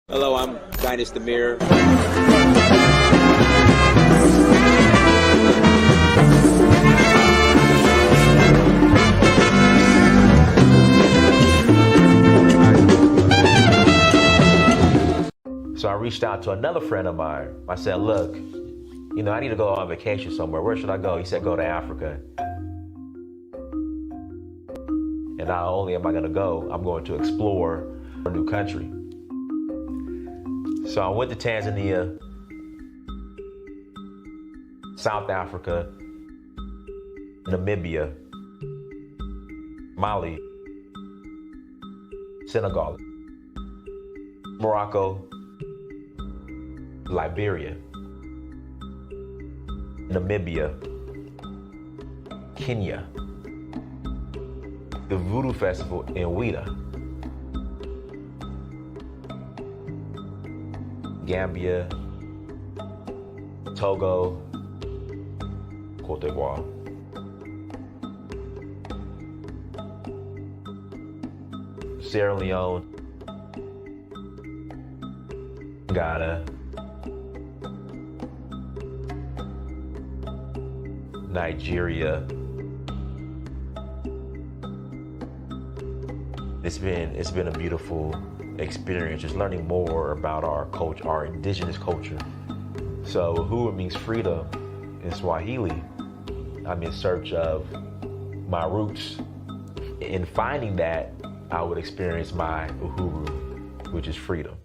Hello, I'm Amir. So I reached out to another friend of mine. I said, look, I need to go on vacation somewhere. Where should I go? He said, go to Africa. And not only am I going to go, I'm going to explore a new country. So I went to Tanzania, South Africa, Namibia, Mali, Senegal, Morocco, Liberia, Namibia, Kenya, the Voodoo Festival in Ouida, Gambia, Togo, Cote d'Ivoire. Sierra Leone, Ghana, Nigeria. It's been a beautiful experience, just learning more about our culture, our indigenous culture. So Uhuru means freedom in Swahili. I'm in search of my roots. In finding that, I would experience my Uhuru, which is freedom.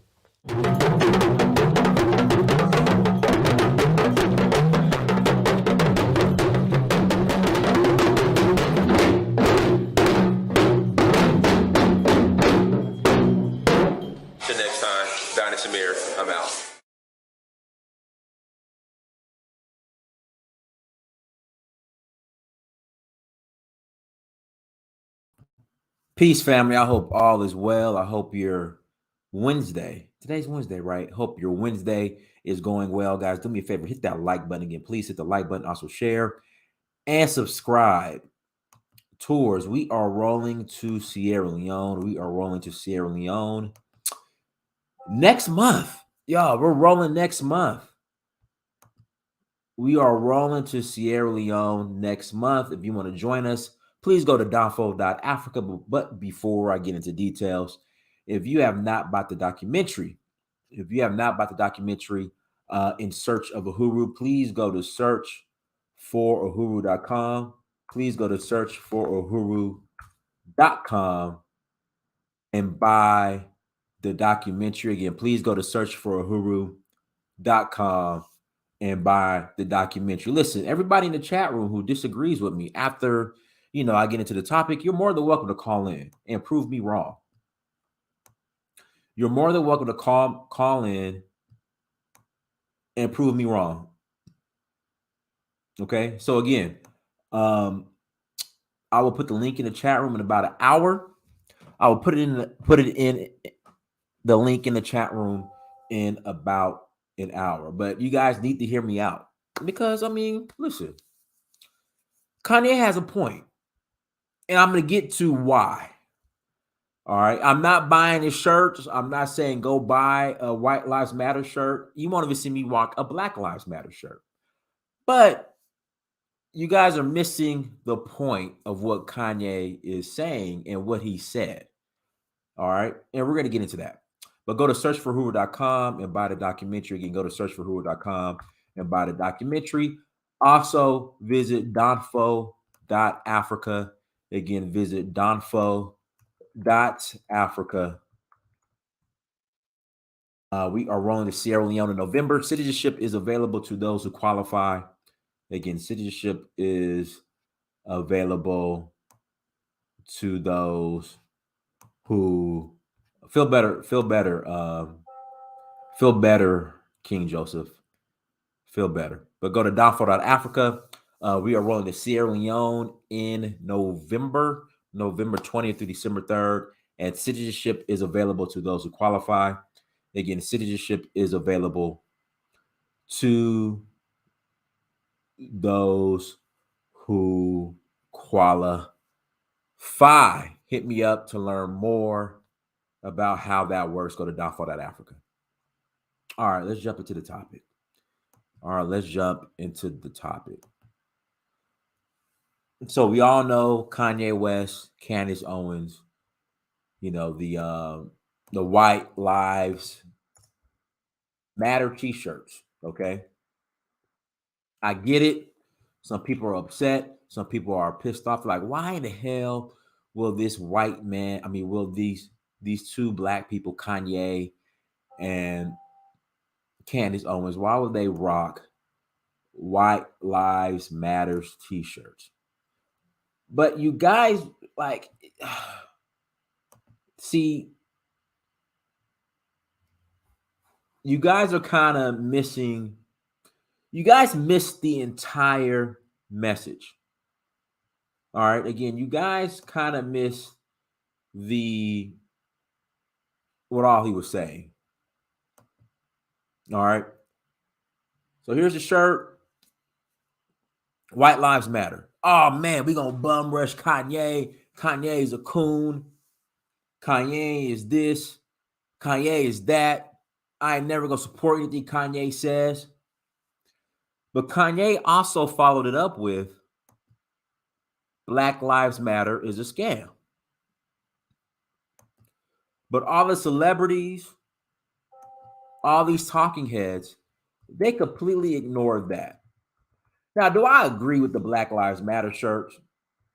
Till next time, Amir. I'm out. Peace, family. I hope all is well. I hope your Wednesday, today's Wednesday, right? Hope your Wednesday is going well, guys. Do me a favor, hit that like button again. Please hit the like button, also share and subscribe. Tours, we are rolling to Sierra Leone. We are rolling to Sierra Leone next month. Y'all, we're rolling next month. We are rolling to Sierra Leone next month. If you want to join us, please go to donfo.africa. But before I get into details, if you have not bought the documentary, In Search of Uhuru, please go to search for Uhuru.com. Please go to search for Uhuru.com and buy the documentary. Again, please go to search for Uhuru.com and buy the documentary. Listen, everybody in the chat room who disagrees with me after, I get into the topic, you're more than welcome to call in and prove me wrong. You're more than welcome to call in and prove me wrong. Okay? So again, I will put the link in the chat room in about an hour. I will put it in the link in the chat room in about an hour. But you guys need to hear me out because listen, Kanye has a point, and I'm going to get to why. All right. I'm not buying his shirts. I'm not saying go buy a White Lives Matter shirt. You won't even see me rock a Black Lives Matter shirt. But you guys are missing the point of what Kanye is saying and what he said. All right. And we're going to get into that. But go to searchforhoover.com and buy the documentary. Again, go to searchforhoover.com and buy the documentary. Also, visit donfo.africa. Again, visit donfo.africa. We are rolling to Sierra Leone in November. Citizenship is available to those who qualify. Again, citizenship is available to those who feel better, King Joseph. Feel better. But go to donfo.africa. We are rolling to Sierra Leone in November 20th through December 3rd. And citizenship is available to those who qualify. Again, citizenship is available to those who qualify. Hit me up to learn more about how that works. Go to donfo.africa. All right, let's jump into the topic. All right, let's jump into the topic. So we all know Kanye West, Candace Owens, the White Lives Matter t-shirts. Okay. I get it. Some people are upset. Some people are pissed off. Like, why in the hell will this white man? I mean, will these two black people, Kanye and Candace Owens, why would they rock White Lives Matters t-shirts? But you guys, like, see, you guys are kind of missing. You guys missed the entire message. All right. Again, you guys kind of missed the what all he was saying. All right. So here's the shirt. White Lives Matter. Oh man, we gonna bum rush Kanye. Kanye is a coon. Kanye is this. Kanye is that. I ain't never gonna support anything Kanye says. But Kanye also followed it up with Black Lives Matter is a scam. But all the celebrities, all these talking heads, they completely ignored that. Now, do I agree with the Black Lives Matter shirts?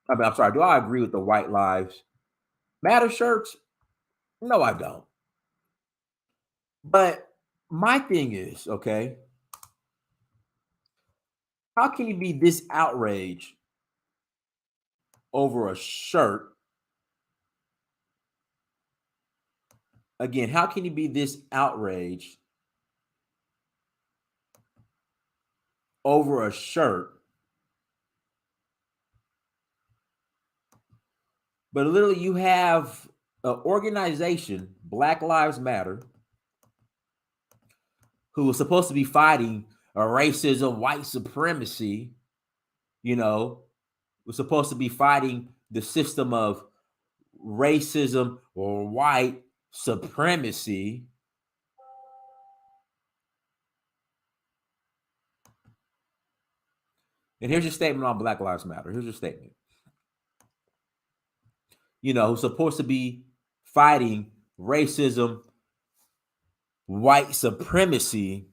I'm sorry, do I agree with the White Lives Matter shirts? No, I don't. But my thing is, okay, how can you be this outraged over a shirt? Again, how can you be this outraged over a shirt? But literally, you have an organization, Black Lives Matter, who was supposed to be fighting racism, white supremacy, was supposed to be fighting the system of racism or white supremacy. And here's your statement on Black Lives Matter. Here's your statement. Who's supposed to be fighting racism, white supremacy.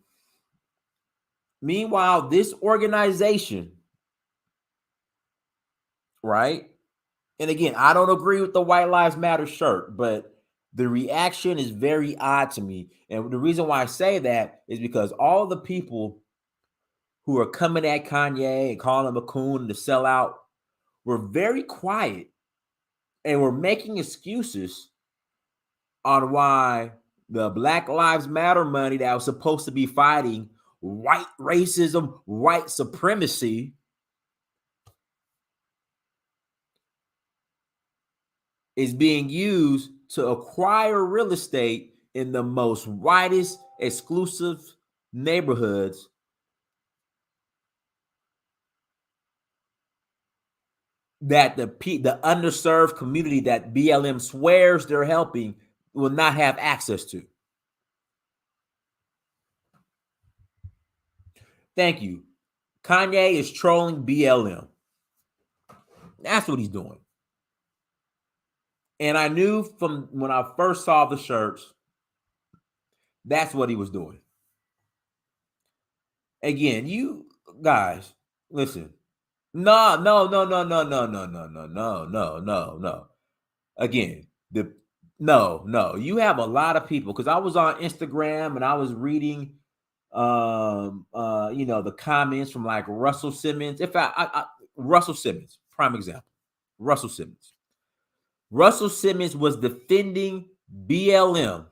Meanwhile, this organization, right? And again, I don't agree with the White Lives Matter shirt, but the reaction is very odd to me. And the reason why I say that is because all the people who are coming at Kanye and calling him a coon and to sell out were very quiet and were making excuses on why the Black Lives Matter money that was supposed to be fighting white racism, white supremacy is being used to acquire real estate in the most whitest, exclusive neighborhoods that the underserved community that BLM swears they're helping will not have access to. Thank you. Kanye is trolling BLM. That's what he's doing. And I knew from when I first saw the shirts, that's what he was doing. Again, you guys, listen. No. Again, no. You have a lot of people because I was on Instagram and I was reading the comments from like Russell Simmons. Russell Simmons, prime example. Russell Simmons was defending BLM.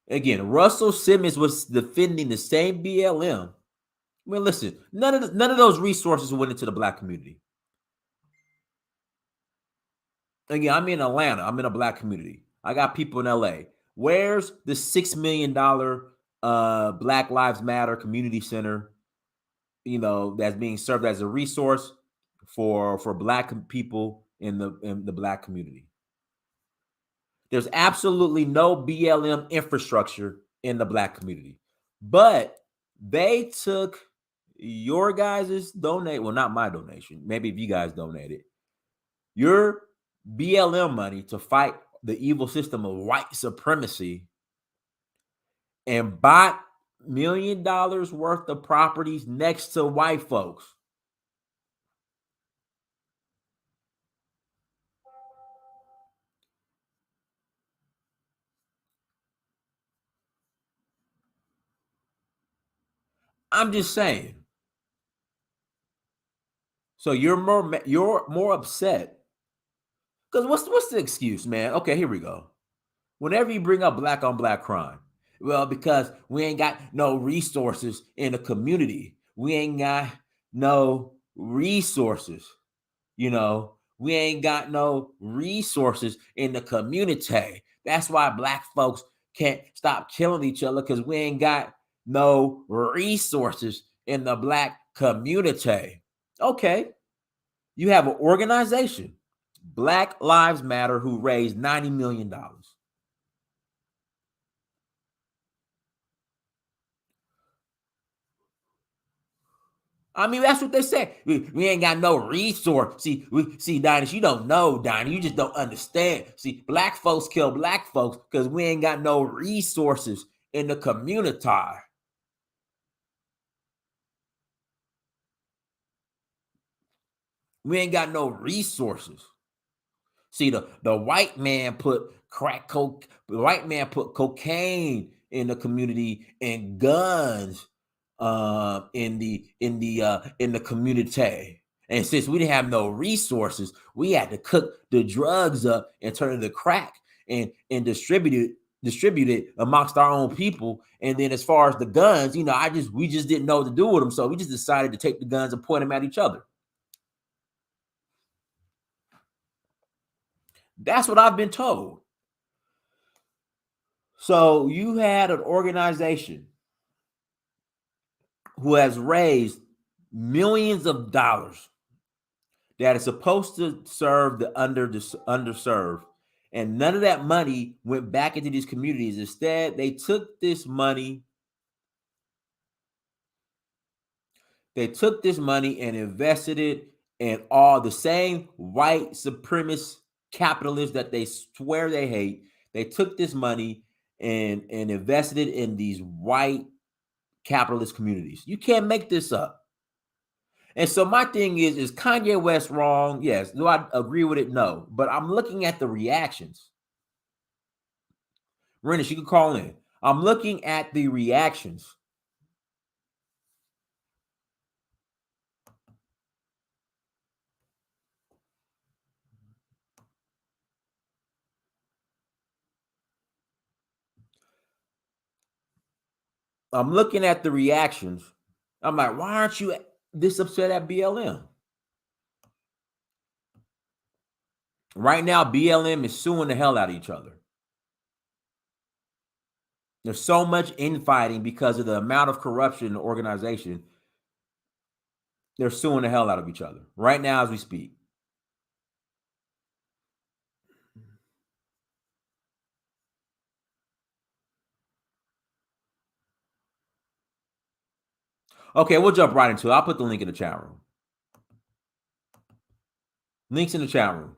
Again, Russell Simmons was defending the same BLM. I mean, listen, none of those resources went into the black community. Again, I'm in Atlanta. I'm in a black community. I got people in LA. Where's the $6 million Black Lives Matter community center, that's being served as a resource for black people in the black community? There's absolutely no BLM infrastructure in the Black community. But they took your guys' donate, well, not my donation. Maybe if you guys donated your BLM money to fight the evil system of white supremacy and bought $1 million worth of properties next to white folks. I'm just saying. So you're more upset because what's the excuse, man? Okay, here we go. Whenever you bring up black on black crime, well, because we ain't got no resources in the community, we ain't got no resources. We ain't got no resources in the community. That's why black folks can't stop killing each other because we ain't got no resources in the black community. Okay. You have an organization, Black Lives Matter, who raised $90 million. I mean, that's what they say. We ain't got no resource. See, Dynasty, you don't know, Dynasty. You just don't understand. See, black folks kill black folks because we ain't got no resources in the community. We ain't got no resources. See, the white man put the white man put cocaine in the community and guns in the community. And since we didn't have no resources, we had to cook the drugs up and turn it to crack and distribute it amongst our own people. And then as far as the guns, we just didn't know what to do with them. So we just decided to take the guns and point them at each other. That's what I've been told. So you had an organization who has raised millions of dollars that is supposed to serve the underserved, and none of that money went back into these communities. Instead, they took this money. And invested it in all the same white supremacist capitalists that they swear they hate. They took this money and invested it in these white capitalist communities. You can't make this up. And so my thing is Kanye West wrong? Yes. Do I agree with it? No. But I'm looking at the reactions. Rennish, you can call in. I'm looking at the reactions. I'm looking at the reactions. I'm like, why aren't you this upset at BLM? Right now, BLM is suing the hell out of each other. There's so much infighting because of the amount of corruption in the organization. They're suing the hell out of each other right now as we speak. Okay, we'll jump right into it. I'll put the link in the chat room. Links in the chat room.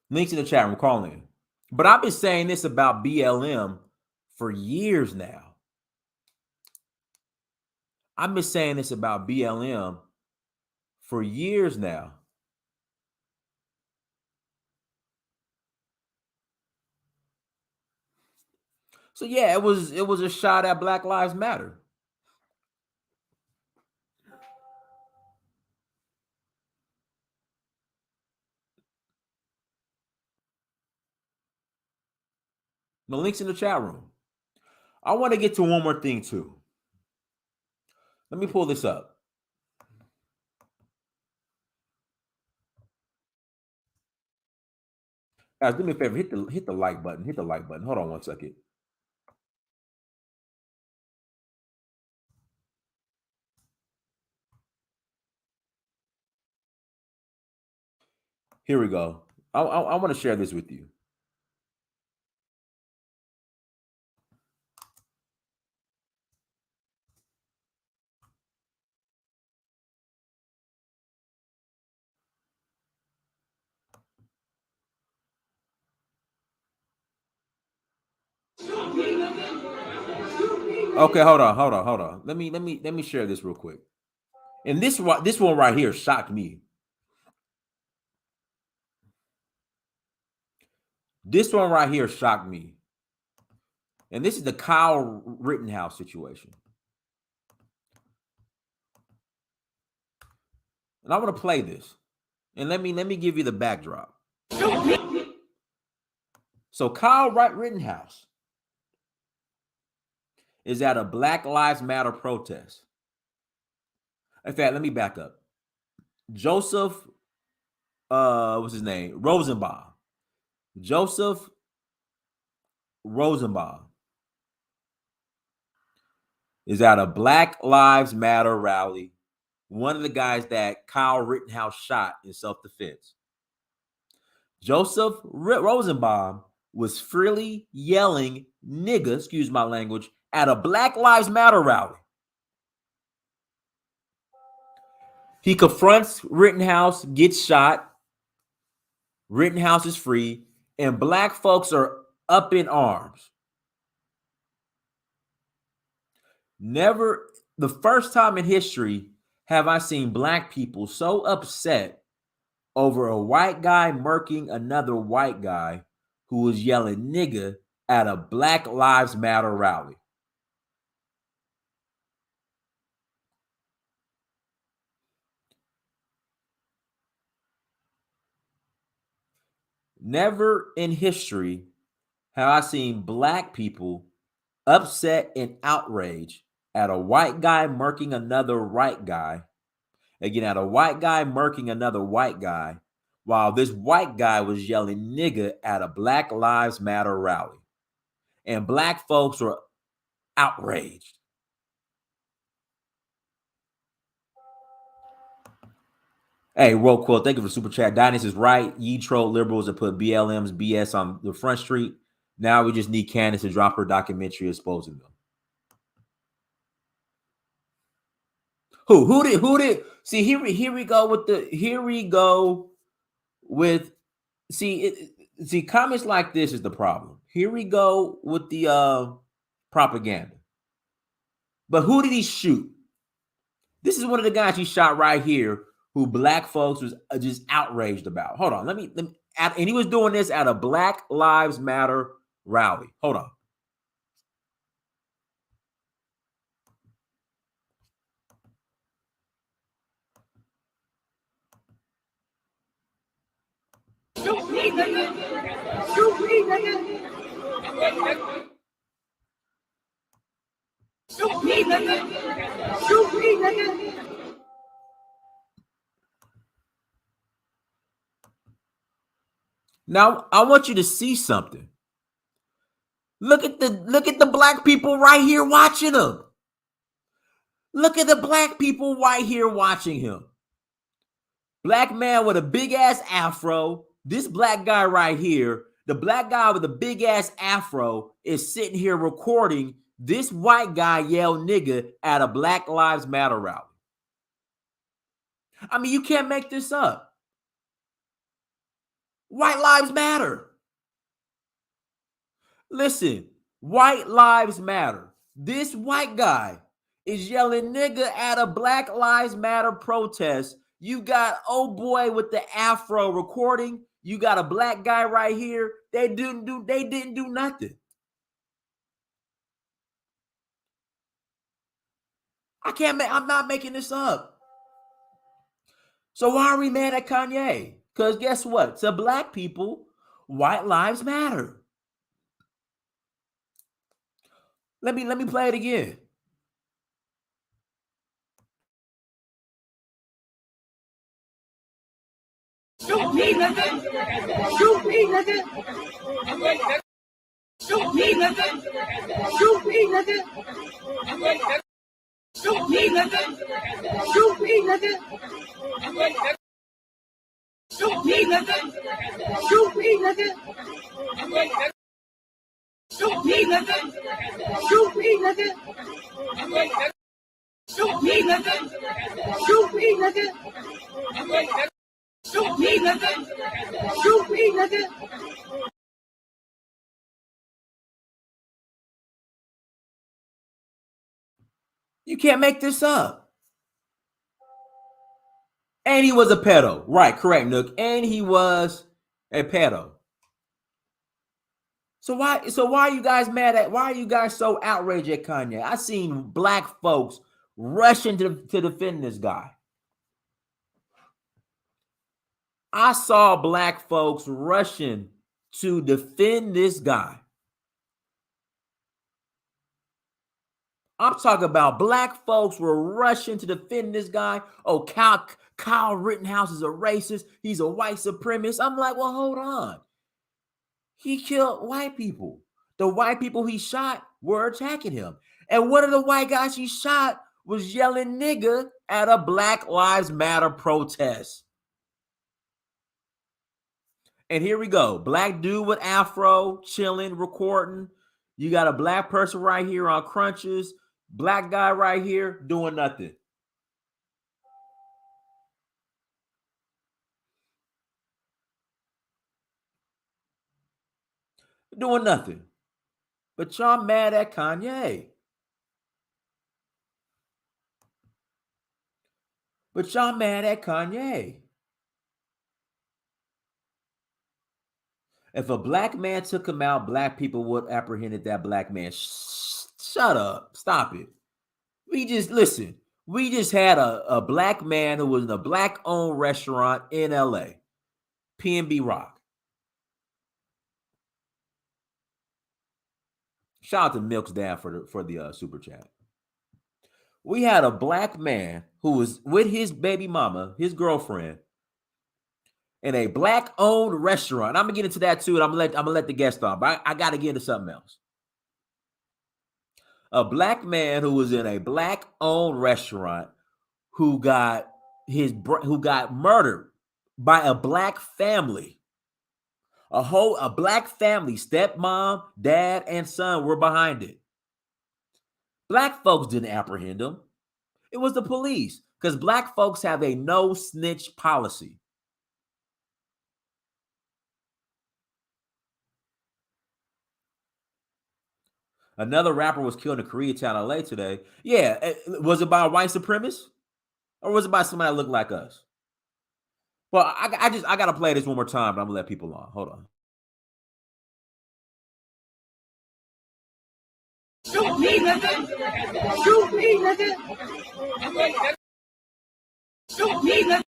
Links in the chat room. Call in. But I've been saying this about BLM for years now. I've been saying this about BLM for years now. So yeah, it was a shot at Black Lives Matter. The link's in the chat room. I want to get to one more thing too. Let me pull this up. Guys, do me a favor. Hit the like button. Hit the like button. Hold on one second. Here we go. I want to share this with you. Okay, hold on. Let me share this real quick. And this one right here shocked me. This one right here shocked me. And this is the Kyle Rittenhouse situation. And I want to play this. And let me give you the backdrop. So Kyle Rittenhouse is at a Black Lives Matter protest. In fact, let me back up. Joseph, what's his name? Rosenbaum. Joseph Rosenbaum is at a Black Lives Matter rally. One of the guys that Kyle Rittenhouse shot in self-defense. Joseph Rosenbaum was freely yelling nigga, excuse my language, at a Black Lives Matter rally. He confronts Rittenhouse, gets shot. Rittenhouse is free, and black folks are up in arms. Never, the first time in history have I seen black people so upset over a white guy murking another white guy who was yelling nigga at a Black Lives Matter rally. Never in history have I seen black people upset and outraged at a white guy murking another white guy. Again, at a white guy murking another white guy, while this white guy was yelling nigga at a Black Lives Matter rally. And black folks were outraged. Hey, roll quote. Thank you for super chat. Dynast is right. Ye troll liberals that put BLM's BS on the front street. Now we just need Candace to drop her documentary exposing them. Who did? See, here we go with see comments like this is the problem. Here we go with the propaganda. But who did he shoot? This is one of the guys he shot right here who black folks was just outraged about. Hold on, let me and he was doing this at a Black Lives Matter rally. Hold on. Shoot me, nigga. Shoot me, nigga. Shoot me, nigga. Shoot me, nigga. Now, I want you to see something. Look at the black people right here watching him. Look at the black people right here watching him. Black man with a big ass afro. This black guy right here, the black guy with a big ass afro is sitting here recording this white guy yell nigga at a Black Lives Matter rally. I mean, you can't make this up. White lives matter. Listen, white lives matter. This white guy is yelling nigga at a Black Lives Matter protest. You got old boy with the afro recording. You got a black guy right here. They didn't do nothing. I'm not making this up. So why are we mad at Kanye? Because guess what? To black people, white lives matter. Let me play it again. Shoot me, nigga. Shoot me, nigga. Shoot me, nigga. Shoot me, nigga. Shoot me, nigga. Shoot me, nigga. Shoot me, nigga. Shoot me, nigga. Shoot me, nigga. Shoot me, nigga. Shoot me, nigga. Shoot me, nigga. Shoot me, nigga. Shoot me, nigga. You can't make this up. And he was a pedo. Right, correct, Nook. And he was a pedo. So why are you guys mad at, why are you guys so outraged at Kanye? I seen black folks rushing to defend this guy. I saw black folks rushing to defend this guy. I'm talking about black folks were rushing to defend this guy. Oh, Kyle Rittenhouse is a racist. He's a white supremacist. I'm like, well, hold on. He killed white people. The white people he shot were attacking him. And one of the white guys he shot was yelling nigga at a Black Lives Matter protest. And here we go. Black dude with afro, chilling, recording. You got a black person right here on crunches. Black guy right here doing nothing. Doing nothing. But y'all mad at Kanye. But y'all mad at Kanye. If a black man took him out, black people would apprehended that black man. Shut up. Stop it. We just had a black man who was in a black-owned restaurant in LA, P&B Rock. Shout out to Milk's dad for the super chat. We had a black man who was with his baby mama, his girlfriend, in a black-owned restaurant. I'm gonna get into that too, and I'm gonna let the guest on, but I gotta get into something else. A black man who was in a black-owned restaurant who got murdered by a black family. A black family, stepmom, dad, and son were behind it. Black folks didn't apprehend him. It was the police, because black folks have a no snitch policy. Another rapper was killed in Koreatown, LA today. Yeah, was it by a white supremacist? Or was it by somebody that looked like us? Well, I gotta play this one more time, but I'm gonna let people on. Hold on. Shoot me, nigga. Shoot me, nigga. Shoot me, nigga.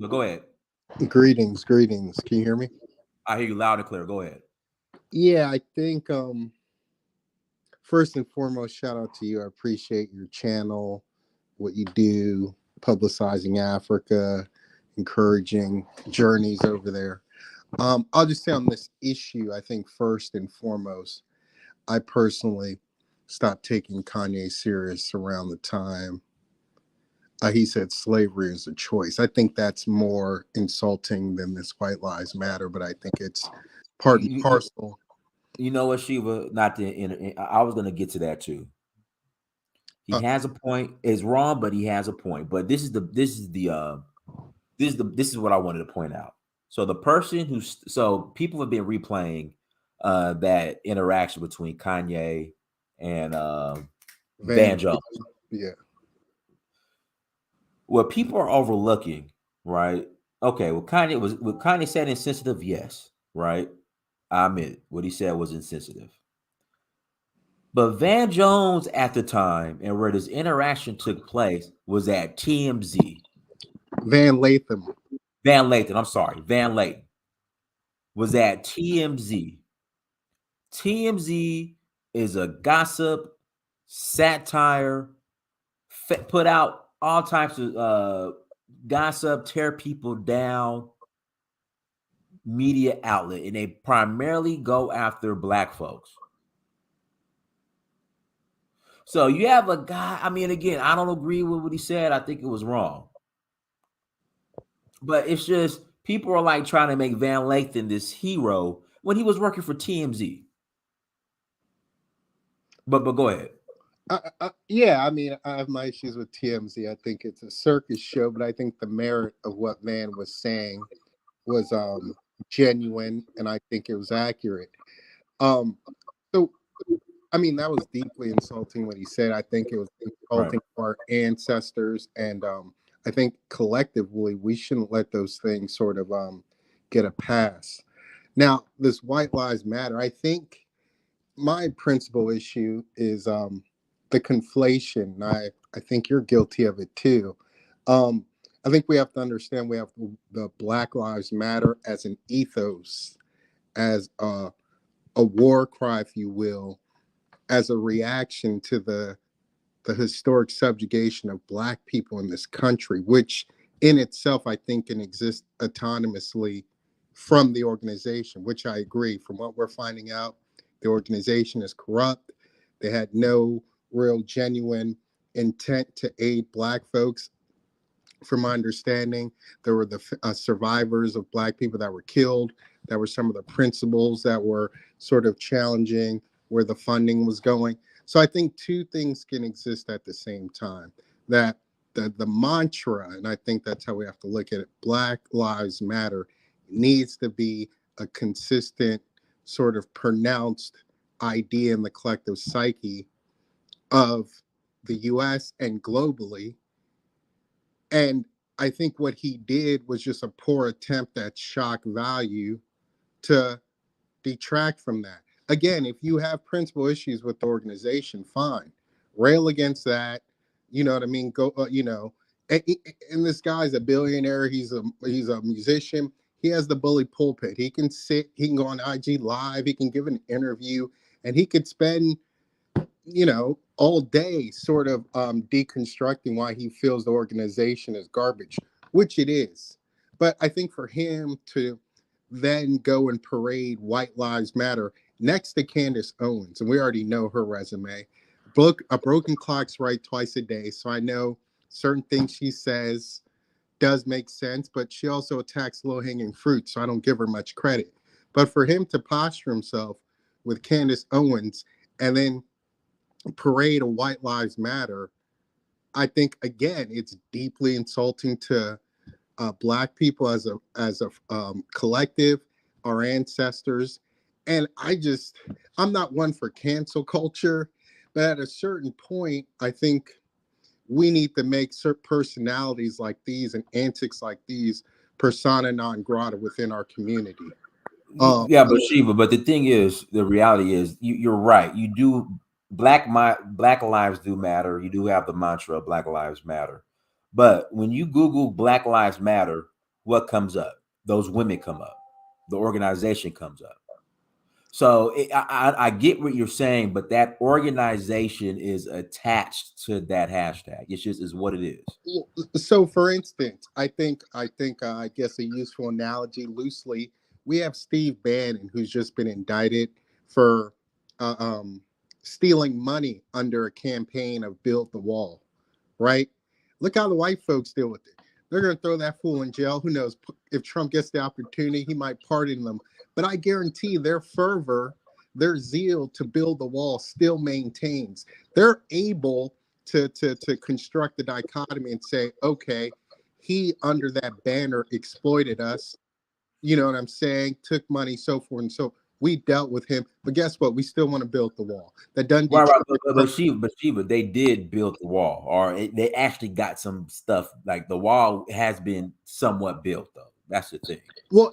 Go ahead. Greetings. Can you hear me? I hear you loud and clear. Go ahead. Yeah, I think first and foremost, shout out to you. I appreciate your channel, what you do, publicizing Africa, encouraging journeys over there. I'll just say on this issue, I think first and foremost, I personally stopped taking Kanye serious around the time he said slavery is a choice. I think that's more insulting than this White Lives Matter, but I think it's part and parcel. You know what, Shiva? I was going to get to that too. He has a point. It's wrong, but he has a point. But this is what I wanted to point out. So the person people have been replaying that interaction between Kanye and Van Jones. Yeah. What people are overlooking, right? Okay, what Kanye said insensitive, yes, right? I admit what he said was insensitive. But Van Jones at the time and where this interaction took place was at TMZ. Van Lathan was at TMZ. TMZ is a gossip, satire, put out all types of gossip, tear people down. media outlet, and they primarily go after black folks. So you have a guy, I mean, again, I don't agree with what he said. I think it was wrong. But it's just people are like trying to make Van Lathan this hero when he was working for TMZ. But go ahead. Yeah, I mean, I have my issues with TMZ. I think it's a circus show, but I think the merit of what Van was saying was genuine, and I think it was accurate. Um, so, I mean, that was deeply insulting what he said. I think it was Right. insulting to our ancestors, and I think collectively we shouldn't let those things sort of get a pass. Now, this White Lives Matter, I think my principal issue is the conflation. I think you're guilty of it too. Um, I think we have to understand we have the Black Lives Matter as an ethos, as a war cry, if you will, as a reaction to the historic subjugation of Black people in this country, which in itself I think can exist autonomously from the organization, which I agree. From what we're finding out, the organization is corrupt. They had no real genuine intent to aid Black folks. From my understanding, there were the survivors of Black people that were killed. That were some of the principles that were sort of challenging where the funding was going. So I think two things can exist at the same time. That the mantra, and I think that's how we have to look at it, Black Lives Matter, needs to be a consistent, sort of pronounced idea in the collective psyche of the US and globally. And I think what he did was just a poor attempt at shock value to detract from that. Again, if you have principal issues with the organization, fine, rail against that. You know what I mean? Go, and, and this guy's a billionaire. He's a musician. He has the bully pulpit. He can sit. He can go on IG Live. He can give an interview, and he could spend all day sort of deconstructing why he feels the organization is garbage, which it is. But I think for him to then go and parade White Lives Matter next to Candace Owens, and we already know her resume. A broken clock's right twice a day, so I know certain things she says does make sense, but she also attacks low-hanging fruit, so I don't give her much credit. But for him to posture himself with Candace Owens and then parade of White Lives Matter, I think again it's deeply insulting to Black people as a collective, our ancestors, and I'm not one for cancel culture, but at a certain point, I think we need to make certain personalities like these and antics like these persona non grata within our community. Yeah, but Shiva, but the thing is, the reality is, you're right. You do Black lives do matter. You do have the mantra of Black Lives Matter. But when you Google Black Lives Matter, what comes up? Those women come up. The organization comes up. So I get what you're saying, but that organization is attached to that hashtag. It's just is what it is. So, for instance, I guess a useful analogy, loosely, we have Steve Bannon, who's just been indicted for uh, um, stealing money under a campaign of Build the Wall. Right? Look how the white folks deal with it. They're going to throw that fool in jail. Who knows? If Trump gets the opportunity, he might pardon them. But I guarantee their fervor, their zeal to build the wall still maintains. They're able to construct the dichotomy and say, okay, he under that banner exploited us. You know what I'm saying? Took money, so forth and so. We dealt with him, but guess what? We still want to build the wall. That doesn't deter. But Shiva, they did build the wall, or they actually got some stuff. Like the wall has been somewhat built, though. That's the thing. Well,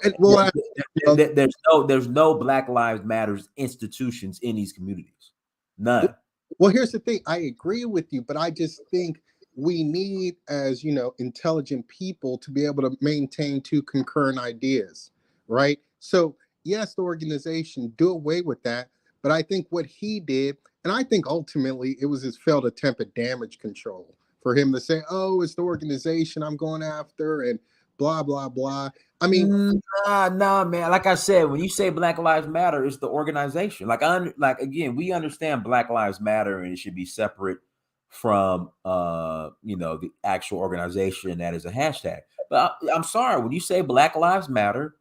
There's no Black Lives Matters institutions in these communities. None. Well, here's the thing. I agree with you, but I just think we need, as intelligent people, to be able to maintain two concurrent ideas, right? So, yes, the organization do away with that, but I think what he did, and I think ultimately it was his failed attempt at damage control for him to say, "Oh, it's the organization I'm going after," and blah blah blah. I mean, Nah, man. Like I said, when you say Black Lives Matter, it's the organization. Like again, we understand Black Lives Matter and it should be separate from the actual organization that is a hashtag. But I'm sorry, when you say Black Lives Matter,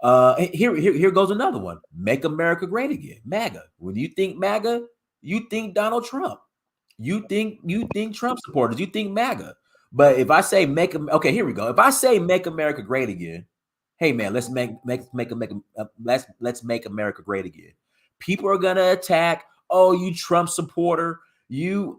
here goes another one. Make America Great Again. MAGA. When you think MAGA, you think Donald Trump. You think Trump supporters. You think MAGA. But if I say okay, here we go. If I say make America great again, hey man, let's let's make America great again. People are gonna attack. Oh, you Trump supporter. You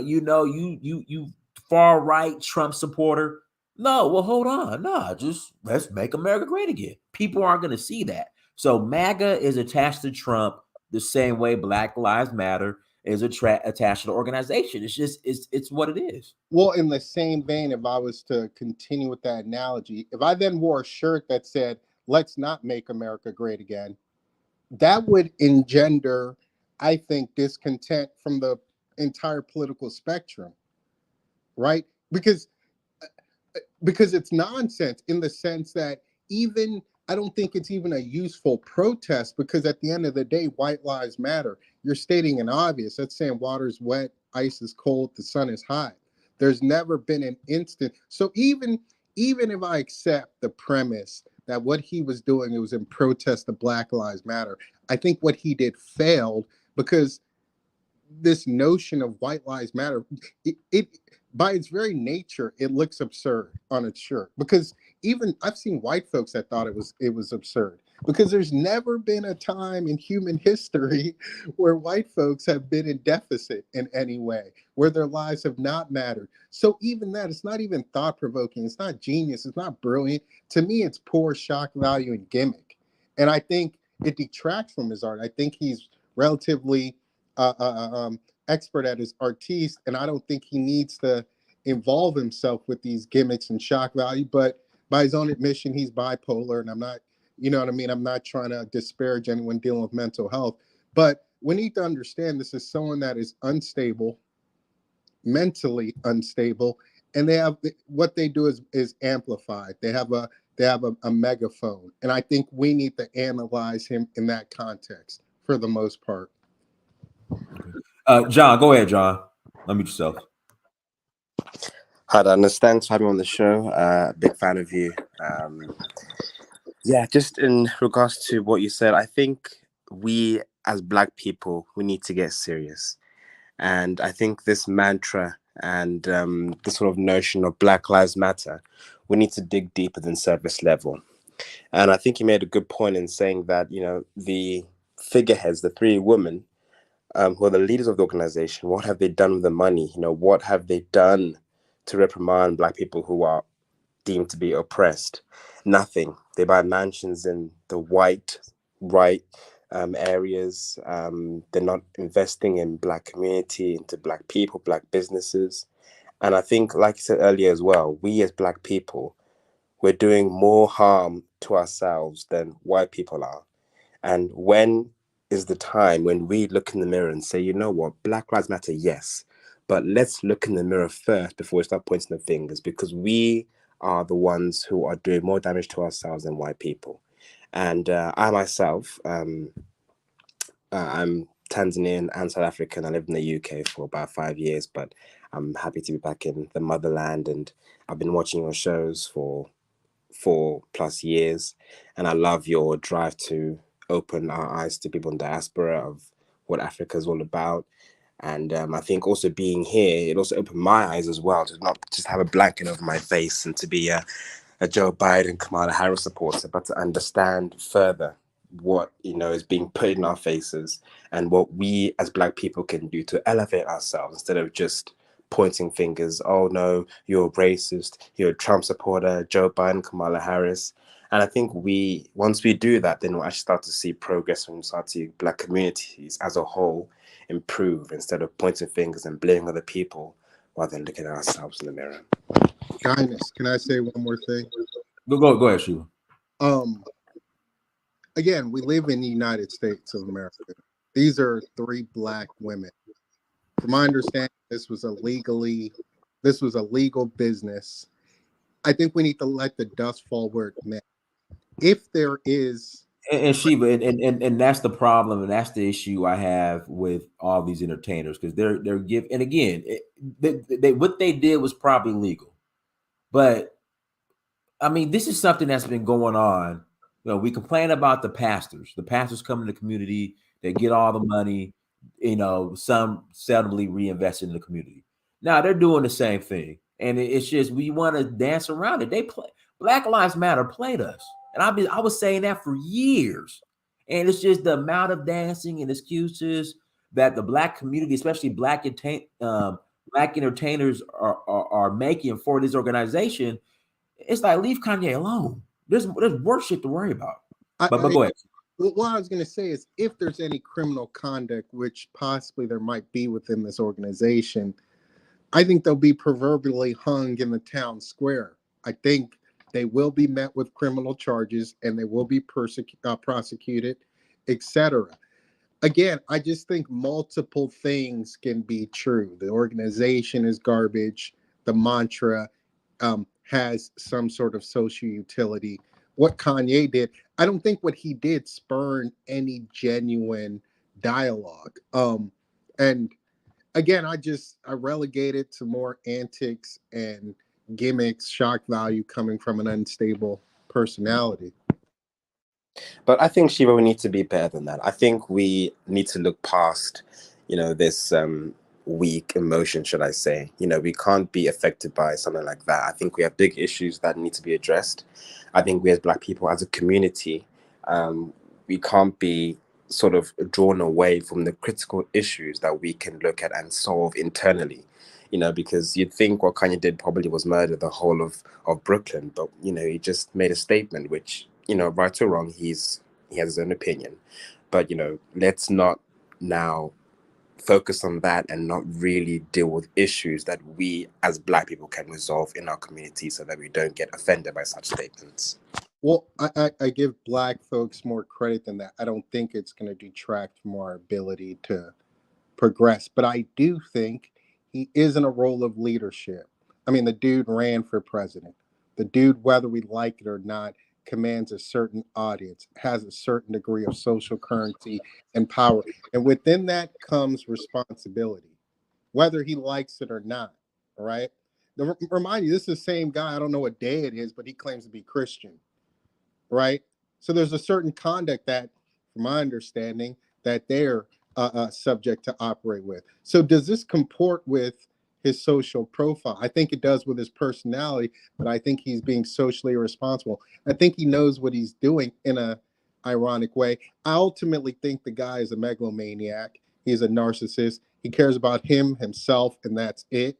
you far right Trump supporter. No, well, hold on. No, just let's make America great again. People aren't going to see that. So MAGA is attached to Trump the same way Black Lives Matter is attached to the organization. It's just it's what it is. well, in the same vein, if I was to continue with that analogy, if I then wore a shirt that said, "Let's not make America great again," that would engender, I think, discontent from the entire political spectrum, right? Because it's nonsense in the sense that even I don't think it's even a useful protest, because at the end of the day, white lives matter. You're stating an obvious. That's saying water's wet, ice is cold, the sun is hot. There's never been an instant. So even if I accept the premise that what he was doing, it was in protest of Black Lives Matter, I think what he did failed, because this notion of white lives matter, it by its very nature, it looks absurd on its shirt, because even I've seen white folks that thought it was absurd, because there's never been a time in human history where white folks have been in deficit in any way, where their lives have not mattered. So even that, it's not even thought-provoking, it's not genius, it's not brilliant. To me, it's poor shock value and gimmick. And I think it detracts from his art. I think he's relatively expert at his artiste, and I don't think he needs to involve himself with these gimmicks and shock value. But by his own admission, he's bipolar, and I'm not, you know what I mean? I'm not trying to disparage anyone dealing with mental health, but we need to understand this is someone that is unstable, mentally unstable, and they have what they do is amplified. They have a megaphone, and I think we need to analyze him in that context for the most part. John, go ahead, John. Unmute yourself. Hi, Dynas. Thanks for having me on the show. Big fan of you. Yeah, just in regards to what you said, I think we as Black people, we need to get serious. And I think this mantra and this sort of notion of Black Lives Matter, we need to dig deeper than surface level. And I think you made a good point in saying that, the figureheads, the three women, who are the leaders of the organization, what have they done with the money? What have they done to reprimand Black people who are deemed to be oppressed? Nothing. They buy mansions in the white, right areas. They're not investing in Black community, into Black people, Black businesses. And I think, like you said earlier as well, we as Black people, we're doing more harm to ourselves than white people are. And when is the time when we look in the mirror and say, you know what, Black Lives Matter, yes, but let's look in the mirror first before we start pointing the fingers, because we are the ones who are doing more damage to ourselves than white people. And I myself, I'm Tanzanian and South African. I lived in the UK for about 5 years, but I'm happy to be back in the motherland. And I've been watching your shows for 4+ years, and I love your drive to open our eyes to people in diaspora of what Africa is all about. And I think also being here, it also opened my eyes as well, to not just have a blanket over my face and to be a Joe Biden, Kamala Harris supporter, but to understand further what is being put in our faces and what we as Black people can do to elevate ourselves instead of just pointing fingers. Oh no, you're a racist, you're a Trump supporter, Joe Biden, Kamala Harris. And I think once we do that, then we'll actually start to see progress, and start to see Black communities as a whole improve instead of pointing fingers and blaming other people rather than looking at ourselves in the mirror. Kindness, can I say one more thing? Go ahead, Sheila. Again, we live in the United States of America. These are 3 Black women. From my understanding, this was a legal business. I think we need to let the dust fall where it may. If there is, And Sheba, and that's the problem, and that's the issue I have with all these entertainers because they're give and again, they what they did was probably legal, but I mean, this is something that's been going on. You know, we complain about the pastors. The pastors come in the community, they get all the money, you know, some seldomly reinvest in the community. Now they're doing the same thing. And it's just we want to dance around it. They play Black Lives Matter played us. And I was saying that for years. And it's just the amount of dancing and excuses that the black community, especially black entertainers are making for this organization. It's like leave Kanye alone. There's worse shit to worry about. But I go ahead. what I was going to say is if there's any criminal conduct, which possibly there might be within this organization, I think they'll be proverbially hung in the town square. I think they will be met with criminal charges and they will be prosecuted, etc. Again, I just think multiple things can be true. The organization is garbage. The mantra has some sort of social utility. What Kanye did, I don't think what he did spurned any genuine dialogue. And again, I relegate it to more antics and gimmicks, shock value coming from an unstable personality. But I think, Shiva, we need to be better than that. I think we need to look past, this weak emotion, should I say. We can't be affected by something like that. I think we have big issues that need to be addressed. I think we as Black people, as a community, we can't be sort of drawn away from the critical issues that we can look at and solve internally. Because you'd think what Kanye did probably was murder the whole of Brooklyn, but he just made a statement, which right or wrong, he has his own opinion. But let's not now focus on that and not really deal with issues that we as Black people can resolve in our community, so that we don't get offended by such statements. Well, I give Black folks more credit than that. I don't think it's going to detract from our ability to progress, but I do think he is in a role of leadership. I mean, the dude ran for president. The dude, whether we like it or not, commands a certain audience, has a certain degree of social currency and power. And within that comes responsibility, whether he likes it or not. All right. Remind you, this is the same guy. I don't know what day it is, but he claims to be Christian. Right. So there's a certain conduct that, from my understanding, that they're subject to operate with. So does this comport with his social profile? I think it does with his personality, but I think he's being socially irresponsible. I think he knows what he's doing in a ironic way. I ultimately think the guy is a megalomaniac. He's a narcissist. He cares about himself, and that's it.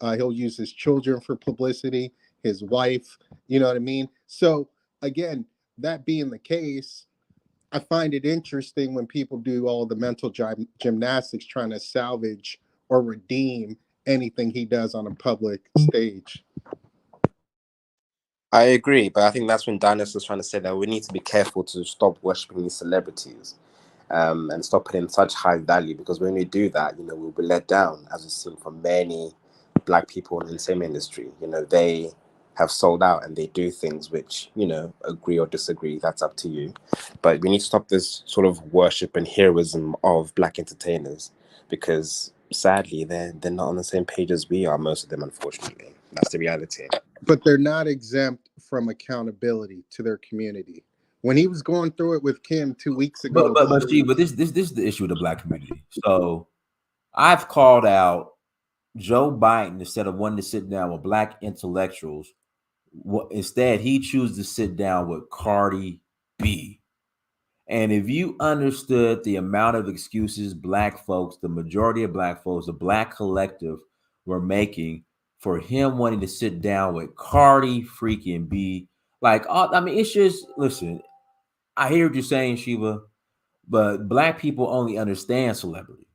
He'll use his children for publicity, his wife, you know what I mean? So again, that being the case, I find it interesting when people do all the mental gymnastics trying to salvage or redeem anything he does on a public stage. I agree, but I think that's when Dynast was trying to say that we need to be careful to stop worshipping these celebrities, and stop putting such high value, because when we do that, we'll be let down, as we've seen from many Black people in the same industry. They have sold out and they do things which, agree or disagree, that's up to you. But we need to stop this sort of worship and heroism of Black entertainers, because sadly they're not on the same page as we are, most of them, unfortunately. That's the reality. But they're not exempt from accountability to their community. When he was going through it with Kim 2 weeks ago, But Steve, but this is the issue with the black community. So I've called out Joe Biden instead of wanting to sit down with black intellectuals. Instead, he chooses to sit down with Cardi B. And if you understood the amount of excuses black folks, the majority of black folks, the black collective were making for him wanting to sit down with Cardi freaking B, I mean, it's just, listen, I hear what you're saying, Shiva, but black people only understand celebrity.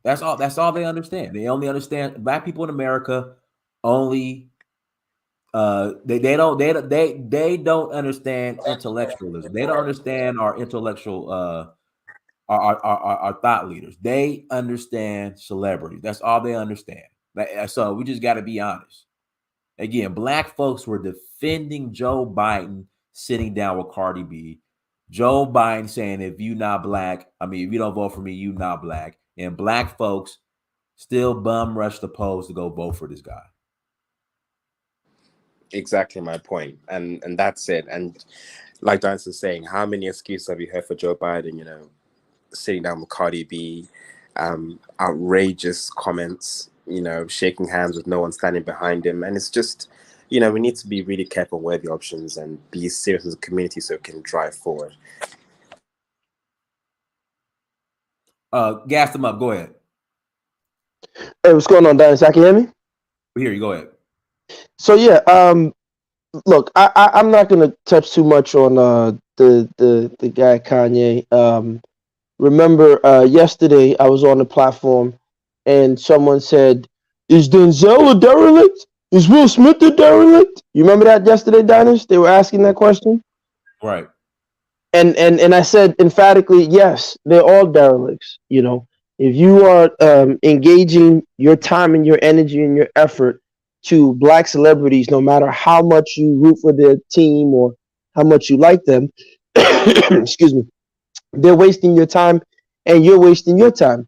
That's all they understand. They only understand black people in America only they don't understand intellectualism. They don't understand our intellectual our thought leaders. They understand celebrities. That's all they understand. So we just got to be honest. Again, black folks were defending Joe Biden sitting down with Cardi B. Joe Biden saying, if you not black, I mean, if you don't vote for me, you not black. And black folks still bum rush the polls to go vote for this guy. Exactly my point. And that's it. And like Dance is saying, how many excuses have you heard for Joe Biden, sitting down with Cardi B, outrageous comments, shaking hands with no one standing behind him. And it's just, we need to be really careful where the options and be serious as a community so it can drive forward. Gas them up. Go ahead. Hey, what's going on, Dennis? I can hear me? We hear you. Go ahead. So yeah, look, I'm not gonna touch too much on the guy Kanye. Remember yesterday I was on the platform and someone said, "Is Denzel a derelict? Is Will Smith a derelict?" You remember that yesterday, Dennis? They were asking that question. Right. And I said emphatically, yes, they're all derelicts. If you are engaging your time and your energy and your effort to black celebrities, no matter how much you root for their team or how much you like them, excuse me, they're wasting your time and you're wasting your time.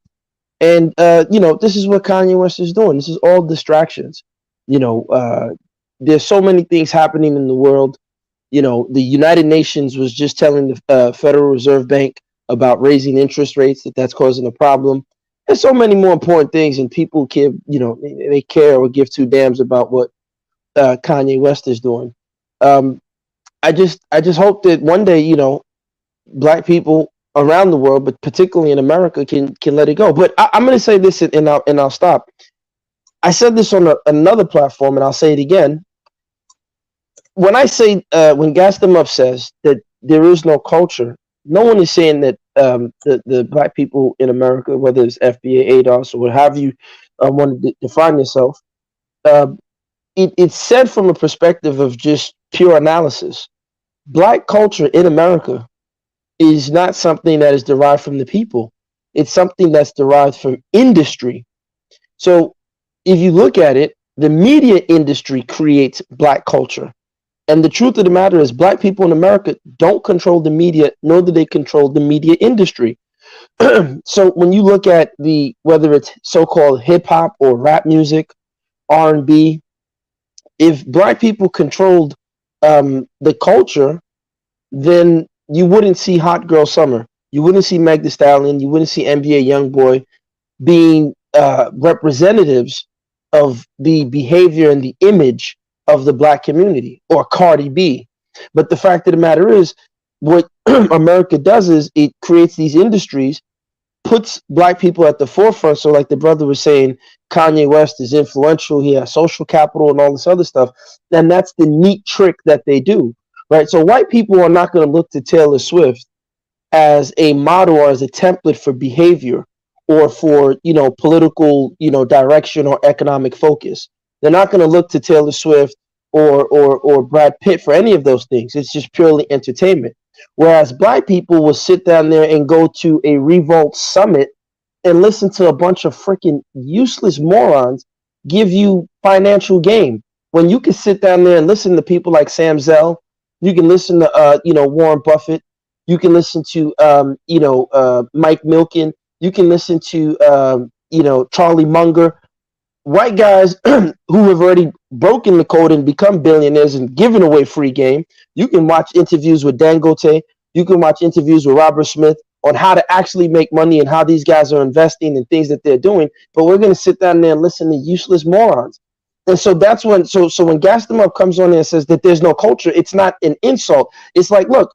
And this is what Kanye West is doing. This is all distractions. There's so many things happening in the world. The United Nations was just telling the Federal Reserve Bank about raising interest rates, that's causing a problem. There's so many more important things, and people care, they care or give two damns about what Kanye West is doing. I just hope that one day, black people around the world, but particularly in America, can let it go. But I'm going to say this, and I'll stop. I said this on another platform, and I'll say it again. When I say, when Gas Them Up says that there is no culture, no one is saying that the black people in America, whether it's FBA, ADOS, or what have you, want to define yourself. It's said from a perspective of just pure analysis. Black culture in America is not something that is derived from the people. It's something that's derived from industry. So if you look at it, the media industry creates black culture. And the truth of the matter is black people in America don't control the media, nor do they control the media industry. So when you look at whether it's so-called hip hop or rap music, R&B, if black people controlled the culture, then you wouldn't see Hot Girl Summer. You wouldn't see Meg Thee Stallion. You wouldn't see NBA YoungBoy being representatives of the behavior and the image of the black community, or Cardi B. But the fact of the matter is, what America does is it creates these industries, puts black people at the forefront. So like the brother was saying, Kanye West is influential, he has social capital and all this other stuff. And that's the neat trick that they do, right? So white people are not going to look to Taylor Swift as a model or as a template for behavior or for, political, direction or economic focus. They're not going to look to Taylor Swift or Brad Pitt for any of those things. It's just purely entertainment. Whereas black people will sit down there and go to a Revolt summit and listen to a bunch of freaking useless morons give you financial gain. When you can sit down there and listen to people like Sam Zell, you can listen to Warren Buffett, you can listen to Mike Milken, you can listen to Charlie Munger, white guys who have already broken the code and become billionaires and given away free game. You can watch interviews with Dangote. You can watch interviews with Robert Smith on how to actually make money and how these guys are investing and things that they're doing. But we're going to sit down there and listen to useless morons. And so that's when, so when Gas Them Up comes on there and says that there's no culture, it's not an insult. It's like, look,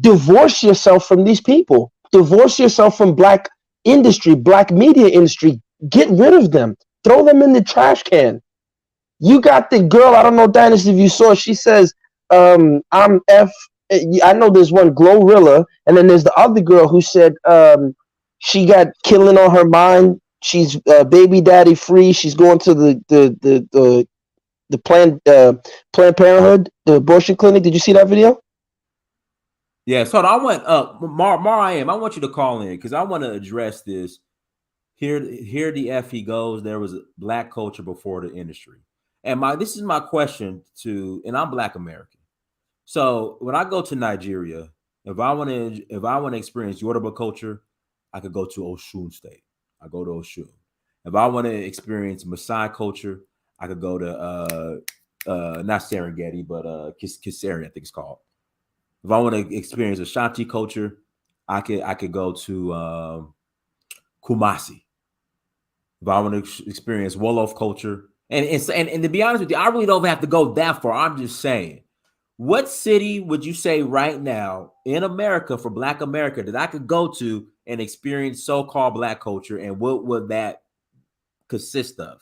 divorce yourself from these people. Divorce yourself from black industry, black media industry. Get rid of them. Throw them in the trash can. You got the girl, I don't know, Dynasty, if you saw, she says, I'm F. I know there's one Glorilla, and then there's the other girl who said she got killing on her mind. She's baby daddy free. She's going to the Planned Parenthood, the abortion clinic. Did you see that video? Yeah, so I want I want you to call in because I want to address this. Here the F he goes. There was a black culture before the industry. And this is my question to, and I'm Black American. So when I go to Nigeria, if I want to experience Yoruba culture, I could go to Osun State. I go to Osun. If I want to experience Maasai culture, I could go to not Serengeti, but Kiseri, I think it's called. If I want to experience Ashanti culture, I could go to Kumasi. If I want to experience Wolof culture, and to be honest with you, I really don't have to go that far. I'm just saying, what city would you say right now in America, for Black America, that I could go to and experience so-called Black culture, and what would that consist of?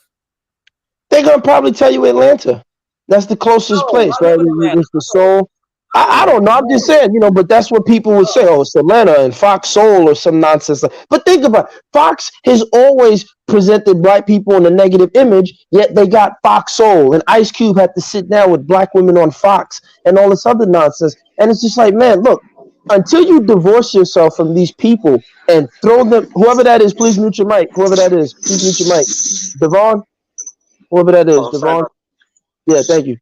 They're gonna probably tell you Atlanta. That's the closest No, place, I right? live in Atlanta. It's the soul. I No, don't know. I'm just saying, but that's what people would say. Oh, it's Atlanta and Fox Soul or some nonsense. But think about it. Fox has always presented black people in a negative image, yet they got Fox Soul. And Ice Cube had to sit down with black women on Fox and all this other nonsense. And it's just like, man, look, until you divorce yourself from these people and throw them, whoever that is, please mute your mic. Whoever that is, please mute your mic. Devon, whoever that is, Oh, sorry Devon. about Yeah, thank you.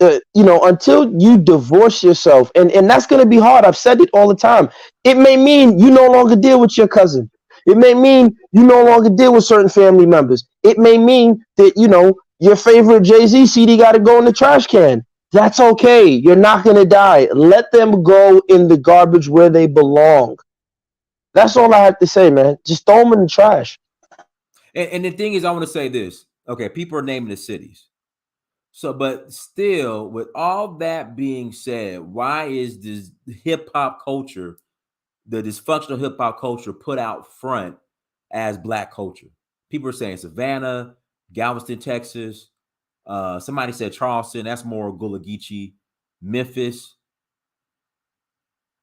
Until you divorce yourself, and that's going to be hard. I've said it all the time. It may mean you no longer deal with your cousin. It may mean you no longer deal with certain family members. It may mean that your favorite Jay-Z CD got to go in the trash can. That's okay. You're not going to die. Let them go in the garbage where they belong. That's all I have to say, man. Just throw them in the trash. And the thing is, I want to say this. Okay, people are naming the cities. So, but still, with all that being said, why is this hip hop culture, the dysfunctional hip hop culture, put out front as Black culture? People are saying Savannah, Galveston, Texas. Somebody said Charleston. That's more Gullah Geechee. Memphis.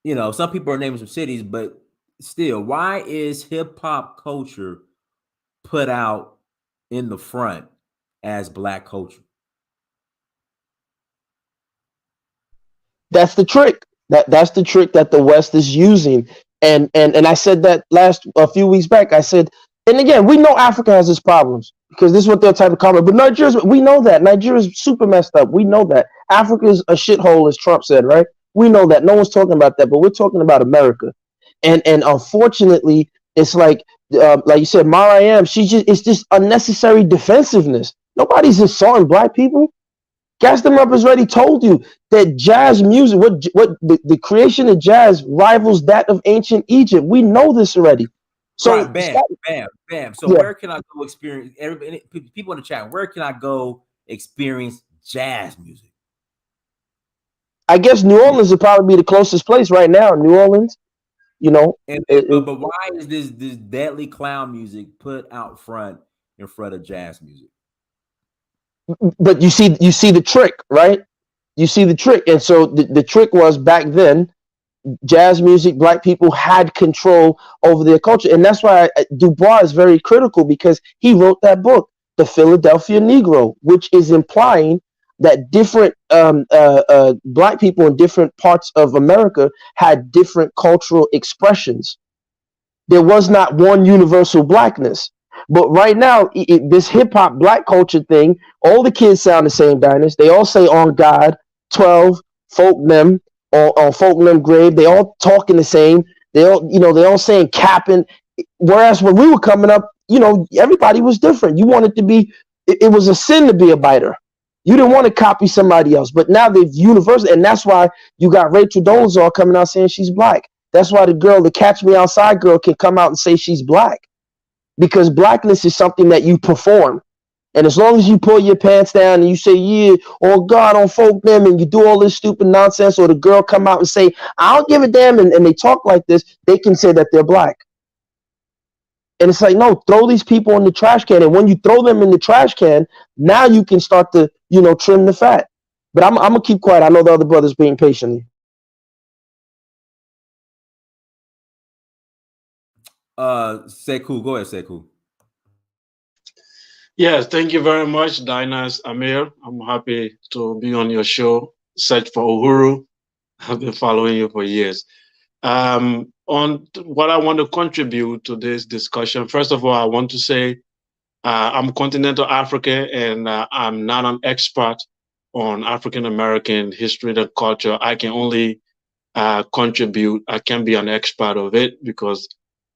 Some people are naming some cities, but still, why is hip hop culture put out in the front as Black culture? That's the trick. That's the trick that the West is using. And I said that a few weeks back. I said, and again, we know Africa has its problems because this is what they're type of comment. But we know that Nigeria's super messed up. We know that Africa's a shithole, as Trump said, right? We know that. No one's talking about that, but we're talking about America. And unfortunately, it's like you said, Mariam. It's just unnecessary defensiveness. Nobody's insulting black people. Gaston Rupp already told you that jazz music, what the creation of jazz rivals that of ancient Egypt. We know this already. So Right, bam, bam, bam. So yeah, where can I go experience? People in the chat, where can I go experience jazz music? I guess New Orleans would probably be the closest place right now. New Orleans, But why is this deadly clown music put out front in front of jazz music? but you see the trick, right? You see the trick, and so the trick was back then. Jazz music, black people had control over their culture, and that's why Dubois is very critical because he wrote that book, The Philadelphia Negro, which is implying that different black people in different parts of America had different cultural expressions. There was not one universal blackness. But right now, this hip hop black culture thing, all the kids sound the same, Dynast. They all say on God, 12, folk them, or folk them grave. They all talking the same. They all saying capping. Whereas when we were coming up, everybody was different. You wanted to be, it was a sin to be a biter. You didn't want to copy somebody else. But now they've universal, and that's why you got Rachel Dolezal coming out saying she's black. That's why the Catch Me Outside girl can come out and say she's black. Because blackness is something that you perform. And as long as you pull your pants down and you say, yeah, oh God, on folk them, and you do all this stupid nonsense, or the girl come out and say, I don't give a damn, and they talk like this, they can say that they're black. And it's like, no, throw these people in the trash can. And when you throw them in the trash can, now you can start to, trim the fat. But I'm going to keep quiet. I know the other brothers being patient. Sekou, go ahead, Sekou. Yes, thank you very much, Dynast Amir. I'm happy to be on your show, Search for Uhuru. I've been following you for years. On what I want to contribute to this discussion, first of all, I want to say I'm continental African, and I'm not an expert on African American history and culture. I can only contribute. I can be an expert of it because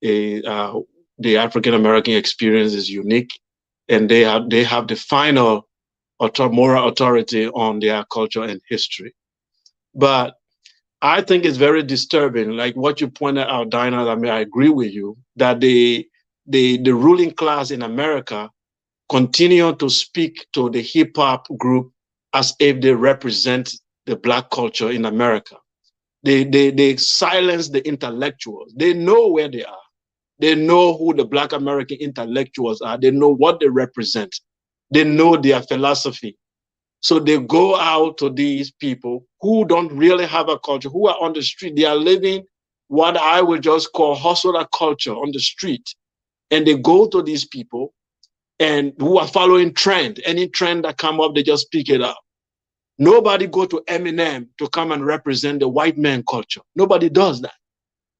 the African American experience is unique, and they have the final moral authority on their culture and history. But I think it's very disturbing, like what you pointed out, Dinah. I mean, I agree with you that the ruling class in America continue to speak to the hip hop group as if they represent the black culture in America. They silence the intellectuals. They know where they are. They know who the black American intellectuals are. They know what they represent. They know their philosophy. So they go out to these people who don't really have a culture, who are on the street. They are living what I would just call hustler culture on the street. And they go to these people and who are following trend. Any trend that come up, they just pick it up. Nobody go to Eminem to come and represent the white man culture. Nobody does that.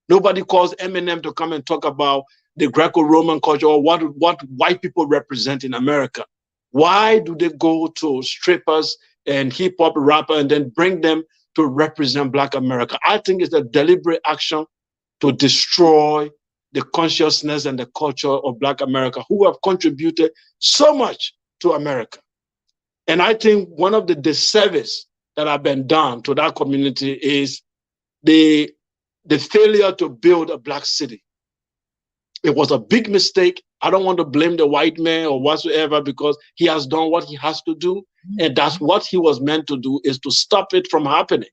Nobody calls Eminem to come and talk about the Greco-Roman culture or what white people represent in America. Why do they go to strippers and hip hop rapper and then bring them to represent Black America? I think it's a deliberate action to destroy the consciousness and the culture of Black America, who have contributed so much to America. And I think one of the disservice that have been done to that community is the failure to build a Black city. It was a big mistake. I don't want to blame the white man or whatsoever because he has done what he has to do. And that's what he was meant to do, is to stop it from happening.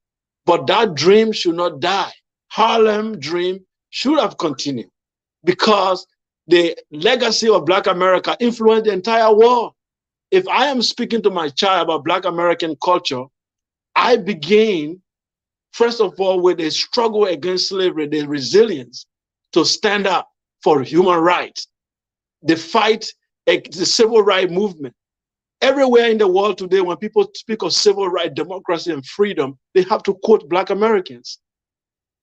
But that dream should not die. Harlem dream should have continued because the legacy of Black America influenced the entire world. If I am speaking to my child about Black American culture, I begin, first of all, with a struggle against slavery, the resilience to stand up for human rights, the fight, the civil rights movement. Everywhere in the world today, when people speak of civil rights, democracy, and freedom, they have to quote Black Americans.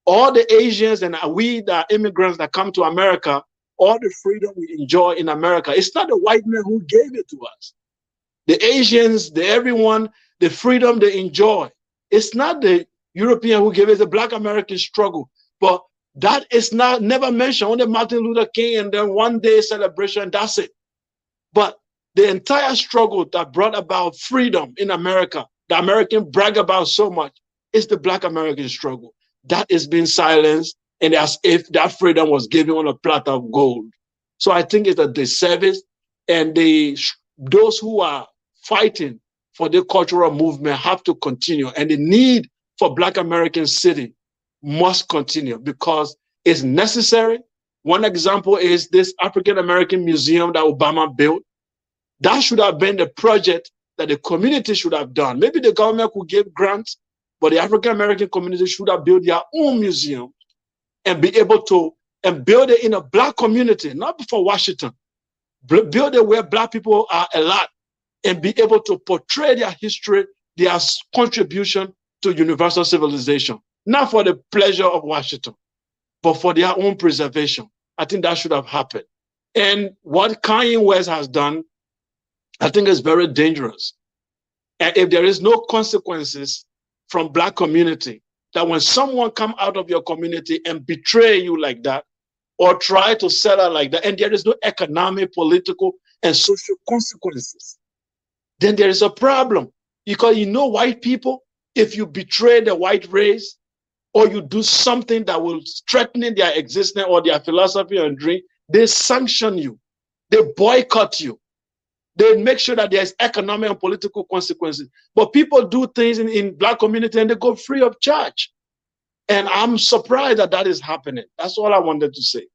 All the Asians and we, the immigrants that come to America, all the freedom we enjoy in America, it's not the white man who gave it to us. The Asians, everyone, the freedom they enjoy. It's not the European who gave it, the Black American struggle. But that is not never mentioned. Only Martin Luther King and then one day celebration, that's it. But the entire struggle that brought about freedom in America, the American brag about so much, is the Black American struggle. That is being silenced, and as if that freedom was given on a platter of gold. So I think it's a disservice, and those who are fighting for the cultural movement have to continue, and the need for Black American city must continue because it's necessary. One example is this African American museum that Obama built. That should have been the project that the community should have done. Maybe the government could give grants, but the African American community should have built their own museum and be able to and build it in a Black community, not for Washington. Build it where Black people are a lot and be able to portray their history, their contribution to universal civilization, not for the pleasure of Washington, but for their own preservation. I think that should have happened. And what Kanye West has done, I think is very dangerous. And if there is no consequences from Black community, that when someone come out of your community and betray you like that, or try to sell out like that, and there is no economic, political, and social consequences, then there is a problem. Because white people, if you betray the white race, or you do something that will threaten their existence or their philosophy and dream, they sanction you, they boycott you. They make sure that there's economic and political consequences. But people do things in Black community and they go free of charge. And I'm surprised that is happening. That's all I wanted to say.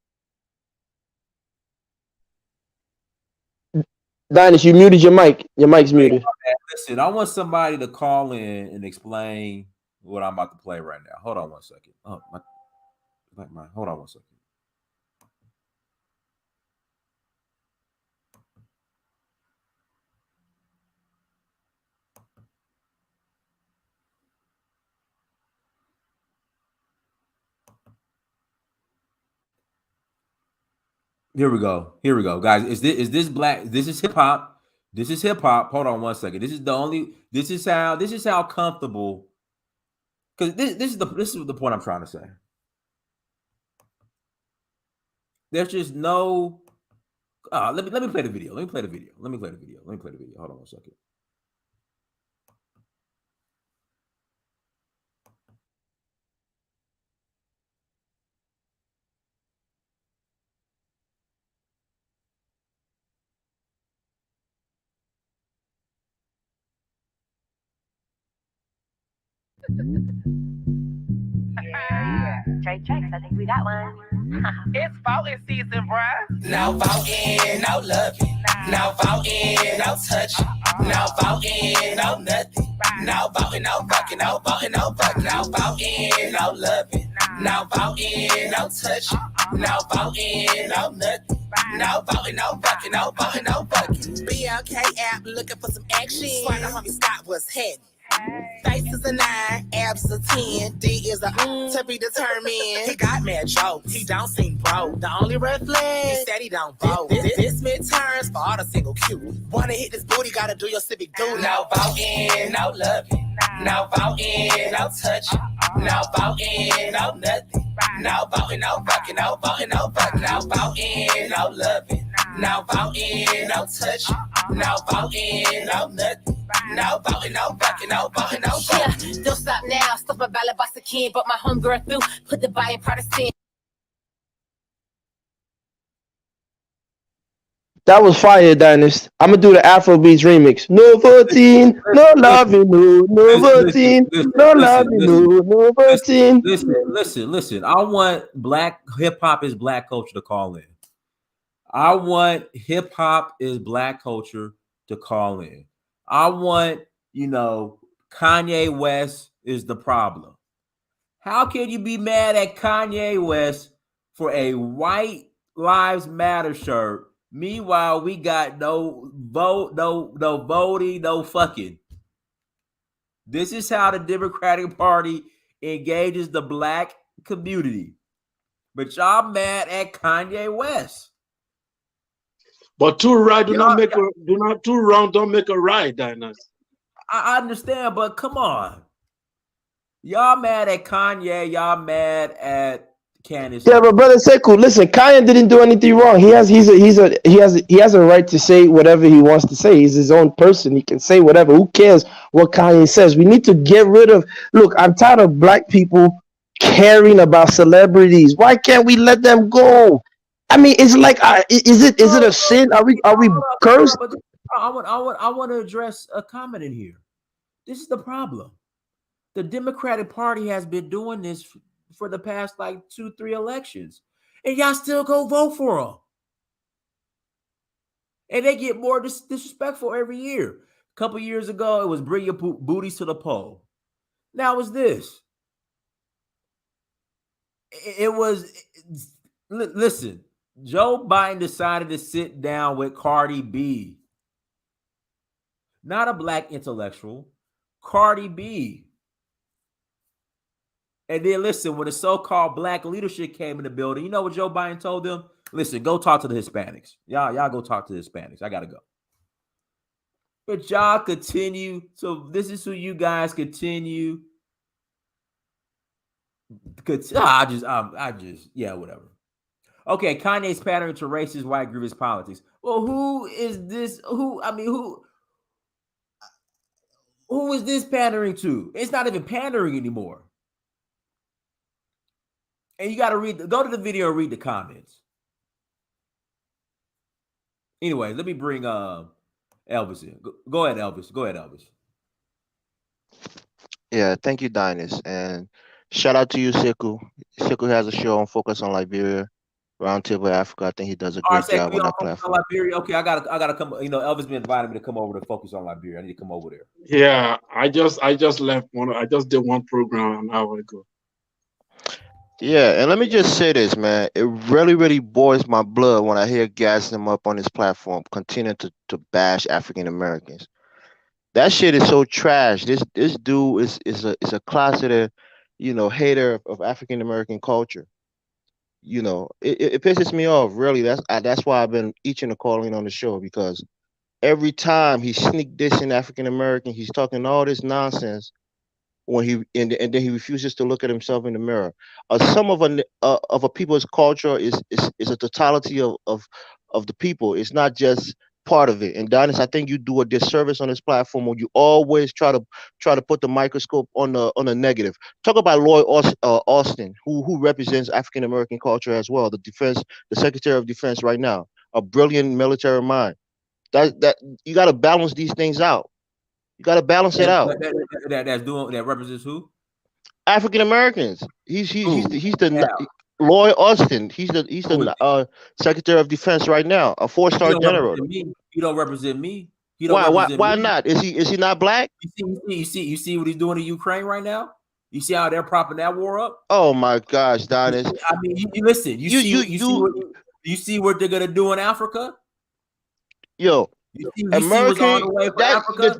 Dinus, you muted your mic. Your mic's muted. Listen, I want somebody to call in and explain what I'm about to play right now. Hold on one second. Oh, hold on one second. Here we go. Here we go, guys. Is this black? This is hip hop. This is hip hop. Hold on one second. This is the only. This is how comfortable. Because this is the point I'm trying to say. There's just no. Let me play the video. Let me play the video. Let me play the video. Let me play the video. Hold on one second. Trey Tracks, I think we got one. It's voting season, bruh. No voting, no loving. No voting, no touching. No voting, no nothing. No voting, no fucking, no voting, no fucking. No voting, no loving. No voting, no touching. No voting, no nothing. No voting, no fucking, no voting, no fucking. BLK app looking for some action. Swear the homie Scott was heavy. Face is a 9, abs a 10, D is a to be determined. He got mad jokes, he don't seem broke. The only red flag is that he don't vote. This midterms for all the single cute. Wanna hit this booty, gotta do your civic duty. No voting, no loving. No voting, no touching. No voting, no nothing. No voting, no fucking, no voting, no fucking. No voting, no loving. No voting, no touching. No voting, no nothing. No voting, no fucking, no voting, no fucking. Yeah, don't stop now. Stuff my ballot box again, but my homegirl through. Put the body in Protestant. That was fire, Dynast. I'm gonna do the Afrobeats remix. No voting, no loving, no voting, no loving, no voting. Listen. I want black hip hop is black culture to call in. I want hip hop is black culture to call in. I want, Kanye West is the problem. How can you be mad at Kanye West for a White Lives Matter shirt? Meanwhile, we got no vote, no voting, no fucking. This is how the Democratic Party engages the black community. But y'all mad at Kanye West. But two right two wrong don't make a right, Dynast. I understand, but come on. Y'all mad at Kanye, y'all mad at Candace. Yeah, but brother Sekou, listen, Kanye didn't do anything wrong. He has a right to say whatever he wants to say. He's his own person. He can say whatever. Who cares what Kanye says? We need to get rid of. Look, I'm tired of black people caring about celebrities. Why can't we let them go? I mean, it's like, is it a sin? Are we cursed? I want to address a comment in here. This is the problem. The Democratic Party has been doing this for the past 2-3 elections, and y'all still go vote for them. And they get more disrespectful every year. A couple years ago, it was bring your booties to the poll. Now it's this. Listen, Joe Biden decided to sit down with Cardi B. Not a black intellectual, Cardi B. And then listen, when the so-called black leadership came in the building, you know what Joe Biden told them? Listen, go talk to the Hispanics. Y'all go talk to the Hispanics. I gotta go. But y'all continue. So this is who you guys continue. Whatever. Okay, Kanye's pandering to racist white grievous politics. Well, who is this? Who is this pandering to? It's not even pandering anymore. And you got to go to the video and read the comments. Anyway, let me bring Elvis in. Go ahead, Elvis. Yeah, thank you, Dynast. And shout out to you, Sekou. Sekou has a show on Focus on Liberia, Roundtable Africa. I think he does a great job on that platform. Liberia. Okay, I gotta come. Elvis been inviting me to come over to Focus on Liberia. I need to come over there. Yeah, I just left one. I just did one program an hour ago. Yeah, and let me just say this, man. It really, really boils my blood when I hear guys them up on this platform continue to bash African Americans. That shit is so trash. This dude is a closeted, hater of African American culture. You know, it pisses me off. Really, that's why I've been itching to call in on the show, because every time he sneak dissing African American, he's talking all this nonsense when and then he refuses to look at himself in the mirror. Some of a people's culture is a totality of the people. It's not just part of it. And Donis, I think you do a disservice on this platform when you always try to put the microscope on the negative. Talk about Austin, who represents African American culture as well, the Secretary of Defense right now, a brilliant military mind. That you got to balance these things out. You got to balance it out. That represents who? African Americans. He's the How? Lloyd Austin. He's Who is the Secretary of Defense right now, a he? He 4-star don't general. represent me. He don't represent me. He don't Why represent why me. not? Is he not black? You see what he's doing in Ukraine right now? You see how they're propping that war up? Oh my gosh, Donis. I mean, you listen. You see what they're gonna do in Africa? Yo, You see what's on American, the way for that Africa?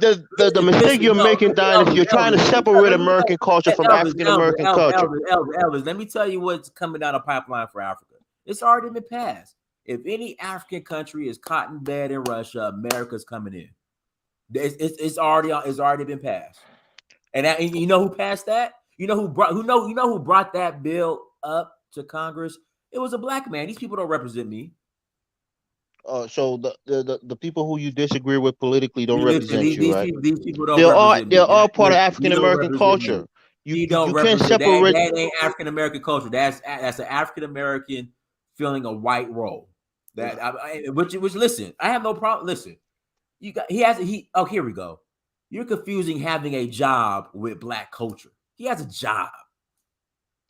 the mistake you're making, Donis, you're trying to separate American culture from African American culture. Elvis, let me tell you what's coming down the pipeline for Africa. It's already been passed. If any African country is caught in bed in Russia, America's coming in. It's already been passed. And you know who passed that? You know who brought that bill up to Congress? It was a black man. These people don't represent me. So the people who you disagree with politically don't Listen, represent you, right? these people don't represent me. They're all part of Listen, African American culture. You don't You can't represent separate. that ain't African American culture. That's an African American filling a white role. Which listen, I have no problem. Listen, here we go. You're confusing having a job with black culture. He has a job.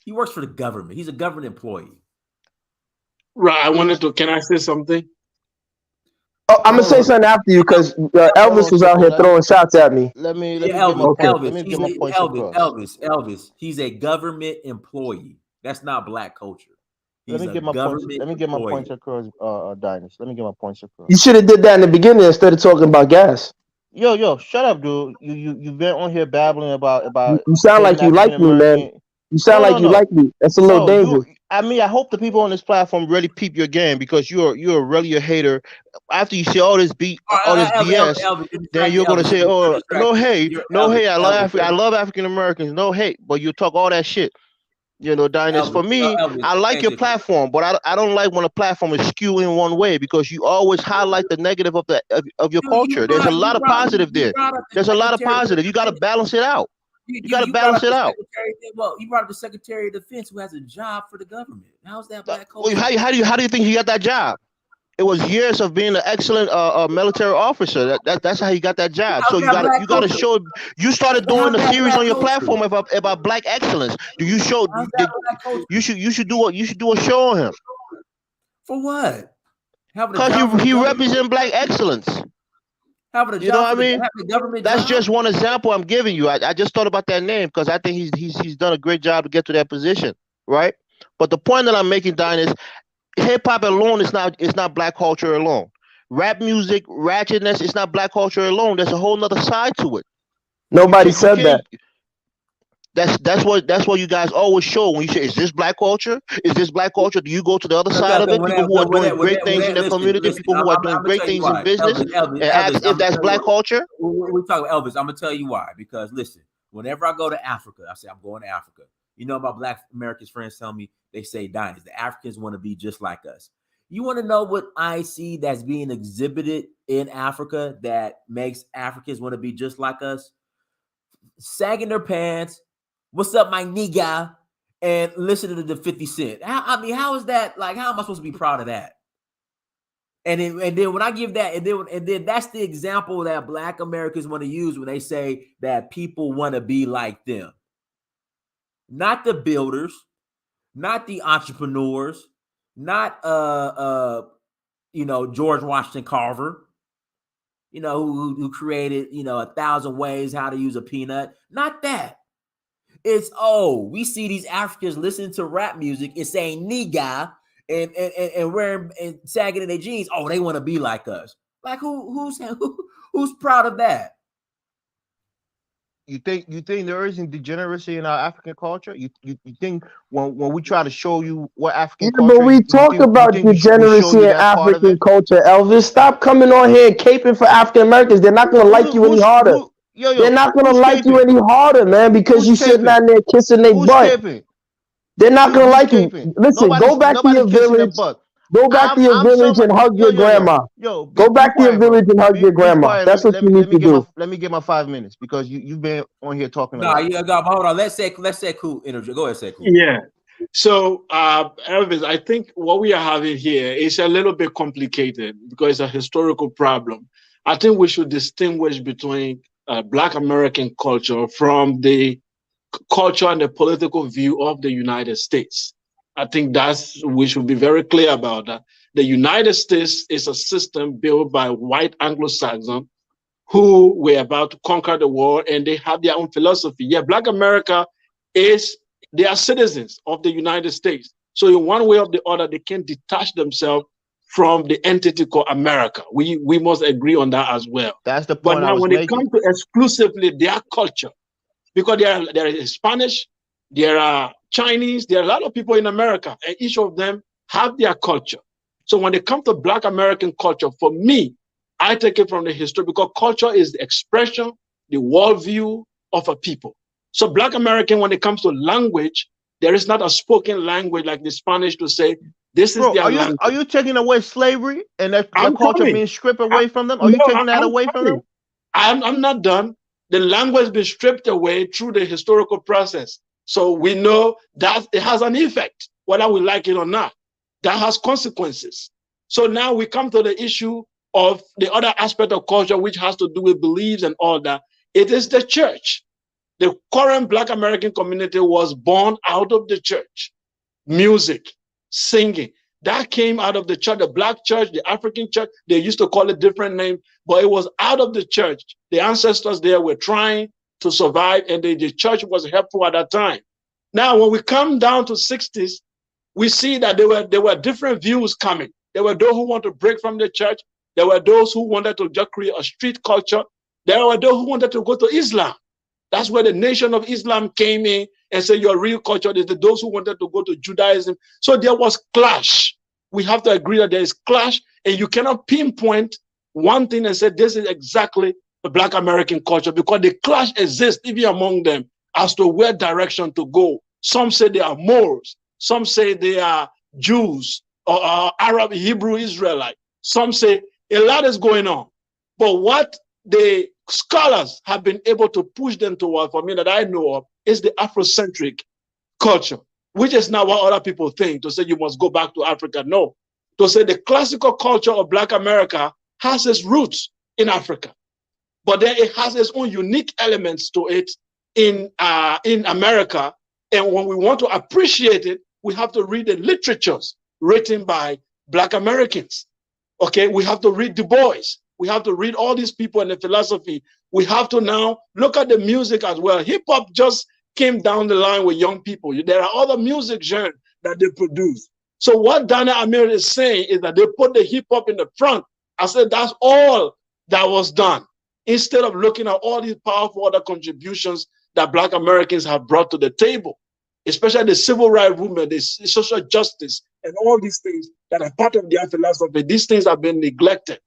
He works for the government. He's a government employee. Right. Can I say something? Oh, I'm gonna say something after you because Elvis was out here throwing shots at me. Let me get my points across. Elvis. He's a government employee. That's not black culture. Let me get my points across, Dynas. Let me get my points across. You should have did that in the beginning instead of talking about gas. Yo, shut up, dude. You've been on here babbling about. You sound like you like me, man. You sound like you like me. That's a little dangerous. I mean, I hope the people on this platform really peep your game, because you're really a hater. After you say all this BS, then you're gonna say, "Oh, no hate, I love African Americans, no hate," but you talk all that shit. You know, Dynas. For me, I like your platform, but I don't like when a platform is skewing one way, because you always highlight the negative of your culture. There's a lot of positive there. There's a lot of positive. You got to balance it out. You got to balance it out. Well, you brought up the Secretary of Defense, who has a job for the government. How's that black culture? How do you think he got that job? It was years of being an excellent military officer. That's how he got that job. So you got to show. You started doing a series on your platform about black excellence. Do you show? You should do a show on him. For what? Because he represents black excellence. You know what I mean? That's just one example I'm giving you. I just thought about that name because I think he's done a great job to get to that position, right? But the point that I'm making, Don, is hip hop alone is not black culture alone. Rap music, ratchetness, it's not black culture alone. There's a whole nother side to it. Nobody said that. That's what you guys always show when you say, "Is this black culture? Is this black culture?" Do you go to the other side of it? People who are doing great things in their community, people who are doing great things in business, and ask if that's black culture. We talk about Elvis. I'm gonna tell you why. Because listen, whenever I go to Africa, I say I'm going to Africa. You know, my black Americans friends tell me, they say, "Dynas, the Africans want to be just like us." You want to know what I see that's being exhibited in Africa that makes Africans want to be just like us? Sagging their pants. What's up, my nigga? And listening to the 50 Cent. How is that? Like, how am I supposed to be proud of that? And then when I give that, and then that's the example that black Americans want to use when they say that people want to be like them. Not the builders, not the entrepreneurs, not George Washington Carver, who created 1,000 ways how to use a peanut. Not that. It's we see these Africans listening to rap music. It's saying nigga and wearing and sagging in their jeans. Oh, they want to be like us. Like who's proud of that? You think there isn't degeneracy in our African culture? You think when we try to show you what Yeah, African but culture, we talk you about think we show degeneracy you in that part of African it? culture, Elvis. Stop coming on here and caping for African Americans. They're not gonna like you any harder. They're not gonna Who's like you caping? any harder, man, because Who's you sitting caping? down there kissing their Who's butt. caping? They're not gonna Who's like you. caping? Listen, go back to Nobody's your kissing their village. butt. Go back to your I'm village somebody. and hug Yo your yo yo grandma. yo. Go Be back to your quiet, bro. village and hug your Be grandma. quiet. That's what you need to do. Let me get my 5 minutes because you've been on here talking a Nah, lot. yeah, no, hold on. Let's say cool energy. Go ahead, say cool. Yeah. So, Elvis, I think what we are having here is a little bit complicated because it's a historical problem. I think we should distinguish between Black American culture from the culture and the political view of the United States. I think we should be very clear about that. The United States is a system built by white Anglo-Saxons who were about to conquer the world, and they have their own philosophy. Yeah, Black America they are citizens of the United States. So in one way or the other, they can detach themselves from the entity called America. We must agree on that as well. That's the But point I now was when it making. comes to exclusively their culture, because there is Spanish, there are Chinese, there are a lot of people in America, and each of them have their culture. So when it comes to Black American culture, for me, I take it from the history because culture is the expression, the worldview of a people. So Black American, when it comes to language, there is not a spoken language like the Spanish to say, this is Bro, their language. are you taking away slavery and their I'm culture coming. being stripped away from them? Are you taking that away from them? I'm not done. The language has been stripped away through the historical process. So we know that it has an effect, whether we like it or not. That has consequences. So now we come to the issue of the other aspect of culture, which has to do with beliefs and all that. It is the church. The current Black American community was born out of the church. Music, singing, that came out of the church, the Black church, the African church. They used to call it different names, but it was out of the church. The ancestors there were trying to survive, and the church was helpful at that time. Now, when we come down to 60s, we see that there were different views coming. There were those who wanted to break from the church. There were those who wanted to just create a street culture. There were those who wanted to go to Islam. That's where the Nation of Islam came in and said your real culture is those who wanted to go to Judaism. So there was clash. We have to agree that there is clash, and you cannot pinpoint one thing and say this is exactly the Black American culture because the clash exists even among them as to where direction to go. Some say they are Moors. Some say they are Jews or Arab, Hebrew, Israelite. Some say a lot is going on. But what the scholars have been able to push them toward, for me that I know of, is the Afrocentric culture, which is not what other people think, to say you must go back to Africa. No. To say the classical culture of Black America has its roots in Africa, but then it has its own unique elements to it in America. And when we want to appreciate it, we have to read the literatures written by Black Americans. Okay, we have to read Du Bois. We have to read all these people and the philosophy. We have to now look at the music as well. Hip hop just came down the line with young people. There are other music genres that they produce. So what Dana Amir is saying is that they put the hip hop in the front. I said that's all that was done, instead of looking at all these powerful other contributions that Black Americans have brought to the table, especially the civil rights movement, the social justice, and all these things that are part of their philosophy. These things have been neglected.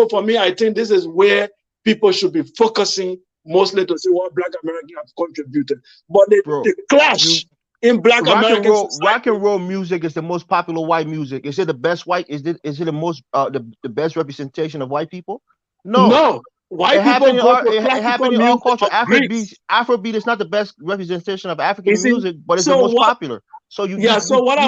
For me, I think this is where people should be focusing mostly to see what Black Americans have contributed. But the clash in Black American society. Rock and roll music is the most popular white music. Is it the best white? Is it the most the best representation of white people? No. No. White people go to classical in all music culture. of Greece. Afrobeat is not the best representation of African music, but it's so the most what- popular. So you I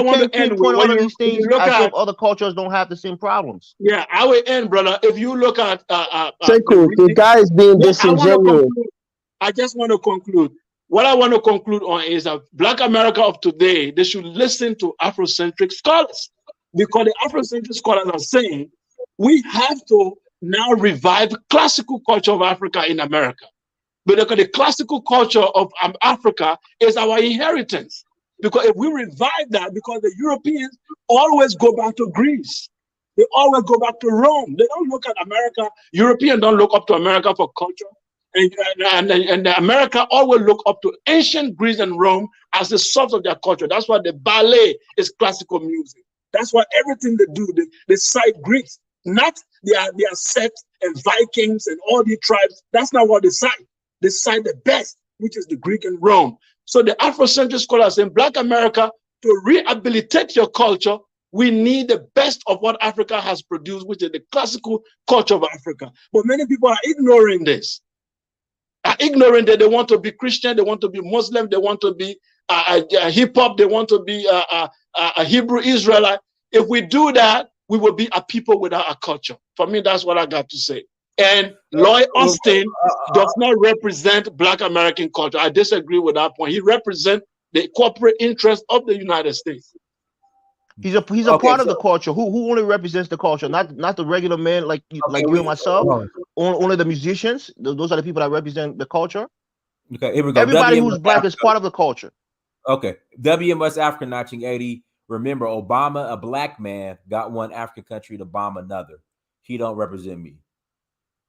want to end with, all of these things look as at, if other cultures don't have the same problems. Yeah, I will end, brother. If you look at The guy is being disingenuous. I just want to conclude. What I want to conclude on is that Black America of today, they should listen to Afrocentric scholars, because the Afrocentric scholars are saying we have to now revive the classical culture of Africa in America. Because the classical culture of Africa is our inheritance. Because if we revive that, because the Europeans always go back to Greece. They always go back to Rome. They don't look at America. Europeans don't look up to America for culture. And America always look up to ancient Greece and Rome as the source of their culture. That's why the ballet is classical music. That's why everything they do, they cite Greeks, not their Celts and Vikings and all the tribes. That's not what they cite. They cite the best, which is the Greek and Rome. So the Afrocentric scholars in Black America, to rehabilitate your culture, we need the best of what Africa has produced, which is the classical culture of Africa. But many people are ignoring this. Are ignoring that they want to be Christian, they want to be Muslim, they want to be hip hop, they want to be a Hebrew Israelite. If we do that, we will be a people without a culture. For me, that's what I got to say. And Lloyd Austin does not represent Black American culture. I disagree with that point. He represents the corporate interest of the United States. He's a part of the culture. Who only represents the culture, not the regular man like you and myself. Only the musicians. Those are the people that represent the culture. Okay, here we go. Everybody who's Black is part of the culture. Okay, WMS Africa 1980. Remember, Obama, a Black man, got one African country to bomb another. He don't represent me.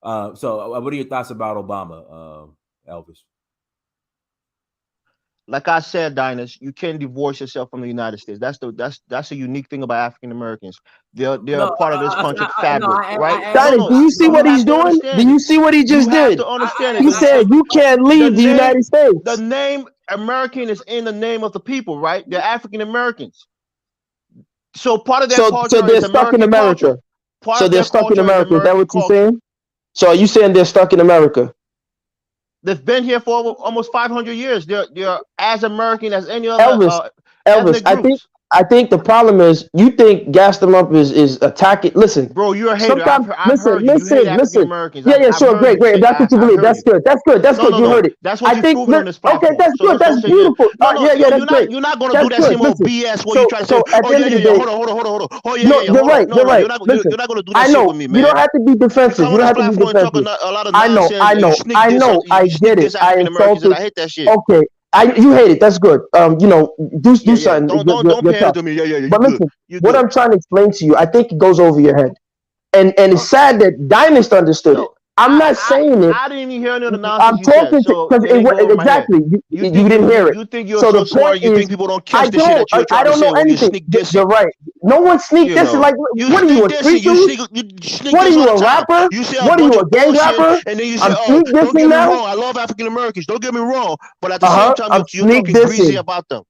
So, what are your thoughts about Obama, Elvis? Like I said, Dinus, you can't divorce yourself from the United States. That's a unique thing about African Americans. They're a part of this country fabric, right? Dinus, do you see what he's doing? Do you see what he just did? To understand it. He said you can't leave the United States. The name American is in the name of the people, right? They're African Americans. So part of their culture so they're is stuck in America. So they're stuck in America. Is that what you're saying? So are you saying they're stuck in America? They've been here for almost 500 years. They're as American as any other. Elvis, I think the problem is you think gas them up is attacking. Listen, bro, you're a hater. I've heard you. You hate African Americans. Yeah, sure, great. If that's what you believe, that's good. That's good. You heard it. That's what you've proven on this platform. Okay, that's good. That's beautiful. That's great. You're not going to do that same old BS where you try to say, hold on. Oh, yeah, no, you're right. You're not going to do that shit with me, man. You don't have to be defensive. You don't have to be defensive. I know. I get it. I insulted. I hate that shit. Okay. You hate it. That's good. Do something. Don't pander to me. Yeah. But listen, what I'm trying to explain to you, I think it goes over your head, and it's sad that Dynast understood it. I'm not saying it. I didn't even hear any of the I'm nonsense talking because exactly. You didn't hear it. You think you're so smart. You think people don't catch the shit that you're trying to say. I don't know anything. You're right. No one sneak this. Like, what are you, a street dude? What are you, a rapper? What are you, a gang rapper? And then you say, don't get me wrong. I love African Americans. Don't get me wrong. But at the same time, you're talking greasy about them.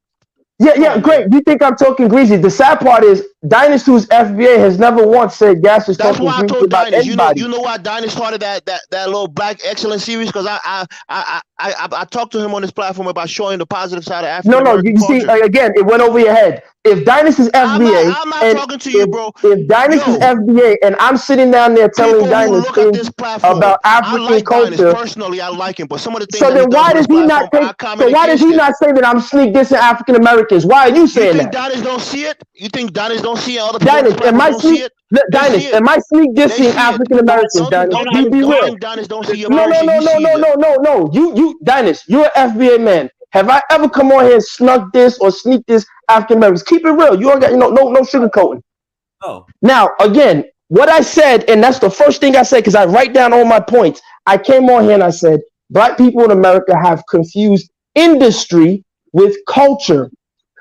Yeah, great. You think I'm talking greasy? The sad part is Dynast, who's FBA, has never once said Gas is talking greasy about anybody. You know why Dynast started that little Black Excellence series? Because I talked to him on this platform about showing the positive side of African American culture. You see, again, it went over your head. If Dynast is FBA, I'm not talking to you, bro. If Dynast is FBA, and I'm sitting down there telling Dynast things about African culture, personally, I like him, but some of the things. So then, why does he not take? So why does he not say that I'm sneak dissing African Americans? Why are you saying that? You think Dynast don't see it? You think Dynast don't see it? Other people don't see it? Dynast, am I sneak dissing African Americans? Dynast, be real. Dynast don't see your No. You Dynast, you're an FBA man. Have I ever come on here and snuck this or sneak this African Americans? Keep it real. You don't got no sugarcoating. Oh. Now, again, what I said, and that's the first thing I said, because I write down all my points. I came on here and I said, Black people in America have confused industry with culture.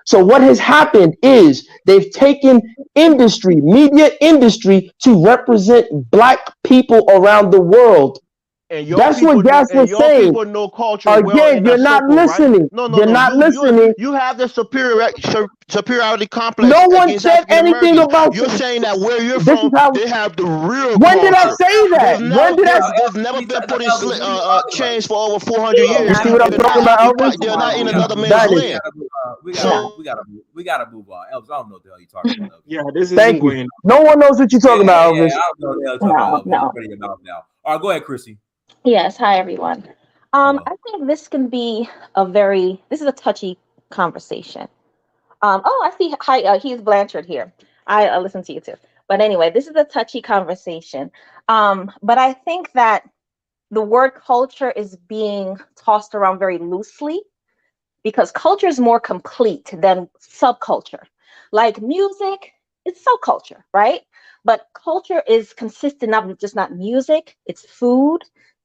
So what has happened is they've taken industry, media industry, to represent Black people around the world. That's what Gas was saying. Know culture again, you're not listening. Right? You're not listening. You have the superiority complex. No one said anything about you're saying that where you're from, they have the real. When did I say that? They've never been putting chains for over 400 years. You see what I'm talking about, Elvis? They're not in another man's land. We gotta move on. Elvis, I don't know what the hell you're talking about. Yeah, this is. Thank you. No one knows what you're talking about, Elvis. I don't know what the hell you're talking about. You're your mouth now. All right, go ahead, Chrissy. Yes, hi everyone. I think this can be this is a touchy conversation. I see. Hi, he's Blanchard here. I listen to you too. But anyway, this is a touchy conversation. But I think that the word culture is being tossed around very loosely because culture is more complete than subculture. Like music, it's subculture, right? But culture is consistent of just not music, it's food,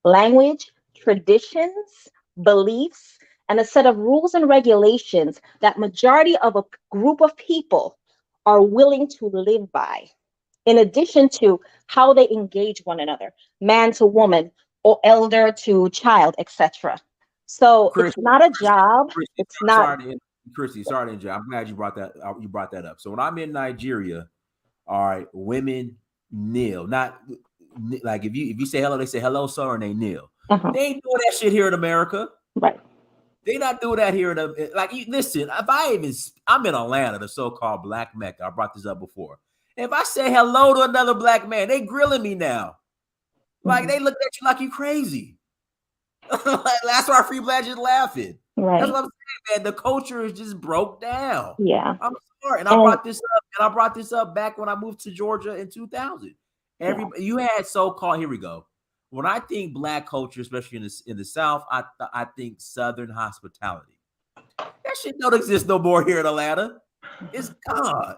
language, traditions, beliefs, and a set of rules and regulations that majority of a group of people are willing to live by, in addition to how they engage one another, man to woman, or elder to child, etc. So it's not a job. It's not. Chrissy, sorry to interrupt. I'm glad you brought that up. So when I'm in Nigeria, all right, women kneel. Not like if you say hello, they say hello, sir, and they kneel. They ain't doing that shit here in America. Right. They not doing that here in listen, I'm in Atlanta, the so-called Black Mecca. I brought this up before. If I say hello to another black man, they grilling me now. Like they look at you like you crazy. That's why Free Black just laughing. Right. That's what I'm saying, man. The culture is just broke down. Yeah. I'm sorry. And I brought this up back when I moved to Georgia in 2000. You had so-called, here we go. When I think black culture, especially in the South, I think Southern hospitality. That shit don't exist no more here in Atlanta. It's gone.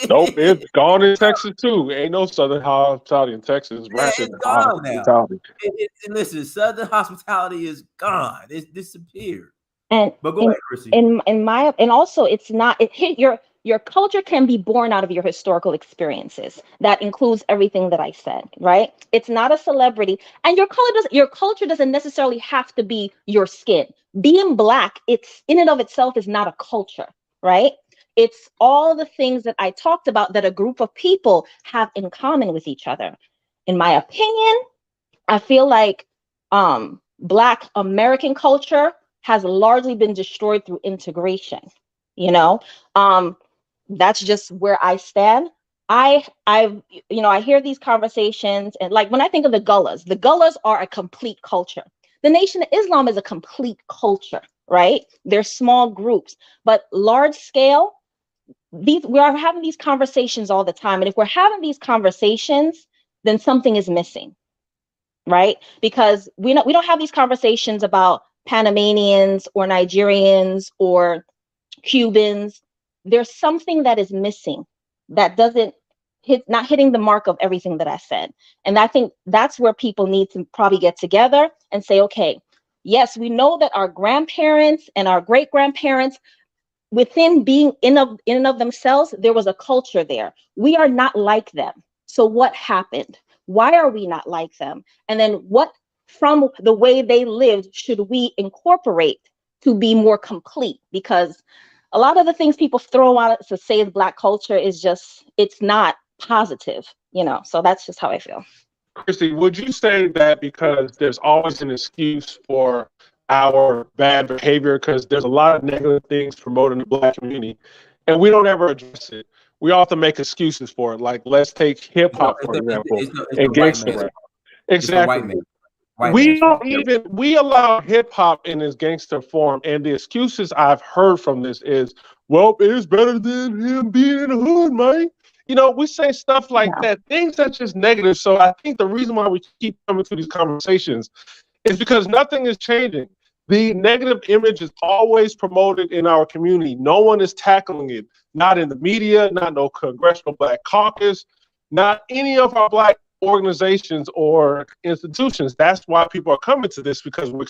Nope, it's gone in Texas too. Ain't no Southern hospitality in Texas. It's gone now. And listen, Southern hospitality is gone. It's disappeared. But go ahead, Chrissy. And also it's not. Your culture can be born out of your historical experiences. That includes everything that I said, right? It's not a celebrity, and your culture doesn't necessarily have to be your skin. Being black, it's in and of itself is not a culture, right? It's all the things that I talked about that a group of people have in common with each other. In my opinion, I feel like Black American culture has largely been destroyed through integration. That's just where I stand. I hear these conversations, and like when I think of the Gullahs are a complete culture. The Nation of Islam is a complete culture, right? They're small groups, but large scale. We are having these conversations all the time, and if we're having these conversations, then something is missing, right? Because we don't have these conversations about Panamanians or Nigerians or Cubans. There's something that is missing that not hitting the mark of everything that I said. And I think that's where people need to probably get together and say, okay, yes, we know that our grandparents and our great grandparents, within being in and of themselves, there was a culture there. We are not like them. So what happened? Why are we not like them? And then what from the way they lived should we incorporate to be more complete? Because a lot of the things people throw out to say is Black culture is just, it's not positive, so that's just how I feel. Christy, would you say that because there's always an excuse for our bad behavior, because there's a lot of negative things promoted in the Black community, and we don't ever address it? We often make excuses for it. Like, let's take hip hop, for example, and gangster rap. Exactly. We allow hip hop in its gangster form, and the excuses I've heard from this is, well, it's better than him being in the hood, man. We say stuff like that, things that's just negative. So I think the reason why we keep coming to these conversations is because nothing is changing. The negative image is always promoted in our community. No one is tackling it. Not in the media, not no Congressional Black Caucus, not any of our Black organizations or institutions. That's why people are coming to this, because we're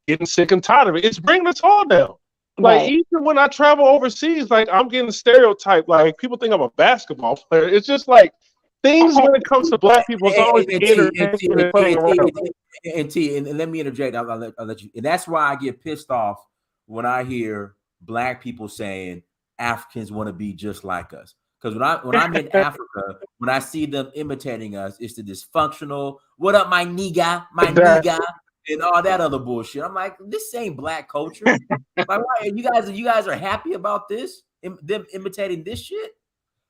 getting sick and tired of it. It's bringing us all down. Like, even when I travel overseas, like, I'm getting stereotyped. Like, people think I'm a basketball player. It's just like things when it comes to Black people, it's always and let me interject. I'll let you. And that's why I get pissed off when I hear Black people saying Africans want to be just like us. Because when I'm in Africa, when I see them imitating us, it's the dysfunctional, what up, my nigga, and all that other bullshit. I'm like, this ain't Black culture. Like, why you guys are happy about this? Them imitating this shit?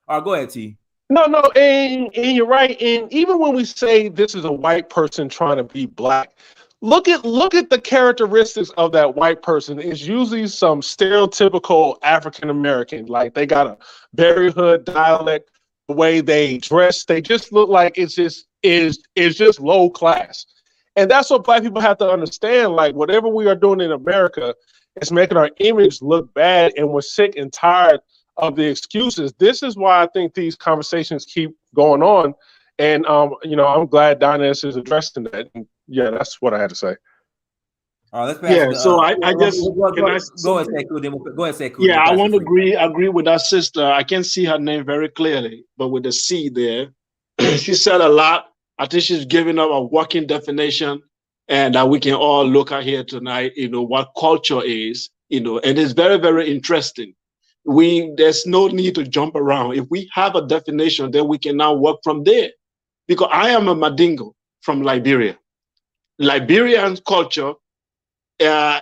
All right, go ahead, T. No, and you're right. And even when we say this is a white person trying to be Black, look at the characteristics of that white person. It's usually some stereotypical African American. Like, they got a Berry Hood dialect, the way they dress, they just look like it's just low class. And that's what Black people have to understand. Like, whatever we are doing in America, it's making our image look bad, and we're sick and tired of the excuses. This is why I think these conversations keep going on. And I'm glad Dynast is addressing that. And yeah, that's what I had to say. All right, let's pass Yeah. it. So I just can I Go ahead, Sekou. Then go ahead, Sekou. Then yeah, we'll I pass want it to to you. agree with that sister. I can't see her name very clearly, but with the C there, she said a lot. I think she's giving up a working definition, and that we can all look at here tonight. What culture is. And it's very, very interesting. There's no need to jump around. If we have a definition, then we can now work from there. Because I am a Mandingo from Liberia. Liberian culture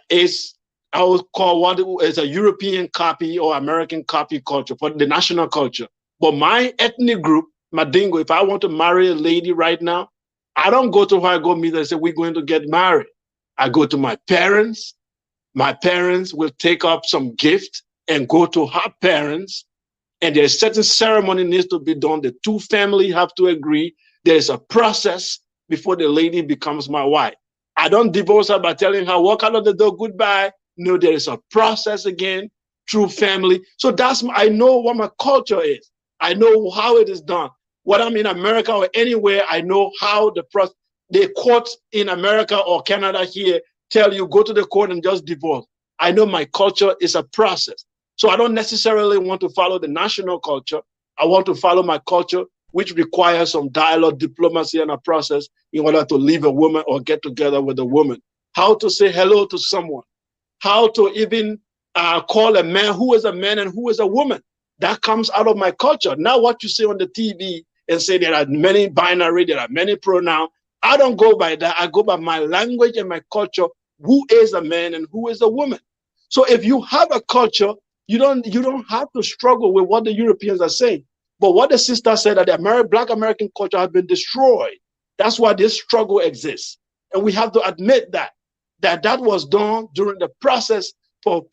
is, I would call what is a European copy or American copy culture for the national culture. But my ethnic group, Mandingo, if I want to marry a lady right now, I don't go to her, I go meet her and say, we're going to get married. I go to my parents. My parents will take up some gift and go to her parents. And there's certain ceremony needs to be done. The two families have to agree. There's a process before the lady becomes my wife. I don't divorce her by telling her, walk out of the door, goodbye. No, there is a process again through family. So I know what my culture is. I know how it is done. Whether I'm in America or anywhere, I know how the courts in America or Canada here tell you, go to the court and just divorce. I know my culture is a process. So I don't necessarily want to follow the national culture. I want to follow my culture, which requires some dialogue, diplomacy, and a process in order to leave a woman or get together with a woman. How to say hello to someone. How to even call a man who is a man and who is a woman. That comes out of my culture. Now what you see on the TV and say there are many binary, there are many pronouns. I don't go by that. I go by my language and my culture. Who is a man and who is a woman? So if you have a culture, you don't have to struggle with what the Europeans are saying. But what the sister said, that the Black American culture has been destroyed. That's why this struggle exists. And we have to admit that was done during the process of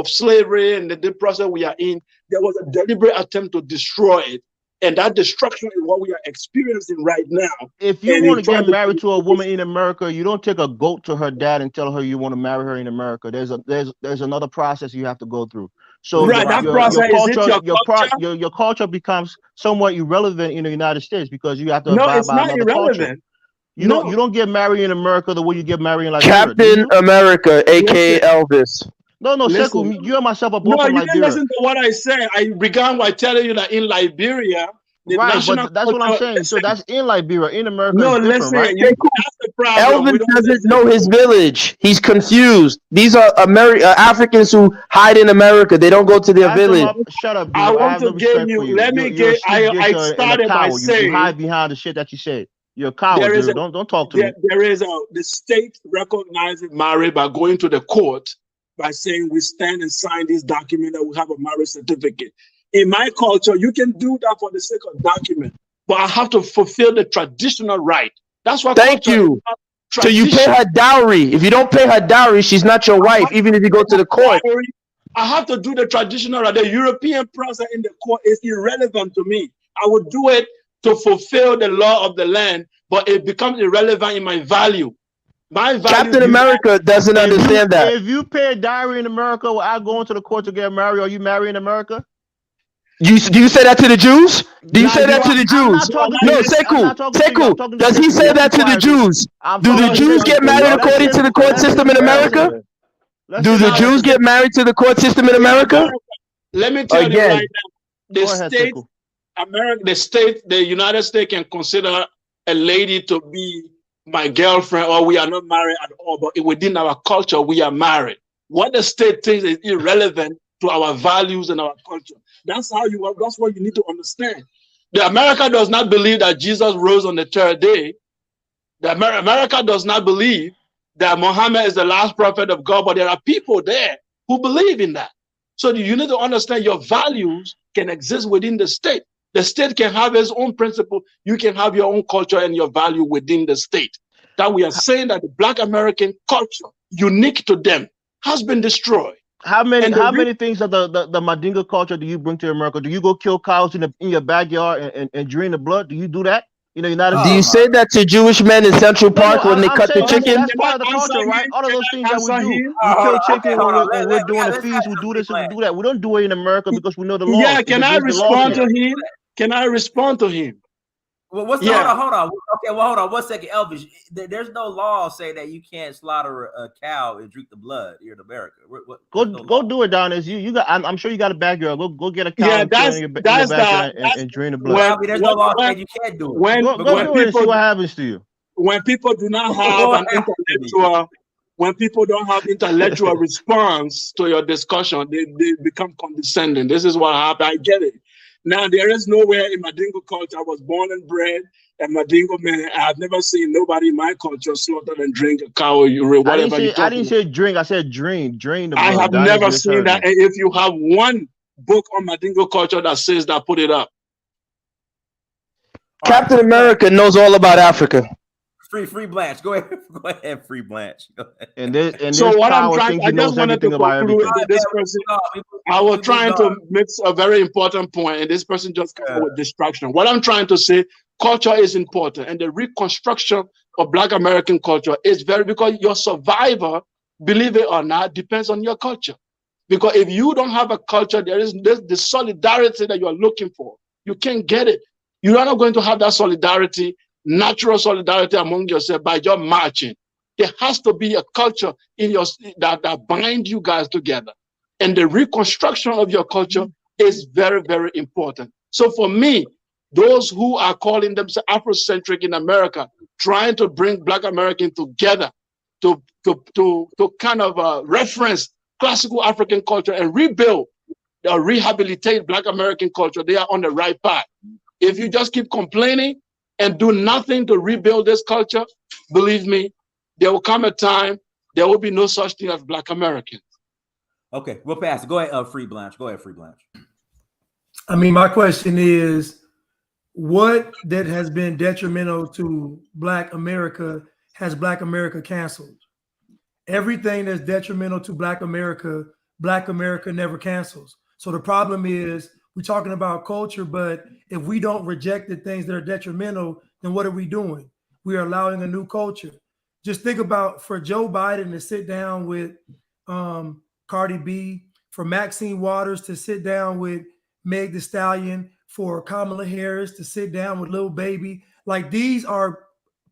slavery and the process we are in. There was a deliberate attempt to destroy it. And that destruction is what we are experiencing right now. If you want to get married to a woman in America, you don't take a goat to her dad and tell her you want to marry her in America. There's another process you have to go through. So right, your culture becomes somewhat irrelevant in the United States because you have to abide it's by not another irrelevant. culture. You don't get married in America the way you get married in Liberia. Captain America, aka Elvis. No, Sekou, you and myself are both from Liberia. No, you didn't listen to what I said. I began by telling you that in Liberia, right, but that's what I'm saying. So that's in Liberia. In America, no, it's different, listen, right? that's the problem. Elvis doesn't know his village. He's confused. These are Africans who hide in America. They don't go to their village. Shut up, dude. I want to give you. Let me get. I started by saying you hide behind the shit that you said. You're a coward, dude. Don't talk to me. There is the state recognizes marriage by going to the court by saying we stand and sign this document that we have a marriage certificate. In my culture, you can do that for the sake of document, but I have to fulfill the traditional right. That's what. Thank you. So you pay her dowry. If you don't pay her dowry, she's not your wife, even if you go to the court. I have to do the traditional right. The European process in the court is irrelevant to me. I would do it to fulfill the law of the land, but it becomes irrelevant in my value. My value. Captain America doesn't understand that. If you pay a dowry in America without going to the court to get married, are you married in America? Do you say that to the Jews? Do you say that to the Jews? No, Sekou. Does he say that to the Jews? Do the Jews get married according to the court system in America? Do the Jews get married to the court system in America? Let me tell you right now, the United States can consider a lady to be my girlfriend, or we are not married at all, but within our culture, we are married. What the state thinks is irrelevant to our values and our culture. That's what you need to understand. America does not believe that Jesus rose on the third day. America does not believe that Muhammad is the last prophet of God, but there are people there who believe in that. So you need to understand your values can exist within the state. The state can have its own principle. You can have your own culture and your value within the state. That we are saying that the Black American culture, unique to them, has been destroyed. How many things of the Mandingo culture do you bring to America? Do you go kill cows in your backyard and drain the blood? Do you do that? Do you say that to Jewish men in Central Park when they cut the chicken? That's part of the culture, right? All of those things that we do. We kill chicken when we're doing the feast. We do this and we do that. We don't do it in America because we know the law. Yeah, can I respond to him? Can I respond to him? Well, what's the, hold on. Okay, well, hold on 1 second, Elvis. There's no law saying that you can't slaughter a cow and drink the blood here in America. Go do it, Donis. You got. I'm sure you got a backyard. Go get a cow Yeah, and kill it in your backyard and drain the blood. Well, I mean, there's no law saying you can't do it. Go do it and see what happens to you. When people do not have an intellectual, when people don't have intellectual response to your discussion, they become condescending. This is what happened. I get it. Now, there is nowhere in Mandingo culture. I was born and bred a Mandingo man. I've never seen nobody in my culture slaughter and drink a cow or whatever. I didn't say drink. I said drain the blood. I have never seen that. And if you have one book on Mandingo culture that says that, put it up. Captain America knows all about Africa. Free Blanche. Go ahead, Free Blanche. Go ahead. And so what I'm trying, I just wanted to conclude this person. I was trying to make a very important point, and this person just came up with distraction. What I'm trying to say, culture is important, and the reconstruction of Black American culture is because your survivor, believe it or not, depends on your culture. Because if you don't have a culture, there's the solidarity that you're looking for. You can't get it. You are not going to have that solidarity, natural solidarity among yourself by just marching. There has to be a culture in your that binds you guys together. And the reconstruction of your culture is very, very important. So for me, those who are calling themselves Afrocentric in America, trying to bring Black Americans together to kind of reference classical African culture and rebuild or rehabilitate Black American culture, they are on the right path. If you just keep complaining and do nothing to rebuild this culture, believe me, there will come a time there will be no such thing as Black Americans. Okay, we'll pass it. Go ahead, Free Blanche. Go ahead, Free Blanche. I mean, my question is, what that has been detrimental to Black America has Black America canceled? Everything that's detrimental to Black America never cancels. So the problem is, we're talking about culture, but if we don't reject the things that are detrimental, then what are we doing? We are allowing a new culture. Just think about for Joe Biden to sit down with Cardi B, for Maxine Waters to sit down with Meg Thee Stallion, for Kamala Harris to sit down with Lil Baby. Like, these are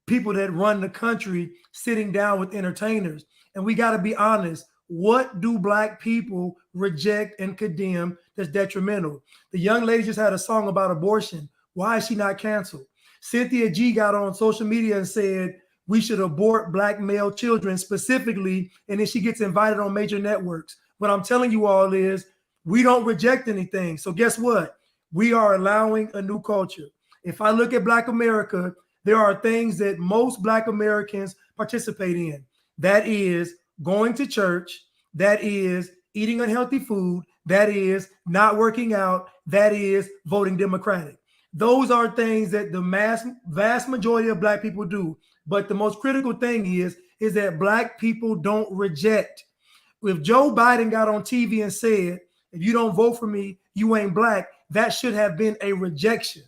people that run the country sitting down with entertainers. And we got to be honest. What do Black people reject and condemn that's detrimental? The young lady just had a song about abortion. Why is she not canceled? Cynthia G got on social media and said we should abort Black male children specifically, and then she gets invited on major networks. What I'm telling you all is we don't reject anything. So guess what? We are allowing a new culture. If I look at Black America, there are things that most Black Americans participate in. That is going to church, that is eating unhealthy food, that is not working out, that is voting Democratic. Those are things that the vast majority of Black people do. But the most critical thing is that Black people don't reject. If Joe Biden got on TV and said, if you don't vote for me, you ain't Black, that should have been a rejection.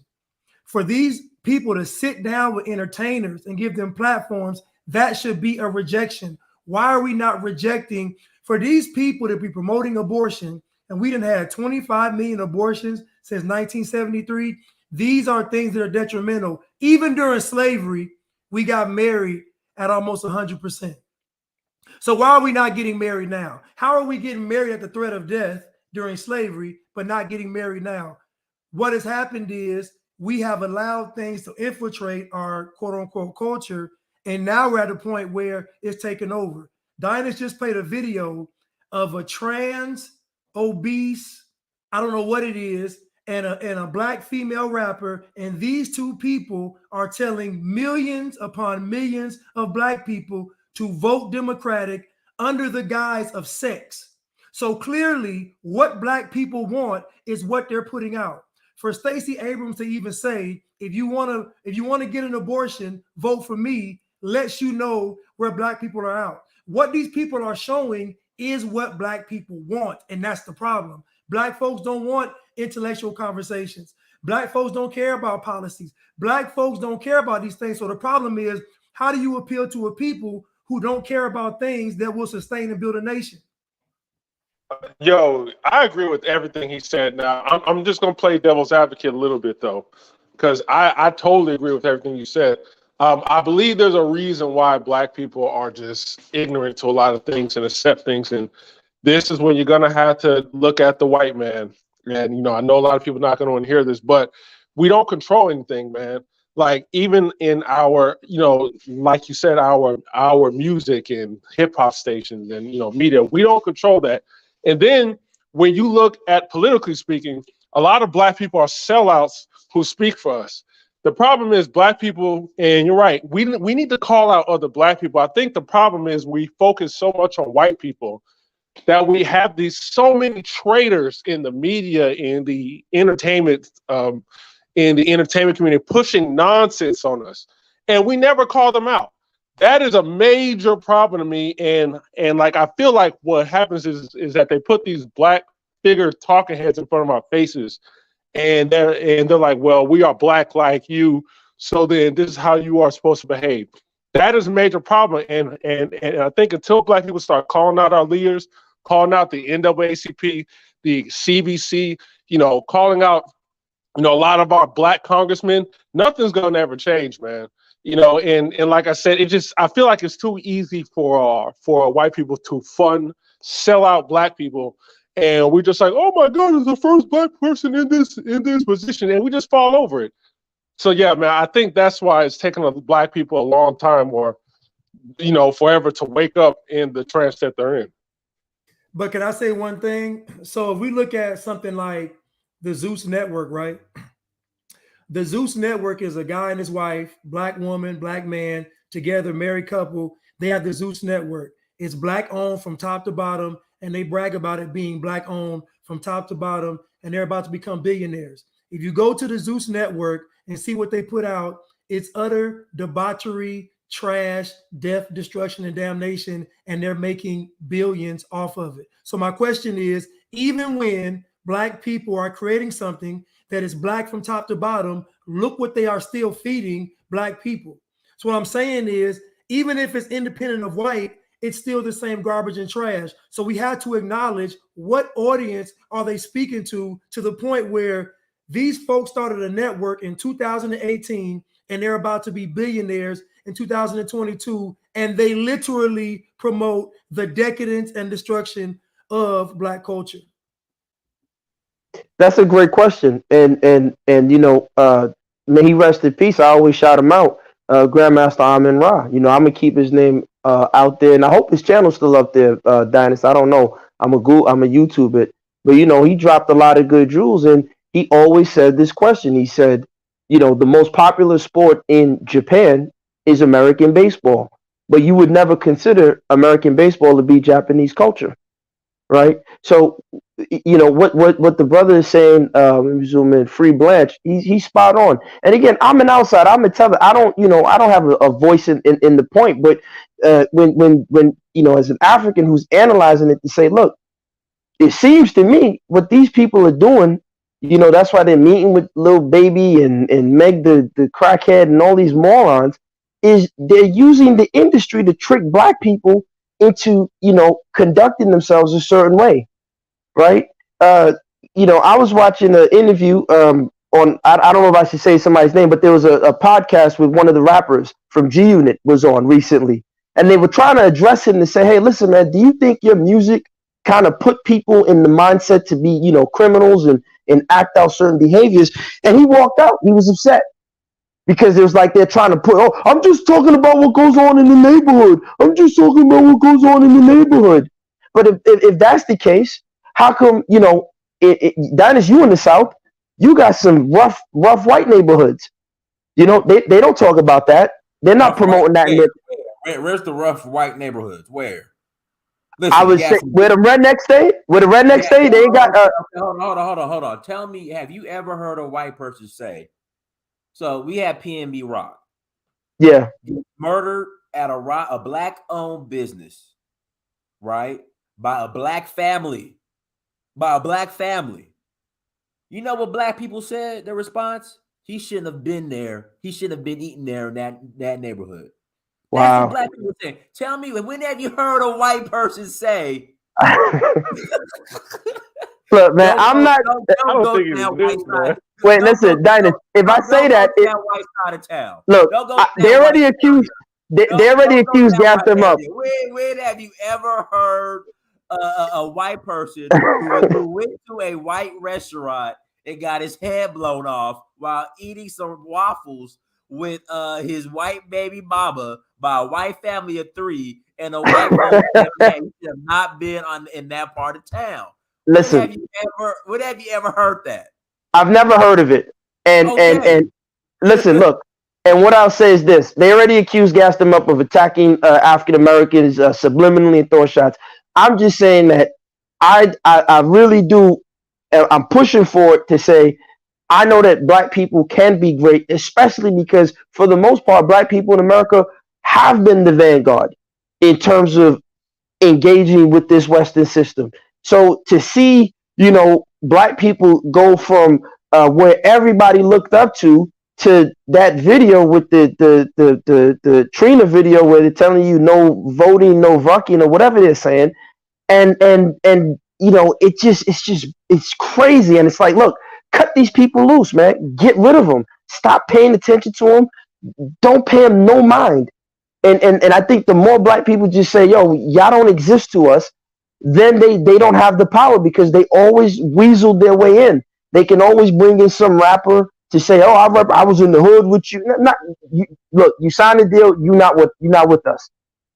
For these people to sit down with entertainers and give them platforms, that should be a rejection. Why are we not rejecting for these people to be promoting abortion? And we done had 25 million abortions since 1973. These are things that are detrimental. Even during slavery, we got married at almost 100%. So why are we not getting married now? How are we getting married at the threat of death during slavery, but not getting married now? What has happened is we have allowed things to infiltrate our quote unquote culture. And now we're at a point where it's taken over. Dinus just played a video of a trans, obese, I don't know what it is, and a Black female rapper. And these two people are telling millions upon millions of Black people to vote Democratic under the guise of sex. So clearly what Black people want is what they're putting out. For Stacey Abrams to even say, if you want to get an abortion, vote for me, lets you know where Black people are out. What these people are showing is what Black people want, and that's the problem. Black folks don't want intellectual conversations. Black folks don't care about policies. Black folks don't care about these things. So the problem is, how do you appeal to a people who don't care about things that will sustain and build a nation? Yo, I agree with everything he said. Now, I'm just going to play devil's advocate a little bit, though. because I totally agree with everything you said. I believe there's a reason why Black people are just ignorant to a lot of things and accept things. And this is when you're going to have to look at the white man. And, you know, I know a lot of people not going to want to hear this, but we don't control anything, man. Like even in our, you know, like you said, our music and hip hop stations and, you know, media, we don't control that. And then when you look at politically speaking, a lot of Black people are sellouts who speak for us. The problem is Black people, and you're right, we need to call out other Black people. I think the problem is we focus so much on white people that we have these so many traitors in the media, in the entertainment community pushing nonsense on us, and we never call them out. That is a major problem to me, and like I feel like what happens is that they put these Black figure talking heads in front of our faces, and they're like, well, we are Black like you, so then this is how you are supposed to behave. That is a major problem, and I think until Black people start calling out our leaders, calling out the NAACP, the CBC, you know, calling out, you know, a lot of our Black congressmen, nothing's gonna ever change, man. You know, and like I said, I feel like it's too easy for white people to sell out Black people, and we're just like, oh my God, it's the first Black person in this position, and we just fall over it. So yeah, man, I think that's why it's taken Black people a long time, or, you know, forever to wake up in the trance that they're in. But can I say one thing? So if we look at something like the Zeus Network, right? The Zeus Network is a guy and his wife, Black woman, Black man, together, married couple. They have the Zeus Network. It's Black owned from top to bottom, and they brag about it being Black owned from top to bottom, and they're about to become billionaires. If you go to the Zeus Network and see what they put out, it's utter debauchery, trash, death, destruction, and damnation, and they're making billions off of it. So my question is, even when Black people are creating something that is Black from top to bottom, look what they are still feeding Black people. So what I'm saying is, even if it's independent of white, it's still the same garbage and trash. So we have to acknowledge what audience are they speaking to the point where these folks started a network in 2018 and they're about to be billionaires in 2022, and they literally promote the decadence and destruction of Black culture. That's a great question, and you know, may he rest in peace. I always shout him out, Grandmaster Amin Ra. You know, I'm gonna keep his name out there, and I hope his channel's still up there, Dynast. I don't know. I'm a YouTube it, but you know, he dropped a lot of good jewels, and he always said this question. He said, you know, the most popular sport in Japan is American baseball, but you would never consider American baseball to be Japanese culture, right? So, you know, what the brother is saying, let me zoom in, Free Blanche, he's spot on. And again, I'm an outsider, I'm a teller. I don't have a voice in the point, but when you know, as an African who's analyzing it, to say, look, it seems to me what these people are doing, you know, that's why they're meeting with Lil Baby and Meg the crackhead and all these morons, is they're using the industry to trick Black people into, you know, conducting themselves a certain way, right? You know, I was watching an interview on, I don't know if I should say somebody's name, but there was a podcast with one of the rappers from G Unit was on recently, and they were trying to address him to say, hey, listen, man, do you think your music kind of put people in the mindset to be, you know, criminals and act out certain behaviors? And he walked out. He was upset because it was like they're trying to put, oh, I'm just talking about what goes on in the neighborhood. I'm just talking about what goes on in the neighborhood. But if that's the case, how come, you know, Dynast, you in the South, you got some rough white neighborhoods. You know, they don't talk about that. They're not promoting that. Where's the rough white neighborhoods? Where? Listen, I would say where the rednecks stay. Where the rednecks stay, they got. Hold on. Tell me, have you ever heard a white person say? So we have PNB Rock. Yeah. Murdered at a Black-owned business, right? By a Black family. You know what Black people said? Their response: he shouldn't have been there. He shouldn't have been eating there in that neighborhood. Wow. That's what Black people say. Tell me, when have you heard a white person say? Look, man, I'm not. Don't go down white side. Wait, Don't go. listen, Dinus. If I say Don't go that, to that white side of town. look, Don't go to they that white already area. accused. They already Don't go to accused that gas white them up. area. When have you ever heard a white person who went to a white restaurant and got his head blown off while eating some waffles with his white baby mama by a white family of 3 and a white woman that he should have not been in that part of town? Listen, When have you ever heard that? I've never heard of it. And listen, look. And what I'll say is this: they already accused gas them up of attacking African Americans subliminally and throwing shots. I'm just saying that I really do. I'm pushing for it to say I know that black people can be great, especially because for the most part, black people in America have been the vanguard in terms of engaging with this Western system. So to see, black people go from where everybody looked up to that video with the Trina video where they're telling you no voting, no vucking, or whatever they're saying, and it's crazy, and it's like, look, cut these people loose, man, get rid of them, stop paying attention to them, don't pay them no mind. And I think the more black people just say, yo, y'all don't exist to us, then they don't have the power because they always weaseled their way in. They can always bring in some rapper to say, oh, I was in the hood with you. Look, you signed a deal, you're not with us.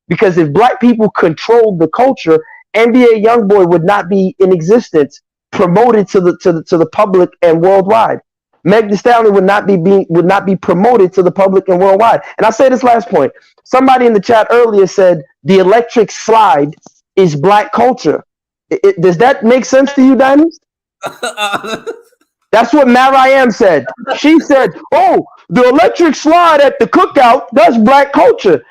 Because if black people controlled the culture, NBA YoungBoy would not be in existence, promoted to the public and worldwide. Meg Thee Stallion would not be promoted to the public and worldwide. And I'll say this last point. Somebody in the chat earlier said the electric slide is black culture. Does that make sense to you, Diamond? That's what Mariam said. She said, oh, the electric slide at the cookout, that's black culture.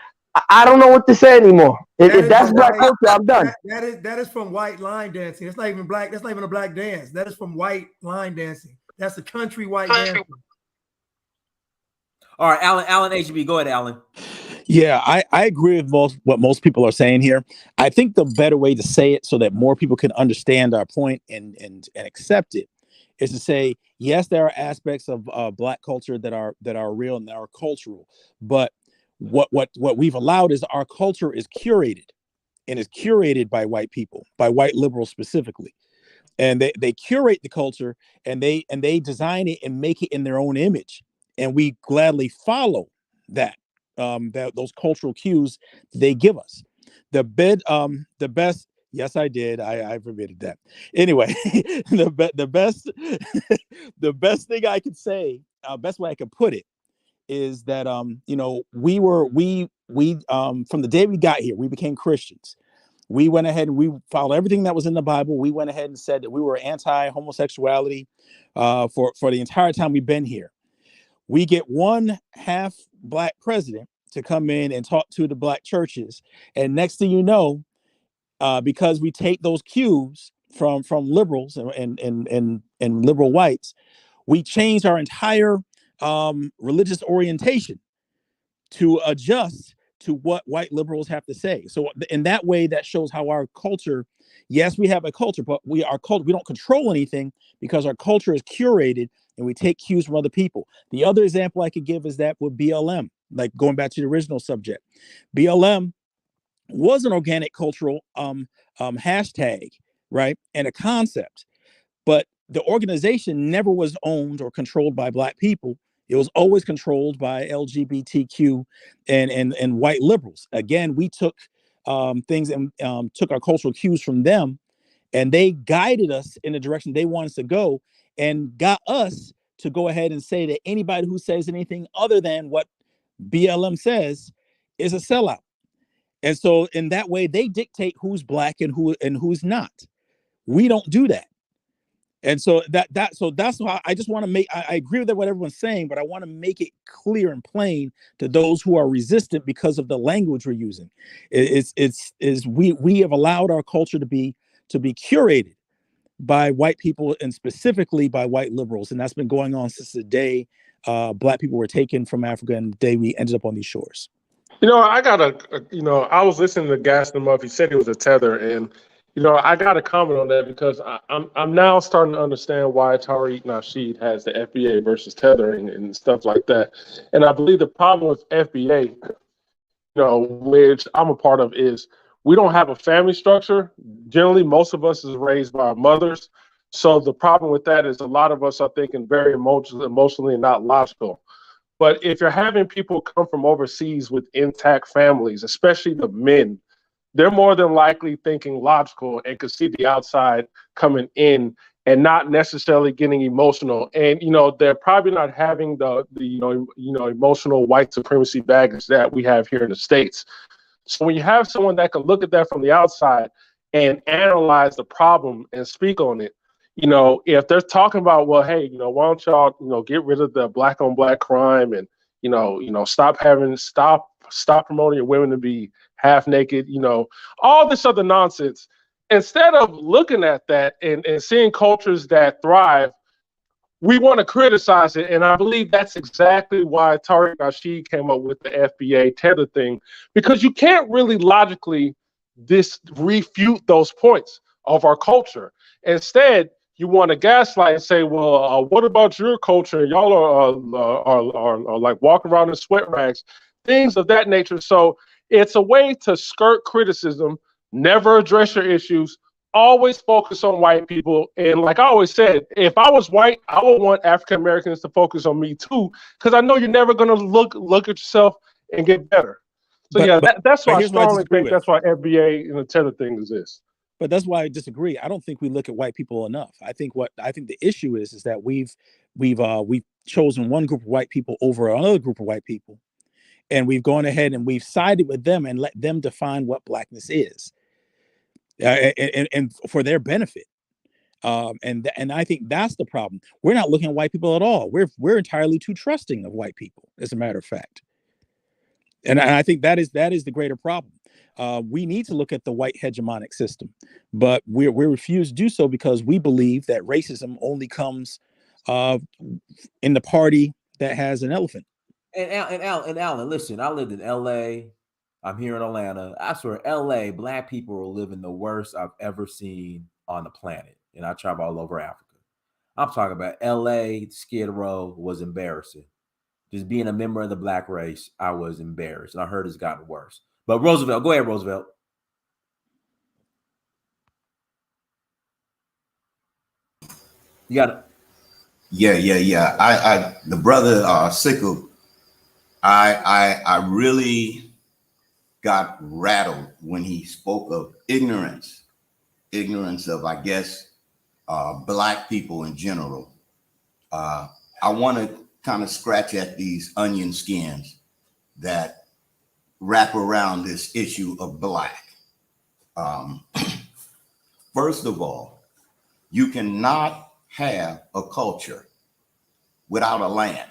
I don't know what to say anymore. If that's black culture, I'm done. That is from white line dancing. It's not even black. That's not even a black dance. That is from white line dancing. That's a country white dance. All right, Alan HB, go ahead, Alan. Yeah, I agree with what most people are saying here. I think the better way to say it so that more people can understand our point and accept it is to say, yes, there are aspects of black culture that are real and that are cultural, but what we've allowed is our culture is curated, and is curated by white people, by white liberals specifically. And they curate the culture and they design it and make it in their own image. And we gladly follow that, those cultural cues they give us. The best, yes, I did. I permitted that. Anyway, the best thing I could say, best way I could put it is that, we from the day we got here, we became Christians. We went ahead and we followed everything that was in the Bible. We went ahead and said that we were anti-homosexuality for the entire time we've been here. We get one half black president to come in and talk to the black churches. And next thing you know, because we take those cues from liberals and liberal whites, we change our entire religious orientation to adjust to what white liberals have to say. So in that way, that shows how our culture, yes, we have a culture, but we don't control anything because our culture is curated and we take cues from other people. The other example I could give is that with BLM, like going back to the original subject. BLM was an organic cultural hashtag, right? And a concept, but the organization never was owned or controlled by black people. It was always controlled by LGBTQ and white liberals. Again, we took things and took our cultural cues from them, and they guided us in the direction they want us to go and got us to go ahead and say that anybody who says anything other than what BLM says is a sellout. And so in that way, they dictate who's black and who's not. We don't do that. And so that's why I just want to I agree with what everyone's saying, but I want to make it clear and plain to those who are resistant because of the language we're using. We have allowed our culture to be curated by white people and specifically by white liberals, and that's been going on since the day black people were taken from Africa and the day we ended up on these shores. I got I was listening to Gas them up. He said he was a tether, and I got to comment on that because I'm now starting to understand why Tariq Nasheed has the FBA versus tethering and stuff like that. And I believe the problem with FBA, which I'm a part of, is we don't have a family structure. Generally, most of us is raised by our mothers. So the problem with that is a lot of us are thinking very emotionally and not logical. But if you're having people come from overseas with intact families, especially the men, they're more than likely thinking logical and could see the outside coming in and not necessarily getting emotional. And they're probably not having the emotional white supremacy baggage that we have here in the States. So when you have someone that can look at that from the outside and analyze the problem and speak on it, if they're talking about, well, hey, why don't y'all, get rid of the black on black crime and, stop promoting your women to be half naked, all this other nonsense. Instead of looking at that and seeing cultures that thrive, we want to criticize it. And I believe that's exactly why Tariq Nasheed came up with the FBA tether thing, because you can't really logically refute those points of our culture. Instead, you want to gaslight and say, well, what about your culture? Y'all are like walking around in sweat rags, things of that nature. So it's a way to skirt criticism, never address your issues, always focus on white people. And like I always said, if I was white, I would want African Americans to focus on me too, because I know you're never going to look at yourself and get better. So that's why I strongly think that's why FBA and the tether thing exists. But that's why I disagree. I don't think we look at white people enough. I think the issue is that we've chosen one group of white people over another group of white people, and we've gone ahead and we've sided with them and let them define what blackness is, and for their benefit. And I think that's the problem. We're not looking at white people at all. We're entirely too trusting of white people, as a matter of fact. And I think that is the greater problem. We need to look at the white hegemonic system, but we refuse to do so because we believe that racism only comes in the party that has an elephant. And Alan, listen, I lived in LA. I'm here in Atlanta. I swear, LA, black people are living the worst I've ever seen on the planet. And I travel all over Africa. I'm talking about LA, Skid Row was embarrassing. Just being a member of the black race, I was embarrassed. And I heard it's gotten worse. But Roosevelt, go ahead, Roosevelt. You got it. Yeah. I the brother Sickle, I really got rattled when he spoke of ignorance of, I guess, black people in general. I want to kind of scratch at these onion skins that wrap around this issue of black. First of all, you cannot have a culture without a land.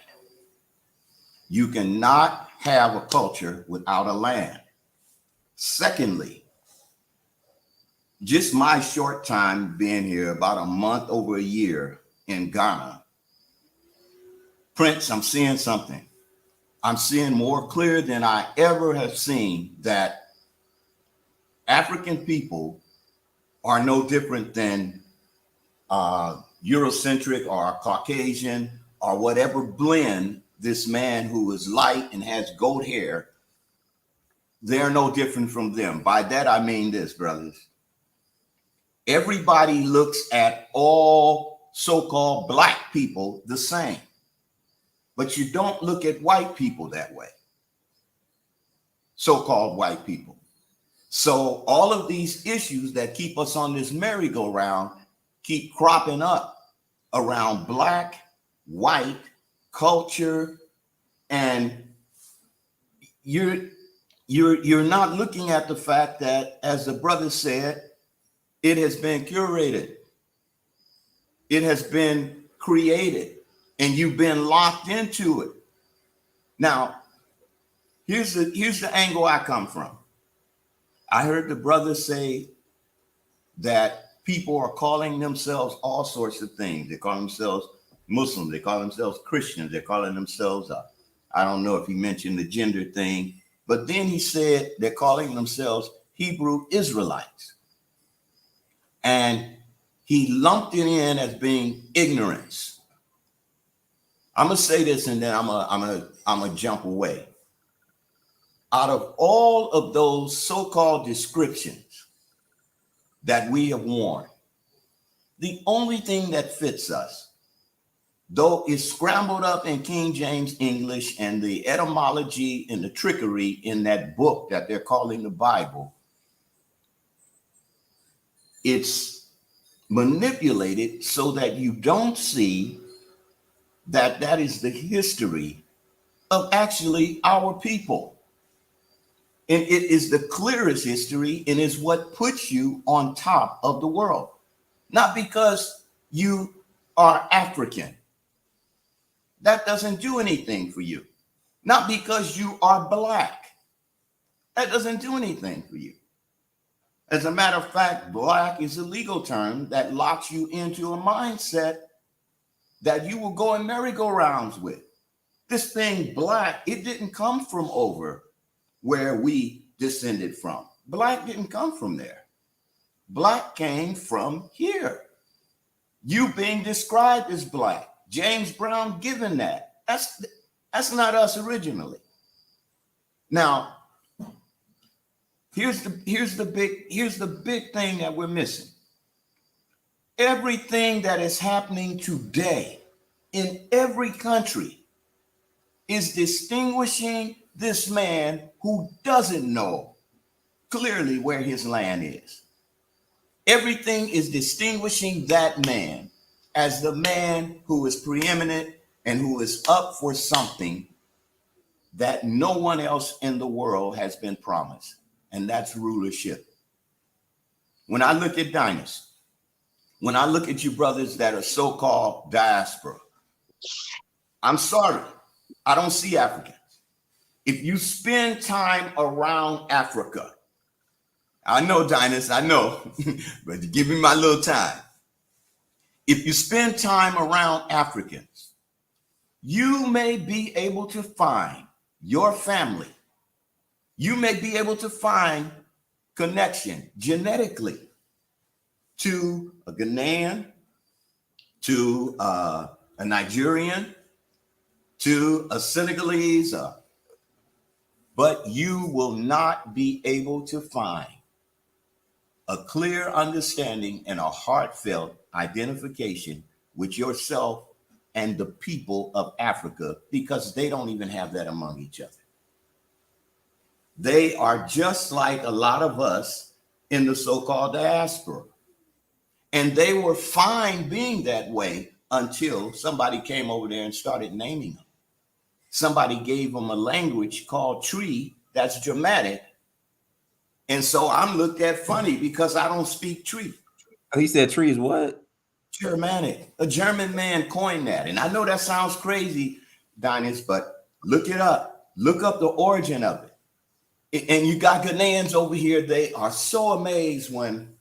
You cannot have a culture without a land. Secondly, just my short time being here, about a month over a year in Ghana, Prince, I'm seeing something. I'm seeing more clear than I ever have seen that African people are no different than Eurocentric or Caucasian or whatever blend this man who is light and has goat hair. They're no different from them. By that, I mean this, brothers. Everybody looks at all so-called black people the same, but you don't look at white people that way. So-called white people. So all of these issues that keep us on this merry-go-round keep cropping up around black, white culture, and you're not looking at the fact that, as the brother said, it has been curated, it has been created, and you've been locked into it. Now, here's the angle I come from. I heard the brother say that people are calling themselves all sorts of things. They call themselves Muslims. They call themselves Christians. They're calling themselves, I don't know if he mentioned the gender thing, but then he said they're calling themselves Hebrew Israelites. and he lumped it in as being ignorance. I'm gonna say this, and then I'm gonna jump away. Out of all of those so-called descriptions that we have worn, the only thing that fits us, though it's scrambled up in King James English and the etymology and the trickery in that book that they're calling the Bible, it's manipulated so that you don't see that that is the history of actually our people. And it is the clearest history and is what puts you on top of the world. Not because you are African. That doesn't do anything for you. Not because you are black. That doesn't do anything for you. As a matter of fact, black is a legal term that locks you into a mindset that you will go in merry-go-rounds with. This thing black, it didn't come from over where we descended from. Black didn't come from there. Black came from here. You being described as black. James Brown given that. That's not us originally. Now, here's the big thing that we're missing. Everything that is happening today in every country is distinguishing this man who doesn't know clearly where his land is. Everything is distinguishing that man as the man who is preeminent and who is up for something that no one else in the world has been promised, and that's rulership. When I look at Dynast, when I look at you brothers that are so-called diaspora, I'm sorry, I don't see Africans. If you spend time around Africa, I know, Dynast, I know, but give me my little time. If you spend time around Africans, you may be able to find your family. You may be able to find connection genetically to a Ghanaian, to a Nigerian, to a Senegalese, but you will not be able to find a clear understanding and a heartfelt identification with yourself and the people of Africa, because they don't even have that among each other. They are just like a lot of us in the so-called diaspora. And they were fine being that way until somebody came over there and started naming them. Somebody gave them a language called Tree that's dramatic. And so I'm looked at funny because I don't speak Tree. He said Tree is what? Germanic. A German man coined that. And I know that sounds crazy, Dynast, but look it up. Look up the origin of it. And you got Ghanaians over here. They are so amazed when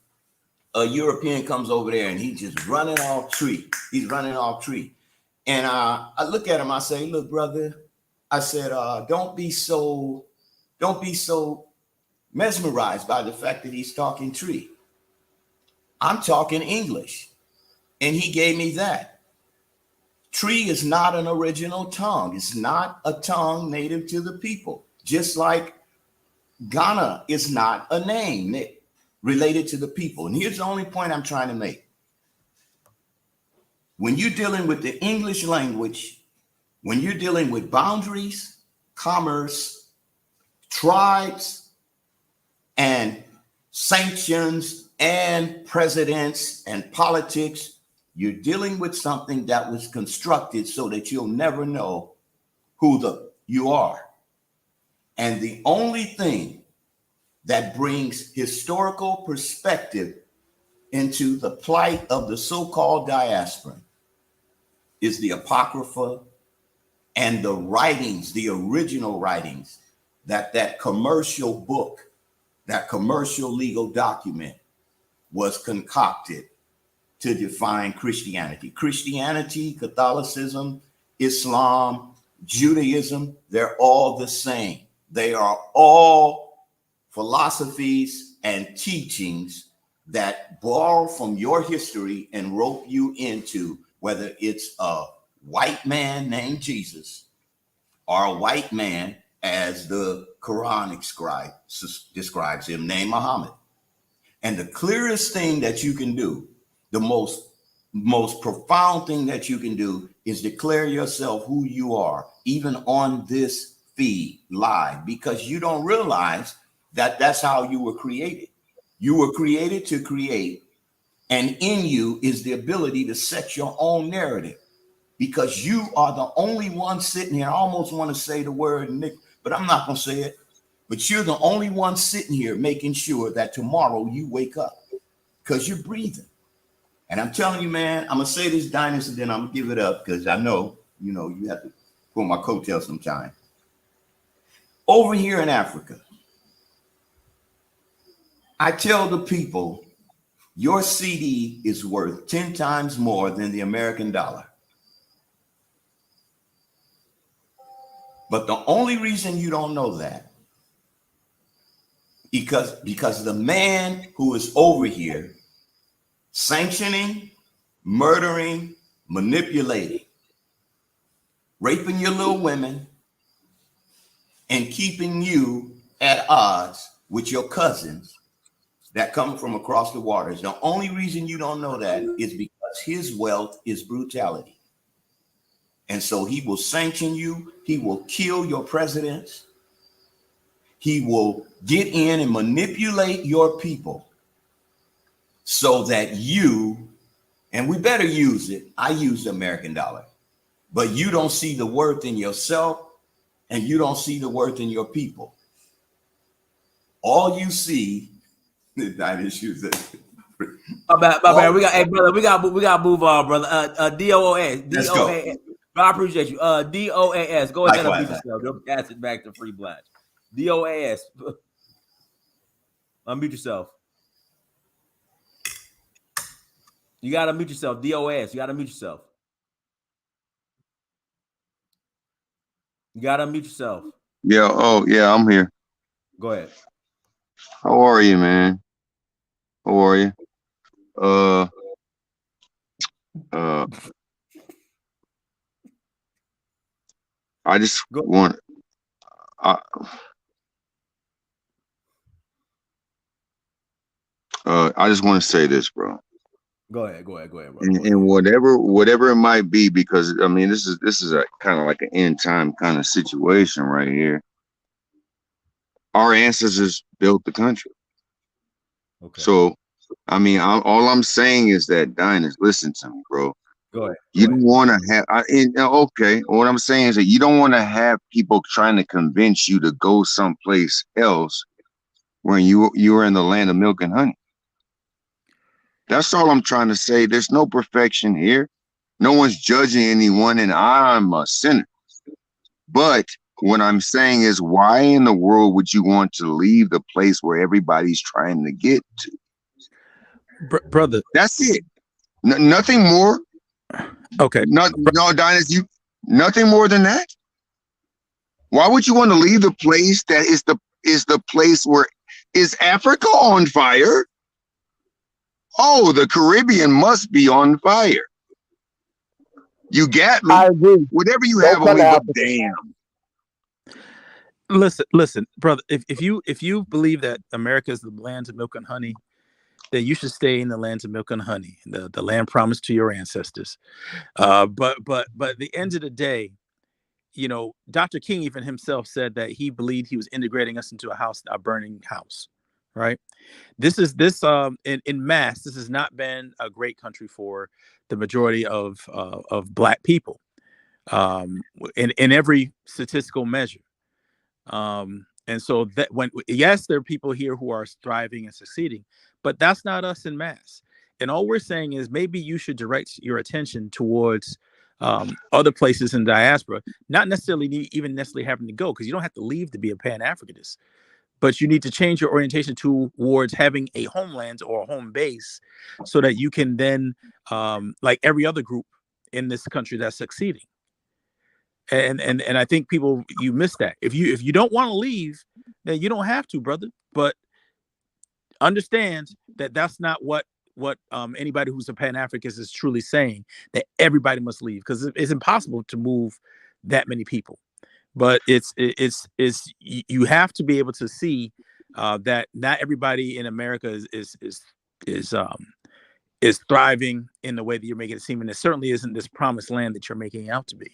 a European comes over there and he's just running off Tree. He's running off Tree. And I look at him, I say, look, brother, I said, don't be so mesmerized by the fact that he's talking Tree. I'm talking English. And he gave me that. Tree is not an original tongue. It's not a tongue native to the people. Just like Ghana is not a name related to the people. And here's the only point I'm trying to make. When you're dealing with the English language, when you're dealing with boundaries, commerce, tribes, and sanctions, and presidents, and politics, you're dealing with something that was constructed so that you'll never know who you are. And the only thing that brings historical perspective into the plight of the so-called diaspora is the Apocrypha and the writings, the original writings, that commercial book, that commercial legal document was concocted to define Christianity. Christianity, Catholicism, Islam, Judaism, they're all the same. They are all philosophies and teachings that borrow from your history and rope you into whether it's a white man named Jesus or a white man, as the Quran describes him, named Muhammad. And the clearest thing that you can do, the most profound thing that you can do, is declare yourself who you are, even on this feed live, because you don't realize that that's how you were created. You were created to create, and in you is the ability to set your own narrative, because you are the only one sitting here. I almost want to say the word Nick, but I'm not going to say it. But you're the only one sitting here making sure that tomorrow you wake up, because you're breathing. And I'm telling you, man, I'm going to say this, Dynasty, then I'm going to give it up, because I know, you have to pull my coattails sometime. Over here in Africa, I tell the people, your CD is worth 10 times more than the American dollar. But the only reason you don't know that, because the man who is over here sanctioning, murdering, manipulating, raping your little women, and keeping you at odds with your cousins that come from across the waters. The only reason you don't know that is because his wealth is brutality. And so he will sanction you. He will kill your presidents. He will get in and manipulate your people so that you, and we better use it. I use the American dollar, but you don't see the worth in yourself and you don't see the worth in your people. All you see, I just use it. My bad. We got, hey brother, we got to move on, brother. DOAS. Let's go. I appreciate you. DOAS. Go ahead and Likewise, unmute yourself. Don't pass it back to Free Black. DOAS. Unmute yourself. You got to mute yourself. DOAS. You got to mute yourself. You got to mute yourself. Yeah. Oh, yeah. I'm here. Go ahead. How are you, man? How are you? I just want. I just want to say this, bro. Go ahead, bro. And whatever it might be, because I mean, this is a kind of like an end time kind of situation right here. Our ancestors built the country. Okay. So, I mean, all I'm saying is that, Diners, listen to me, bro. Go ahead. You don't want to have. Okay. What I'm saying is that you don't want to have people trying to convince you to go someplace else when you are in the land of milk and honey. That's all I'm trying to say. There's no perfection here. No one's judging anyone, and I'm a sinner. But what I'm saying is, why in the world would you want to leave the place where everybody's trying to get to? Brother. That's it. Nothing more. Okay. No, Dynasty, nothing more than that. Why would you want to leave the place that is the place where is Africa on fire? Oh, the Caribbean must be on fire. You got me. I agree. Whatever you have away, but damn. Listen, brother. If you believe that America is the land of milk and honey, then you should stay in the land of milk and honey, the land promised to your ancestors. But at the end of the day, Dr. King even himself said that he believed he was integrating us into a burning house. Right. This in mass. This has not been a great country for the majority of Black people in every statistical measure. And so that yes, there are people here who are thriving and succeeding, but that's not us in mass. And all we're saying is maybe you should direct your attention towards other places in diaspora, not necessarily having to go, because you don't have to leave to be a Pan-Africanist. But you need to change your orientation towards having a homeland or a home base so that you can then, like every other group in this country that's succeeding. And I think you miss that. If you don't want to leave, then you don't have to, brother. But understand that's not what anybody who's a Pan-Africanist is truly saying, that everybody must leave, because it's impossible to move that many people. But you have to be able to see that not everybody in America is thriving in the way that you're making it seem, and it certainly isn't this promised land that you're making it out to be.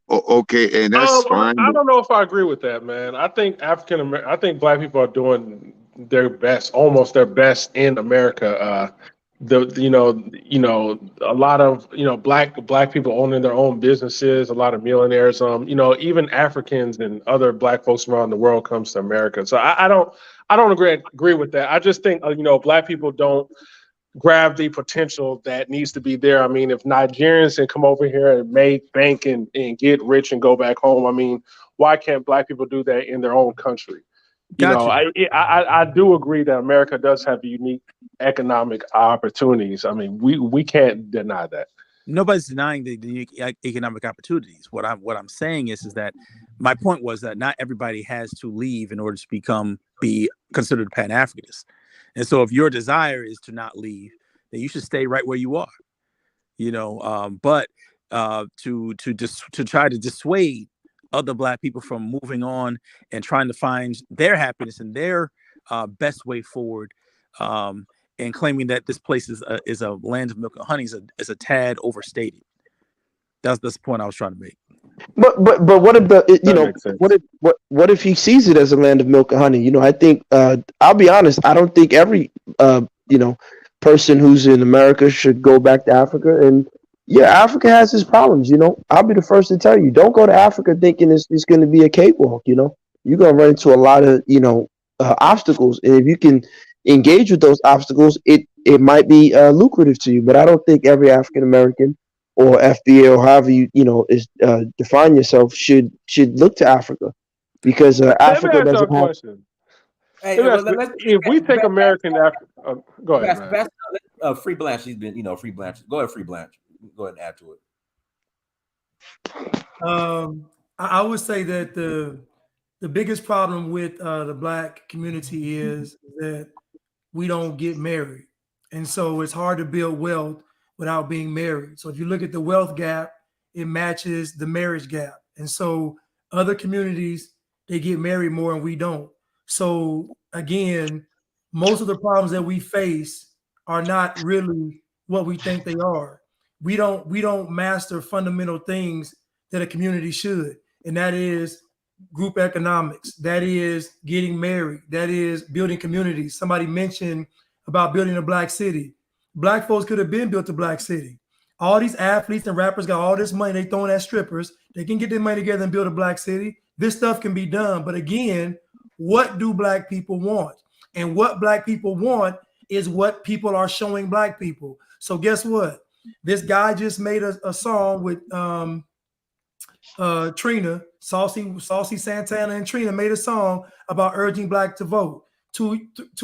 Okay, and that's fine. I don't know if I agree with that, man. I think I think Black people are doing their best, almost their best in America. A lot of black people owning their own businesses, a lot of millionaires. Even Africans and other Black folks around the world comes to America. So I don't agree with that. I just think Black people don't grab the potential that needs to be there. I mean, if Nigerians can come over here and make bank and get rich and go back home, I mean, why can't Black people do that in their own country? Gotcha. I do agree that America does have unique economic opportunities. I mean, we can't deny that. Nobody's denying the unique economic opportunities. What I'm saying is that my point was that not everybody has to leave in order to be considered Pan-Africanist. And so if your desire is to not leave, then you should stay right where you are. But to try to dissuade other Black people from moving on and trying to find their happiness and their best way forward, and claiming that this place is a land of milk and honey is a tad overstated. That's the point I was trying to make. But what if what if he sees it as a land of milk and honey? I think I'll be honest. I don't think every person who's in America should go back to Africa. And yeah, Africa has its problems. I'll be the first to tell you, don't go to Africa thinking it's going to be a cakewalk. You're going to run into a lot of obstacles, and if you can engage with those obstacles, it might be lucrative to you. But I don't think every African American or FBA or however you define yourself should look to Africa, because Africa doesn't have. Hey, if we take American Africa, go ahead, man. Free Blanche, she's been, Free Blanche. Go ahead, Free Blanche. Go ahead and add to it. I would say that the biggest problem with the Black community is that we don't get married, and so it's hard to build wealth without being married. So if you look at the wealth gap, it matches the marriage gap. And so other communities, they get married more and we don't. So again, most of the problems that we face are not really what we think they are. We don't master fundamental things that a community should. And that is group economics. That is getting married. That is building communities. Somebody mentioned about building a Black city. Black folks could have been built a Black city. All these athletes and rappers got all this money they throwing at strippers. They can get their money together and build a Black city. This stuff can be done. But again, what do Black people want? And what Black people want is what people are showing Black people. So guess what? This guy just made a song with Trina, Saucy Santana and Trina made a song about urging Black to vote. Two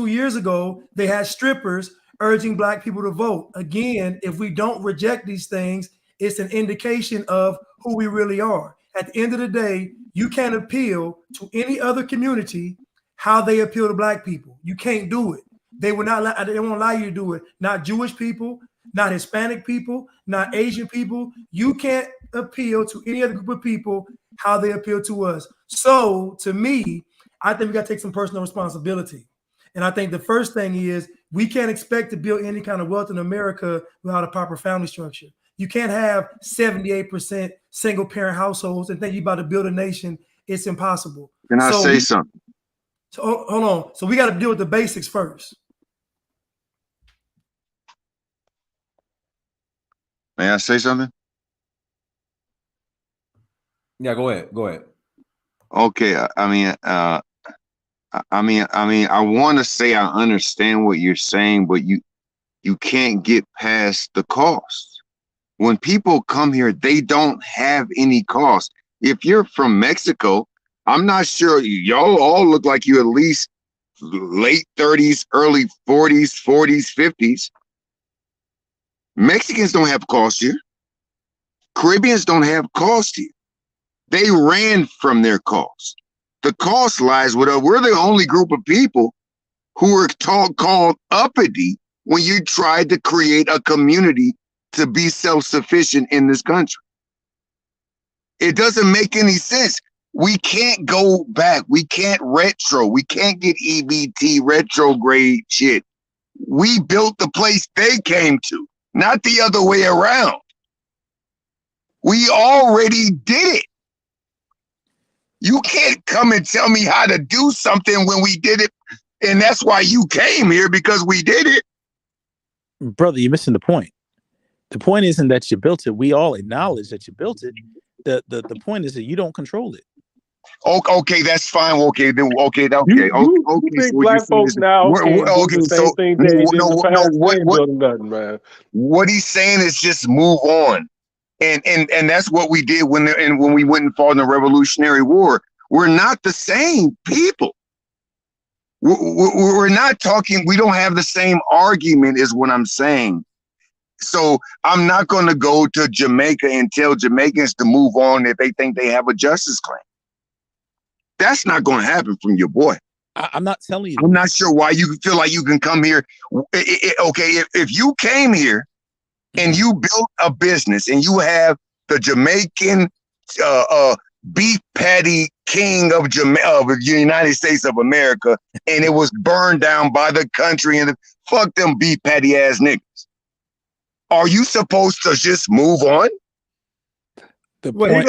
years ago, they had strippers urging Black people to vote. Again, if we don't reject these things, it's an indication of who we really are. At the end of the day, you can't appeal to any other community how they appeal to Black people. You can't do it. They won't allow you to do it. Not Jewish people, not Hispanic people, not Asian people. You can't appeal to any other group of people how they appeal to us. So to me, I think we got to take some personal responsibility. And I think the first thing is we can't expect to build any kind of wealth in America without a proper family structure. You can't have 78% single parent households and think you're about to build a nation. It's impossible. Can I say something? So hold on. So we got to deal with the basics first. May I say something? Yeah, go ahead. Go ahead. Okay. I want to say I understand what you're saying, but you can't get past the cost. When people come here, they don't have any cost. If you're from Mexico, I'm not sure, y'all all look like you at least late 30s, early 40s, 50s. Mexicans don't have cost here. Caribbeans don't have cost here. They ran from their cost. The cost lies with us. We're the only group of people who were called uppity when you tried to create a community to be self-sufficient in this country. It doesn't make any sense. We can't go back. We can't retro. We can't get EBT retrograde shit. We built the place they came to, not the other way around. We already did it. You can't come and tell me how to do something when we did it. And that's why you came here, because we did it. Brother, you're missing the point. The point isn't that you built it. We all acknowledge that you built it. The point is that you don't control it. Okay, that's fine. Okay, then okay. You think black folks now can do the same thing that they did in the past? They ain't building nothing, man. What he's saying is just move on, and that's what we did when we went and fought in the Revolutionary War. We're not the same people. We're not talking. We don't have the same argument, is what I'm saying. So I'm not going to go to Jamaica and tell Jamaicans to move on if they think they have a justice claim. That's not going to happen from your boy. I'm not telling you. I'm not sure why you feel like you can come here. Okay, if you came here and you built a business and you have the Jamaican beef patty king of the United States of America, and it was burned down by the country, and fuck them beef patty ass niggas. Are you supposed to just move on? The point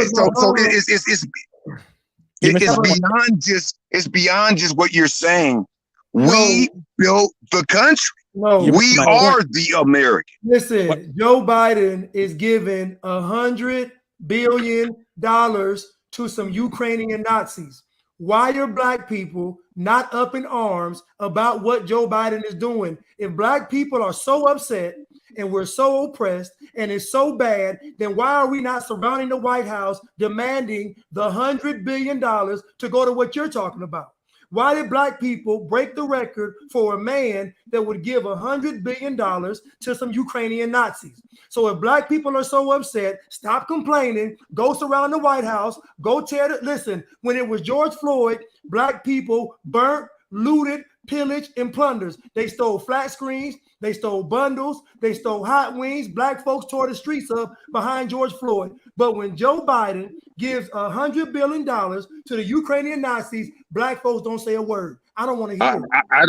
it's beyond just what you're saying. We built the country. We are the American. Listen, Joe Biden is giving $100 billion to some Ukrainian Nazis. Why are black people not up in arms about what Joe Biden is doing? If black people are so upset and we're so oppressed and it's so bad, then why are we not surrounding the White House demanding the $100 billion to go to what you're talking about? Why did black people break the record for a man that would give $100 billion to some Ukrainian Nazis? So if black people are so upset, stop complaining, go surround the White House, go listen, when it was George Floyd, black people burnt, looted, pillaged, and plunders. They stole flat screens, they stole bundles, they stole hot wings. Black folks tore the streets up behind George Floyd. But when Joe Biden gives $100 billion to the Ukrainian Nazis, black folks don't say a word. I don't want to hear it. I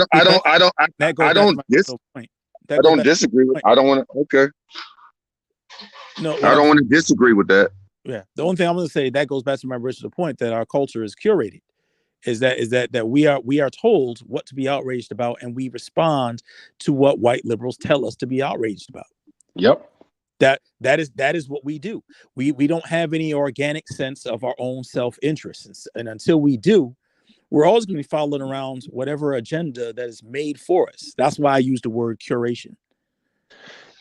don't disagree with. I don't want to. Okay. No, I don't want to disagree with that. Yeah, the only thing I'm going to say that goes back to my original point that our culture is curated. Is that we are told what to be outraged about, and we respond to what white liberals tell us to be outraged about. Yep. That is what we do. We don't have any organic sense of our own self-interest, and until we do, we're always going to be following around whatever agenda that is made for us. That's why I use the word curation.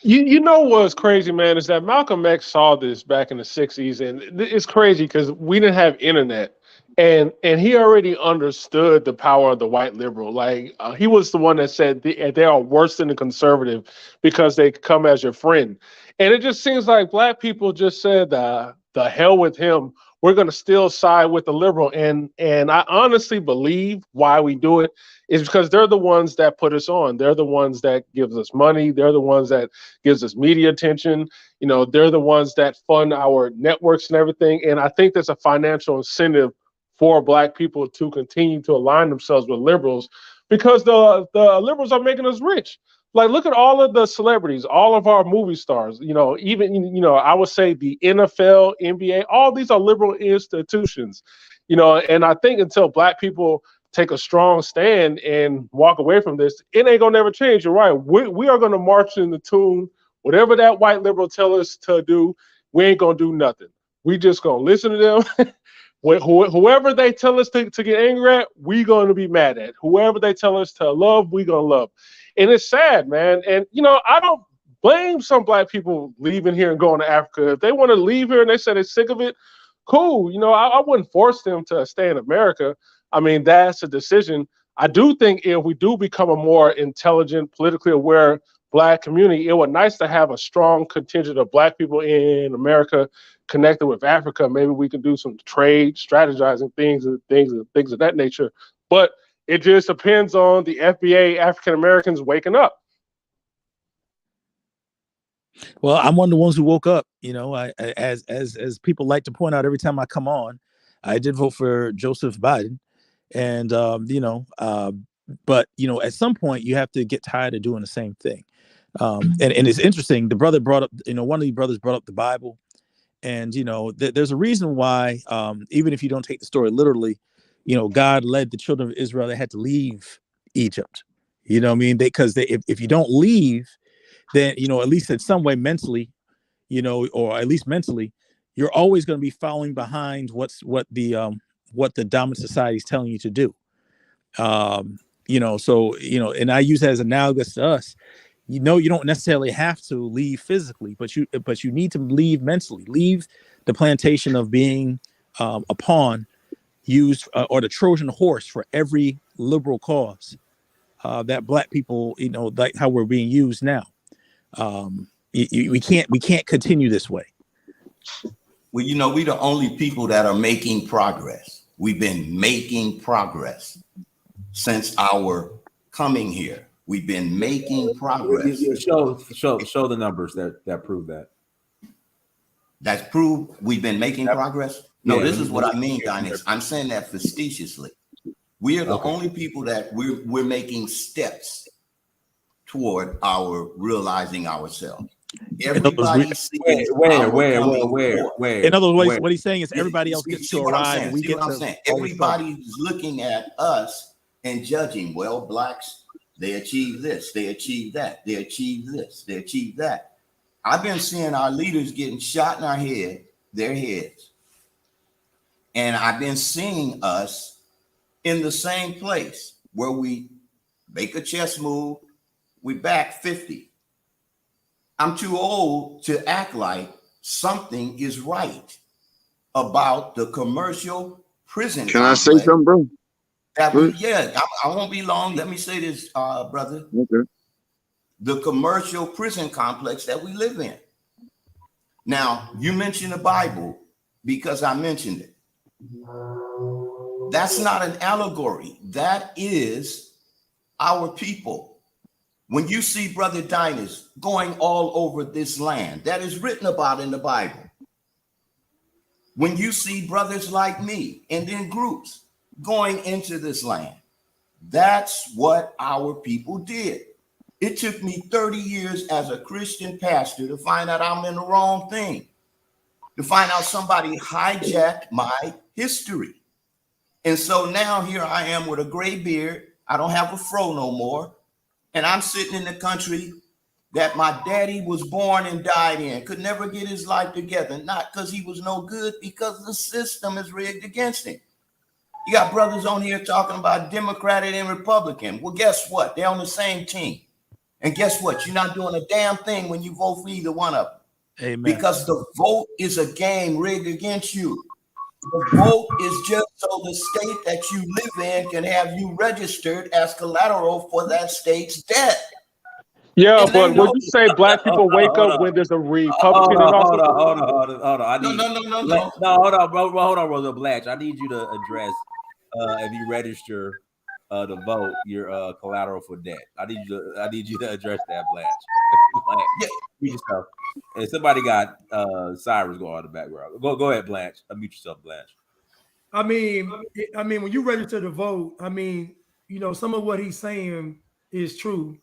You know what's crazy, man, is that Malcolm X saw this back in the 60s, and it's crazy because we didn't have internet. And he already understood the power of the white liberal. Like he was the one that said they are worse than the conservative because they come as your friend. And it just seems like black people just said, the hell with him. We're going to still side with the liberal. And I honestly believe why we do it is because they're the ones that put us on. They're the ones that gives us money. They're the ones that gives us media attention. You know, they're the ones that fund our networks and everything. And I think there's a financial incentive for black people to continue to align themselves with liberals because the liberals are making us rich. Like, look at all of the celebrities, all of our movie stars, even, I would say the NFL, NBA, all these are liberal institutions, and I think until black people take a strong stand and walk away from this, it ain't gonna never change. You're right. We are gonna march in the tune, whatever that white liberal tell us to do, we ain't gonna do nothing. We just gonna listen to them. Whoever they tell us to get angry at, we going to be mad at. Whoever they tell us to love, we going to love. And it's sad, man. And, I don't blame some black people leaving here and going to Africa. If they want to leave here and they say they're sick of it, cool. I wouldn't force them to stay in America. I mean, that's a decision. I do think if we do become a more intelligent, politically aware black community, it would nice to have a strong contingent of black people in America connected with Africa. Maybe we can do some trade, strategizing things of that nature. But It just depends on the FBA African Americans waking up. Well, I'm one of the ones who woke up. You know, as people like to point out every time I come on, I did vote for Joseph Biden, and but you know, at some point you have to get tired of doing the same thing. And it's interesting. The brother brought up, you know, one of the brothers brought up the Bible, and you know, there's a reason why, even if you don't take the story literally, you know, God led the children of Israel. They had to leave Egypt. You know what I mean? Because if you don't leave, then, you know, at least in some way mentally, you know, or at least mentally, you're always going to be following behind what the dominant society is telling you to do. You know, so, you know, and I use that as analogous to us. You know, you don't necessarily have to leave physically, but you need to leave mentally. Leave the plantation of being a pawn used or the Trojan horse for every liberal cause that Black people, you know, like how we're being used now. We can't continue this way. Well, you know, we're the only people that are making progress. We've been making progress since our coming here. We've been making progress. Show the numbers that prove that. That's prove we've been making progress. No, Yeah, this is what I mean, Dynast. I'm saying that facetiously. We are the only people that we're making steps toward our realizing ourselves. Everybody sees where. In other words, what he's saying is everybody else gets to arrive and we get to. Everybody's looking at us and judging. Well, Blacks, they achieved this, they achieved that, they achieved this, they achieved that. I've been seeing our leaders getting shot in their heads. And I've been seeing us in the same place where we make a chess move, we back 50. I'm too old to act like something is right about the commercial prison. Can I say something, bro? I won't be long. Let me say this, brother. Okay. The commercial prison complex that we live in. Now, you mentioned the Bible because I mentioned it. That's not an allegory. That is our people. When you see Brother Dynast going all over this land, that is written about in the Bible. When you see brothers like me and then groups going into this land, that's what our people did. It took me 30 years as a Christian pastor to find out I'm in the wrong thing, to find out somebody hijacked my history. And so now here I am with a gray beard. I don't have a fro no more. And I'm sitting in the country that my daddy was born and died in, could never get his life together, not because he was no good, because the system is rigged against him. You got brothers on here talking about Democratic and Republican. Well, guess what? They're on the same team. And guess what? You're not doing a damn thing when you vote for either one of them. Amen. Because the vote is a game rigged against you. The vote is just so the state that you live in can have you registered as collateral for that state's debt. Yeah, but would you say Black people wake up when there's a Republican in office? Hold on. I need, No. Hold on, Brother Blatch. I need you to address if you register to vote, your collateral for debt. I need you to address that, Blatch. Mute yourself. And somebody got sirens going on in the background. Go ahead, Blatch. Unmute yourself, Blatch. I mean, when you register to vote, I mean, you know, some of what he's saying is true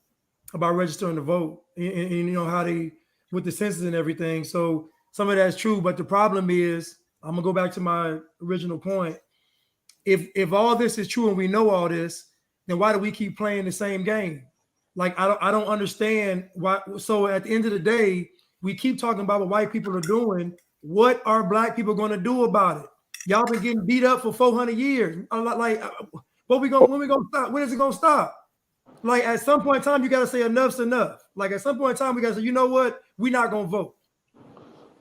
about registering to vote, and you know how they with the census and everything. So some of that's true, but the problem is, I'm gonna go back to my original point. If all this is true and we know all this, then why do we keep playing the same game? Like I don't understand why. So at the end of the day, we keep talking about what white people are doing. What are Black people going to do about it? Y'all been getting beat up for 400 years. Like, when we gonna stop? When is it gonna stop? Like at some point in time, you got to say enough's enough. Like at some point in time, we got to say, you know what? We're not gonna vote.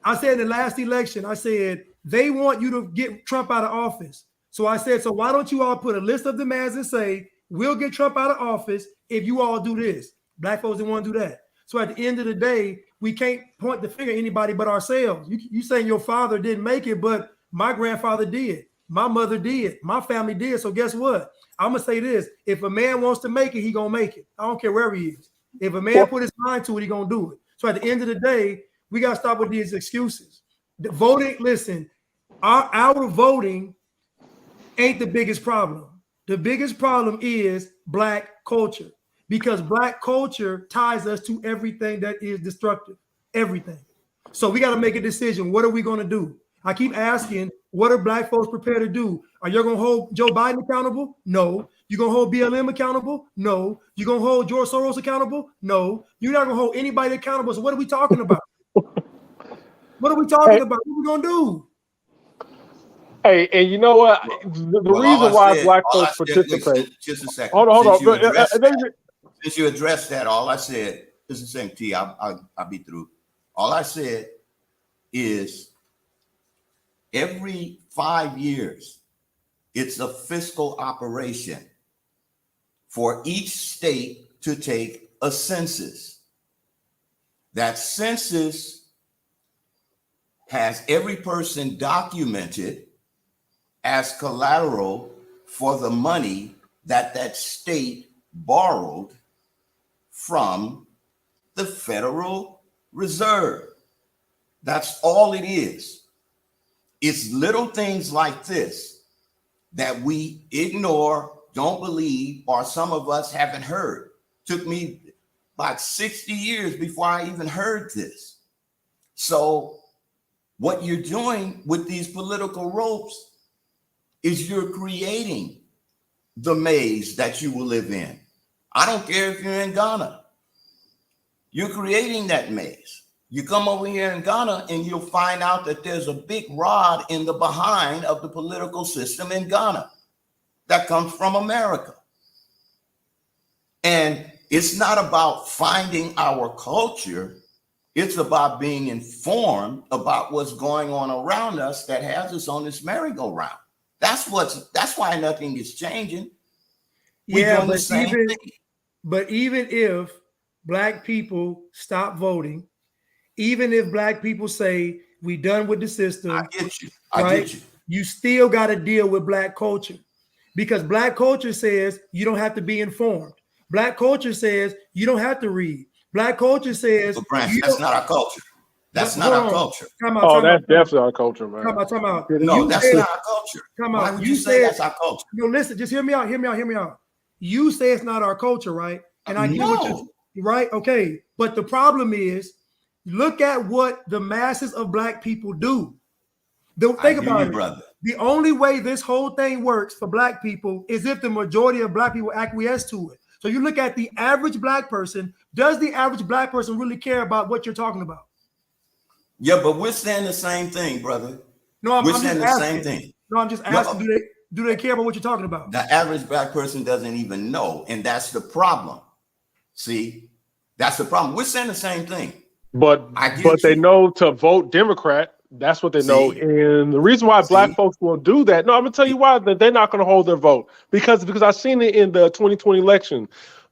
I said in the last election, I said they want you to get Trump out of office. So I said, so why don't you all put a list of demands and say, we'll get Trump out of office if you all do this. Black folks didn't want to do that. So at the end of the day, we can't point the finger at anybody but ourselves. You saying your father didn't make it, but my grandfather did. My mother did. My family did. So guess what? I'm gonna say this: if a man wants to make it, he gonna make it. I don't care where he is. If a man put his mind to it, he gonna do it. So at the end of the day, we gotta stop with these excuses. The voting, listen, our voting ain't the biggest problem. The biggest problem is Black culture, because Black culture ties us to everything that is destructive, everything. So we got to make a decision. What are we going to do? I keep asking, what are Black folks prepared to do? Are you going to hold Joe Biden accountable? No. You going to hold BLM accountable? No. You going to hold George Soros accountable? No. You're not going to hold anybody accountable. So what are we talking about? What are we talking about? What are we going to do? Hey, and you know what? The reason why Black folks participate. Just a second. Hold on. Since you addressed that, all I said, just a second, T, I'll be through. All I said is every 5 years, it's a fiscal operation for each state to take a census. That census has every person documented as collateral for the money that state borrowed from the Federal Reserve. That's all it is. It's little things like this that we ignore, don't believe, or some of us haven't heard. Took me about 60 years before I even heard this. So what you're doing with these political ropes is you're creating the maze that you will live in. I don't care if you're in Ghana. You're creating that maze. You come over here in Ghana and you'll find out that there's a big rod in the behind of the political system in Ghana that comes from America. And it's not about finding our culture. It's about being informed about what's going on around us that has us on this merry-go-round. That's why nothing is changing. Yeah, but even if Black people stop voting, even if Black people say we done with the system, I get you. You still got to deal with Black culture, because Black culture says you don't have to be informed. Black culture says you don't have to read. Black culture says that's not our culture. That's not our culture. That's definitely our culture, man. Time out. No, that's not our culture. Why would you say that's our culture? No, listen, just hear me out. You say it's not our culture, right? And I get what you're right. Okay. But the problem is, look at what the masses of Black people do. Think about it. Brother. The only way this whole thing works for Black people is if the majority of Black people acquiesce to it. So you look at the average Black person. Does the average Black person really care about what you're talking about? Yeah, but we're saying the same thing, brother. No, I'm saying the same thing. No, I'm just asking, do they care about what you're talking about? The average Black person doesn't even know, and that's the problem. See, that's the problem. We're saying the same thing. But they know to vote Democrat. That's what they know. And the reason why Black folks won't do that, no, I'm gonna tell you why, that they're not gonna hold their vote. Because I've seen it in the 2020 election.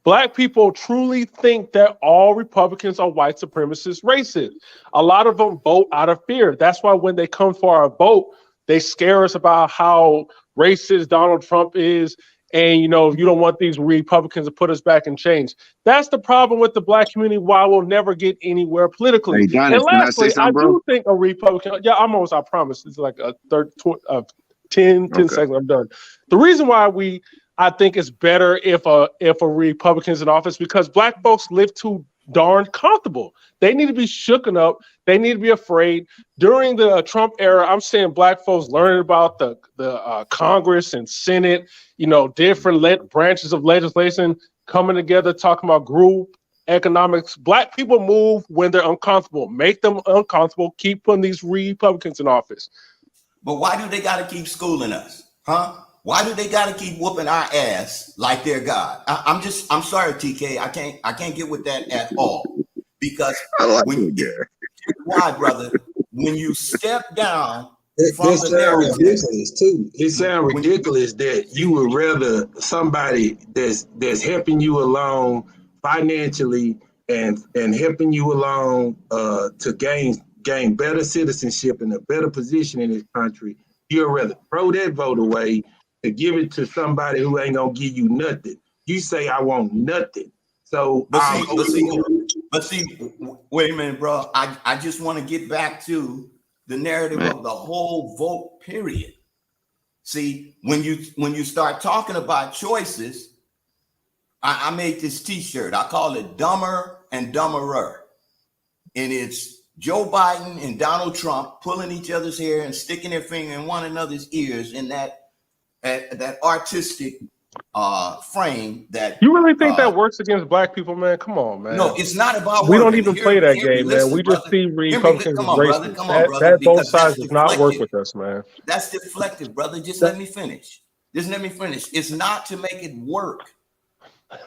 Black people truly think that all Republicans are white supremacist racists. A lot of them vote out of fear. That's why when they come for our vote, they scare us about how racist Donald Trump is. And, you don't want these Republicans to put us back in change. That's the problem with the Black community, why we'll never get anywhere politically. Hey, Donnie, and lastly, I do think a Republican, I promise, it's like a 10 seconds, I'm done. The reason why I think it's better if a Republican's in office, because Black folks live too darn comfortable. They need to be shooken up. They need to be afraid. During the Trump era, I'm seeing Black folks learning about the Congress and Senate, different branches of legislation coming together, talking about group economics. Black people move when they're uncomfortable. Make them uncomfortable. Keep putting these Republicans in office. But why do they got to keep schooling us? Huh? Why do they got to keep whooping our ass like they're God? I'm sorry, TK. I can't get with that at all. Because why, brother? When you step down from the narrative, ridiculous too. It sounds ridiculous that you would rather somebody that's helping you along financially and helping you along to gain better citizenship and a better position in this country. You'd rather throw that vote away to give it to somebody who ain't gonna give you nothing. You say I want nothing. So but see, wait a minute, bro. I just want to get back to the narrative of the whole vote period. See, when you start talking about choices, I made this T-shirt. I call it "Dumber and Dumberer," and it's Joe Biden and Donald Trump pulling each other's hair and sticking their finger in one another's ears in that artistic frame. That you really think that works against black people, man? Come on, man. No, it's not about. We don't even play that game, man. We just see Republicans as racist. That both sides does not work with us, man. That's deflective, brother. Just let me finish. It's not to make it work.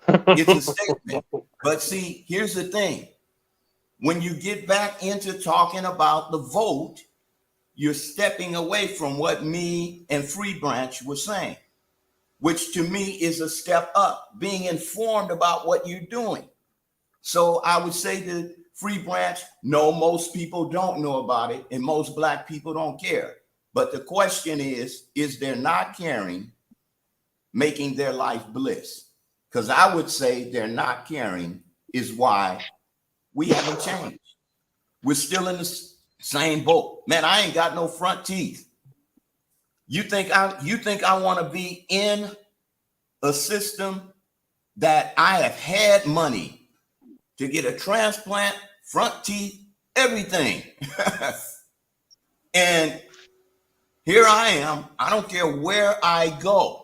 It's a statement. But see, here's the thing. When you get back into talking about the vote, you're stepping away from what me and Free Branch were saying, which to me is a step up, being informed about what you're doing. So I would say to Free Branch, no, most people don't know about it, and most black people don't care. But the question is there not caring making their life bliss? Because I would say they're not caring is why we haven't changed. We're still in the same boat. Man, I ain't got no front teeth. You think I want to be in a system that I have had money to get a transplant, front teeth, everything. And here I am. I don't care where I go.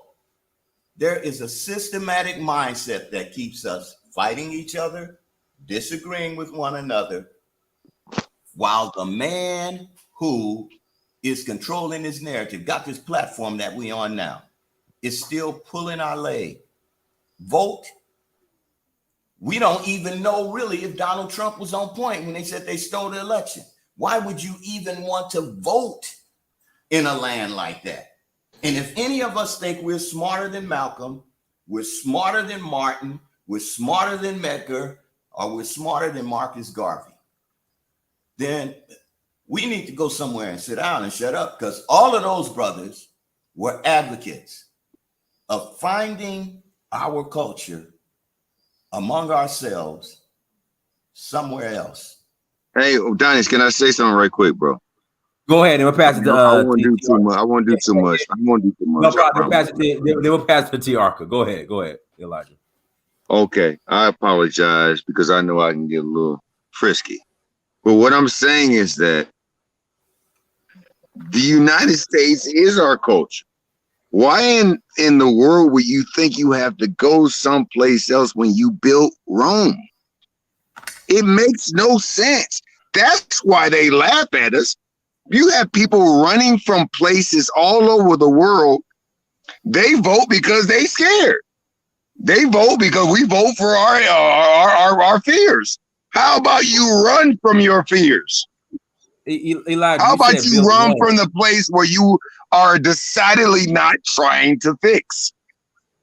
There is a systematic mindset that keeps us fighting each other, disagreeing with one another, while the man who is controlling this narrative, got this platform that we on now, is still pulling our leg. Vote. We don't even know really if Donald Trump was on point when they said they stole the election. Why would you even want to vote in a land like that? And if any of us think we're smarter than Malcolm, we're smarter than Martin, we're smarter than Medgar, or we're smarter than Marcus Garvey, then we need to go somewhere and sit down and shut up, because all of those brothers were advocates of finding our culture among ourselves somewhere else. Hey, Dennis, can I say something right quick, bro? Go ahead, and we'll pass it to. I won't do too much. I won't do too much. No problem. They will pass it to T. Arca. Go ahead, Elijah. Okay, I apologize because I know I can get a little frisky. But what I'm saying is that the United States is our culture. Why in the world would you think you have to go someplace else when you built Rome? It makes no sense. That's why they laugh at us. You have people running from places all over the world. They vote because they scared. They vote because we vote for our fears. How about you run from your fears? Elijah, how about you run from the place where you are decidedly not trying to fix?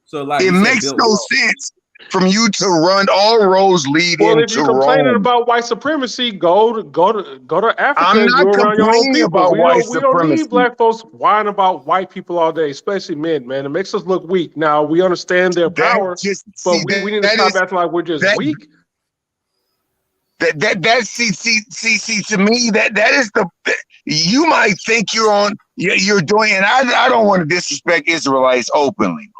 So Elijah, it makes no sense from you to run all roads lead into Rome. Well, if you're complaining about white supremacy, go to Africa. I'm not complaining about white supremacy. We don't need black folks whining about white people all day, especially men, man. It makes us look weak. Now, we understand their power, but we need to stop acting like we're just weak. See, to me, that is the, you might think you're doing, and I don't want to disrespect Israelites openly,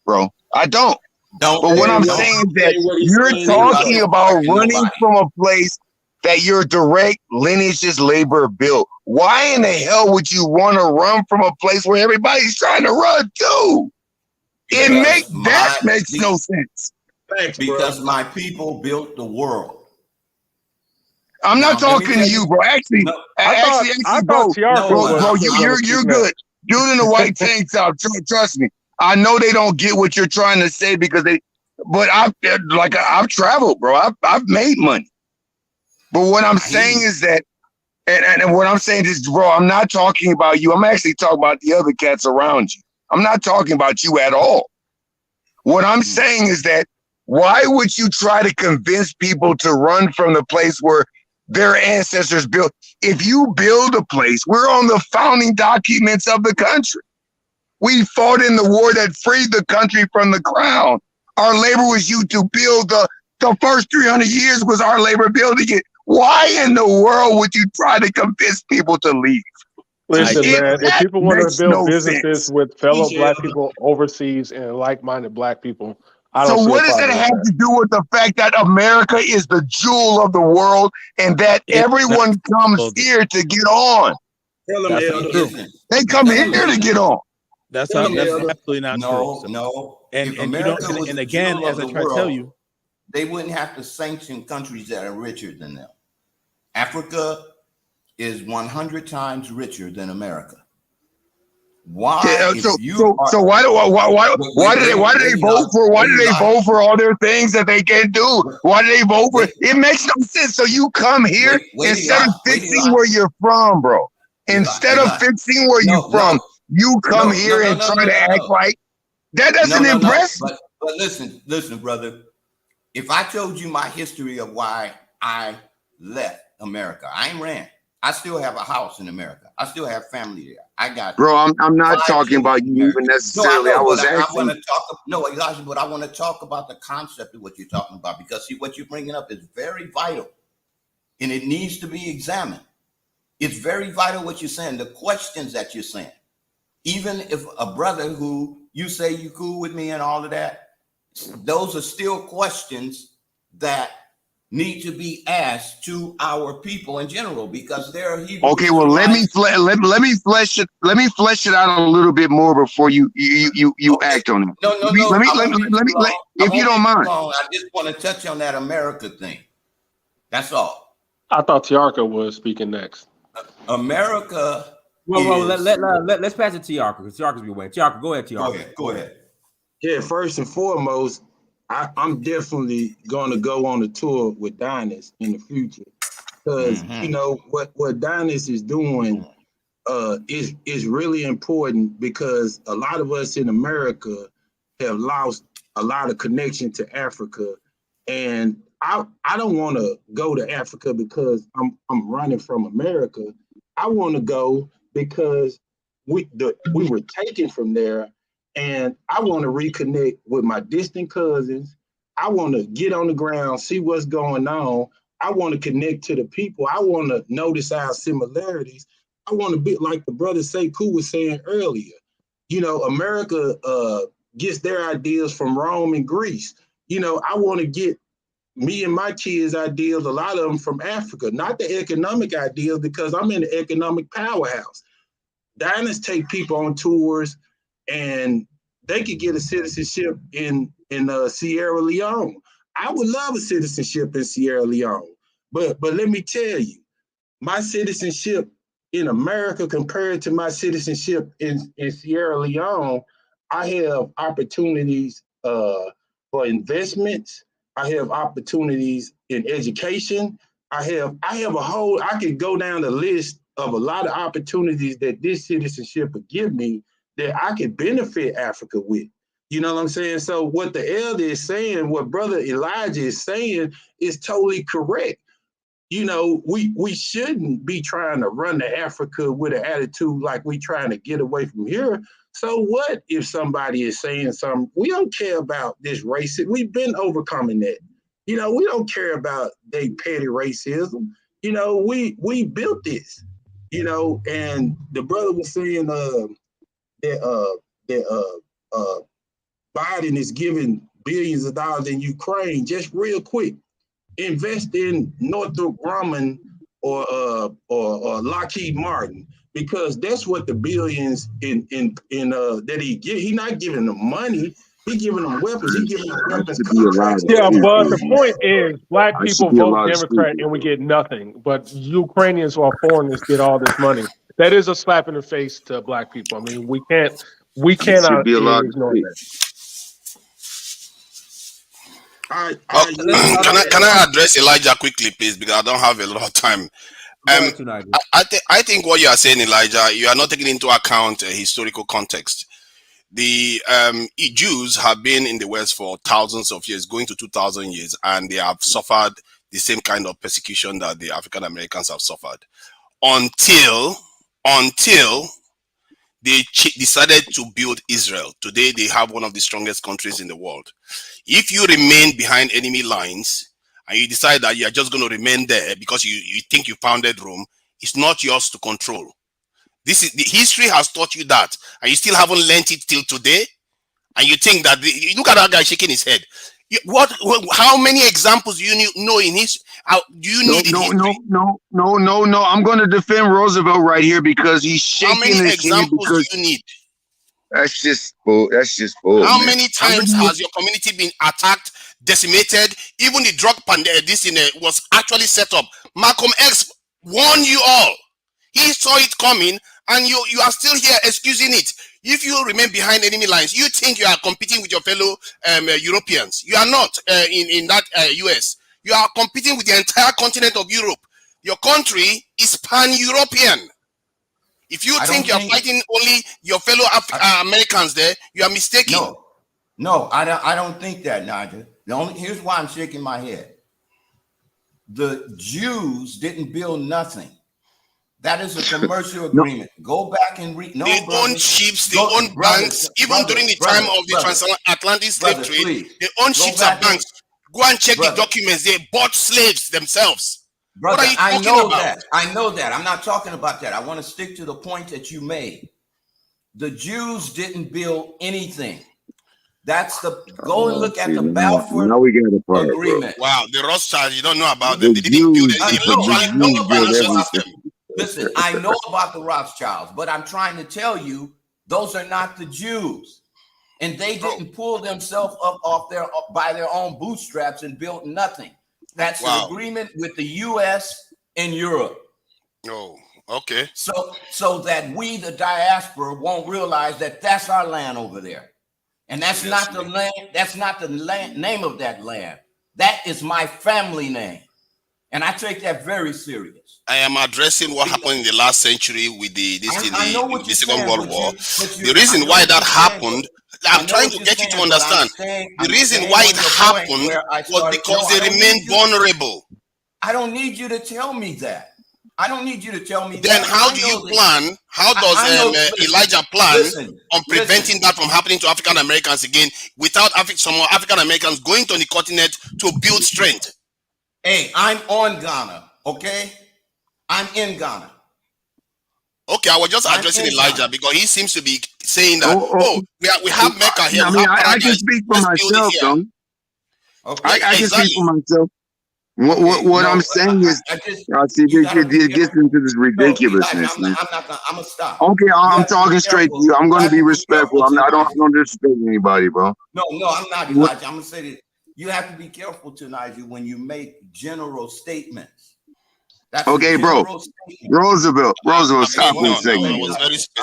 bro. I don't. But what I'm saying is that you're talking about running from a place that your direct lineage is labor built. Why in the hell would you want to run from a place where everybody's trying to run to? That makes no sense. Thanks, because my people built the world. I'm not talking to you, bro. Actually, bro, you're good. Dude in the white tank top, trust me. I know they don't get what you're trying to say but I've traveled, bro. I've made money. But what I'm saying is that, and what I'm saying is, bro, I'm not talking about you. I'm actually talking about the other cats around you. I'm not talking about you at all. What I'm saying is that, why would you try to convince people to run from the place where their ancestors built? If you build a place, we're on the founding documents of the country. We fought in the war that freed the country from the crown. Our labor was used to build the first 300 years was our labor building it. Why in the world would you try to convince people to leave? Listen, man, if That people want to makes build no businesses sense. with fellow black people overseas and like-minded black people, I So don't see a what does that problem with have that. to do with the fact that America is the jewel of the world and that everyone comes here to get on? Tell them, That's not Elder. true. They come Tell here them, to get on. That's Tell not. them, That's Elder. absolutely not true. No, So, no. and If you know, America was and the again, jewel as of I the try to tell world, you, they wouldn't have to sanction countries that are richer than them. Africa is 100 times richer than America. Why? Yeah, If you are so why do they vote for all their things that they can't do? Why do they vote for it? It makes no sense. So you come here instead of fixing where you're from, bro. Instead of fixing where you're from, you come here and try to act like that doesn't impress. But listen, brother. If I told you my history of why I left America, I ain't ran. I still have a house in America. I still have family there. I got Bro, I'm not 5 talking children about in you America. even necessarily. No, I know, I was but I asking. want to talk. No, Elijah, but I want to talk about the concept of what you're talking about because see, what you're bringing up is very vital, and it needs to be examined. It's very vital what you're saying. The questions that you're saying, even if a brother who you say you cool with me and all of that, those are still questions that need to be asked to our people in general because they're Hebrew Okay, well let me flesh it out a little bit more before you act on it. No. If you don't mind. I just want to touch on that America thing. That's all. I thought Tiarka was speaking next. America. Well, let's pass it to Tiarka because Tiarka's be waiting. Tiarka, go ahead, Tiarka. Go ahead. Yeah, first and foremost, I'm definitely going to go on a tour with Dynast in the future because you know what Dynast is doing is really important because a lot of us in America have lost a lot of connection to Africa, and I don't want to go to Africa because I'm running from America. I want to go because we were taken from there. And I want to reconnect with my distant cousins. I want to get on the ground, see what's going on. I want to connect to the people. I want to notice our similarities. I want to be like the brother Sekou was saying earlier. You know, America gets their ideas from Rome and Greece. You know, I want to get me and my kids' ideas, a lot of them from Africa, not the economic ideas because I'm in the economic powerhouse. Diners take people on tours and they could get a citizenship in Sierra Leone. I would love a citizenship in Sierra Leone, but let me tell you, my citizenship in America compared to my citizenship in Sierra Leone, I have opportunities for investments. I have opportunities in education. I have I could go down the list of a lot of opportunities that this citizenship would give me that I could benefit Africa with. You know what I'm saying? So what the elder is saying, what Brother Elijah is saying is totally correct. You know, we shouldn't be trying to run to Africa with an attitude like we trying to get away from here. So what if somebody is saying something? We don't care about this racism. We've been overcoming that. You know, we don't care about they petty racism. You know, we built this. You know, and the brother was saying that Biden is giving billions of dollars in Ukraine. Just real quick, invest in Northrop Grumman or Lockheed Martin because that's what the billions in that he give. He's not giving them money. He giving them weapons. He giving them weapons contracts. Yeah, but the point is, black people vote Democrat speaking. and we get nothing. But Ukrainians or foreigners get all this money. That is a slap in the face to black people. I mean, we cannot ignore that. Can I address Elijah quickly, please? Because I don't have a lot of time. I think what you are saying, Elijah, you are not taking into account a historical context. The Jews have been in the West for thousands of years, going to 2,000 years, and they have suffered the same kind of persecution that the African Americans have suffered until they decided to build Israel. Today, they have one of the strongest countries in the world. If you remain behind enemy lines and you decide that you are just going to remain there because you think you founded Rome, it's not yours to control. This is the history has taught you that, and you still haven't learned it till today. And you think that you look at that guy shaking his head. How many examples do you know in history? Do you need in history? No. I'm going to defend Roosevelt right here because he's shaking How many his head examples because do you need? that's just bull. That's just bull. How man. many times has your community been attacked, decimated? Even the drug pandemic, was actually set up. Malcolm X warned you all. He saw it coming, and you are still here excusing it. If you remain behind enemy lines, you think you are competing with your fellow Europeans. You are not in that US. You are competing with the entire continent of Europe. Your country is pan-European. If you think you are fighting only your fellow Americans there, you are mistaken. No, I don't think that, Nigel. Here's why I'm shaking my head. The Jews didn't build nothing. That is a commercial agreement. Go back and read. No, they own ships, they own banks. Even during the time of the transatlantic slave trade, they own ships and banks. Go and check the documents. They bought slaves themselves. Brother, what are you talking about? I know that. I'm not talking about that. I want to stick to the point that you made. The Jews didn't build anything. That's go and look at the Balfour Agreement. Wow, the Rothschilds, you don't know about them. They didn't build it. Listen, I know about the Rothschilds, but I'm trying to tell you, those are not the Jews. And they didn't pull themselves up by their own bootstraps and built nothing. That's an agreement with the US and Europe. Oh, okay. So that we, the diaspora, won't realize that that's our land over there. And that's not the land, that's not the name of that land. That is my family name. And I take that very serious. I am addressing what happened in the last century with the Second World War. The reason why that happened, I'm trying to get you to understand. The reason why it happened was because they remained vulnerable. I don't need you to tell me that. I don't need you to tell me then that. How do you plan? How does Elijah plan on preventing that from happening to African Americans again without some more African Americans going to the continent to build strength? Hey, I'm on Ghana, okay? I'm in Ghana. Okay, I was just addressing Elijah because he seems to be saying that, we have Mecca here. I mean, I can speak for myself, though. Okay, I can speak for myself. What I'm saying is, it gets into this ridiculousness. I'm gonna stop. Okay, I'm talking straight to you. I'm going to be respectful. I don't disrespect anybody, bro. No, I'm not, Elijah. I'm gonna say that you have to be careful tonight when you make general statements. That's okay, bro. Roosevelt, stop for a second.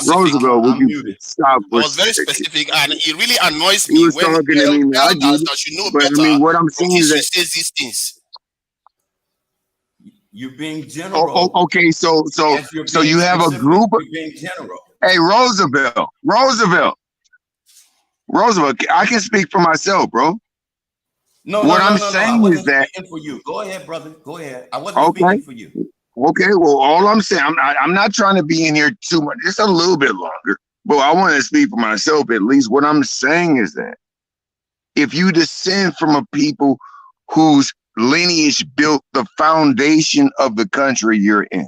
Roosevelt, would you stop for a second? I was very specific, and it really annoys me he was talking to me, man. I get it. That you know but better. I mean, what I'm saying is that says these things. You're being general. Okay, so you have a group of being general. Hey, Roosevelt, I can speak for myself, bro. What I'm saying is that for you. Go ahead, brother. Go ahead. I wasn't speaking for you. Okay, well, all I'm saying, I'm not trying to be in here too much, just a little bit longer, but I want to speak for myself at least. What I'm saying is that if you descend from a people whose lineage built the foundation of the country you're in,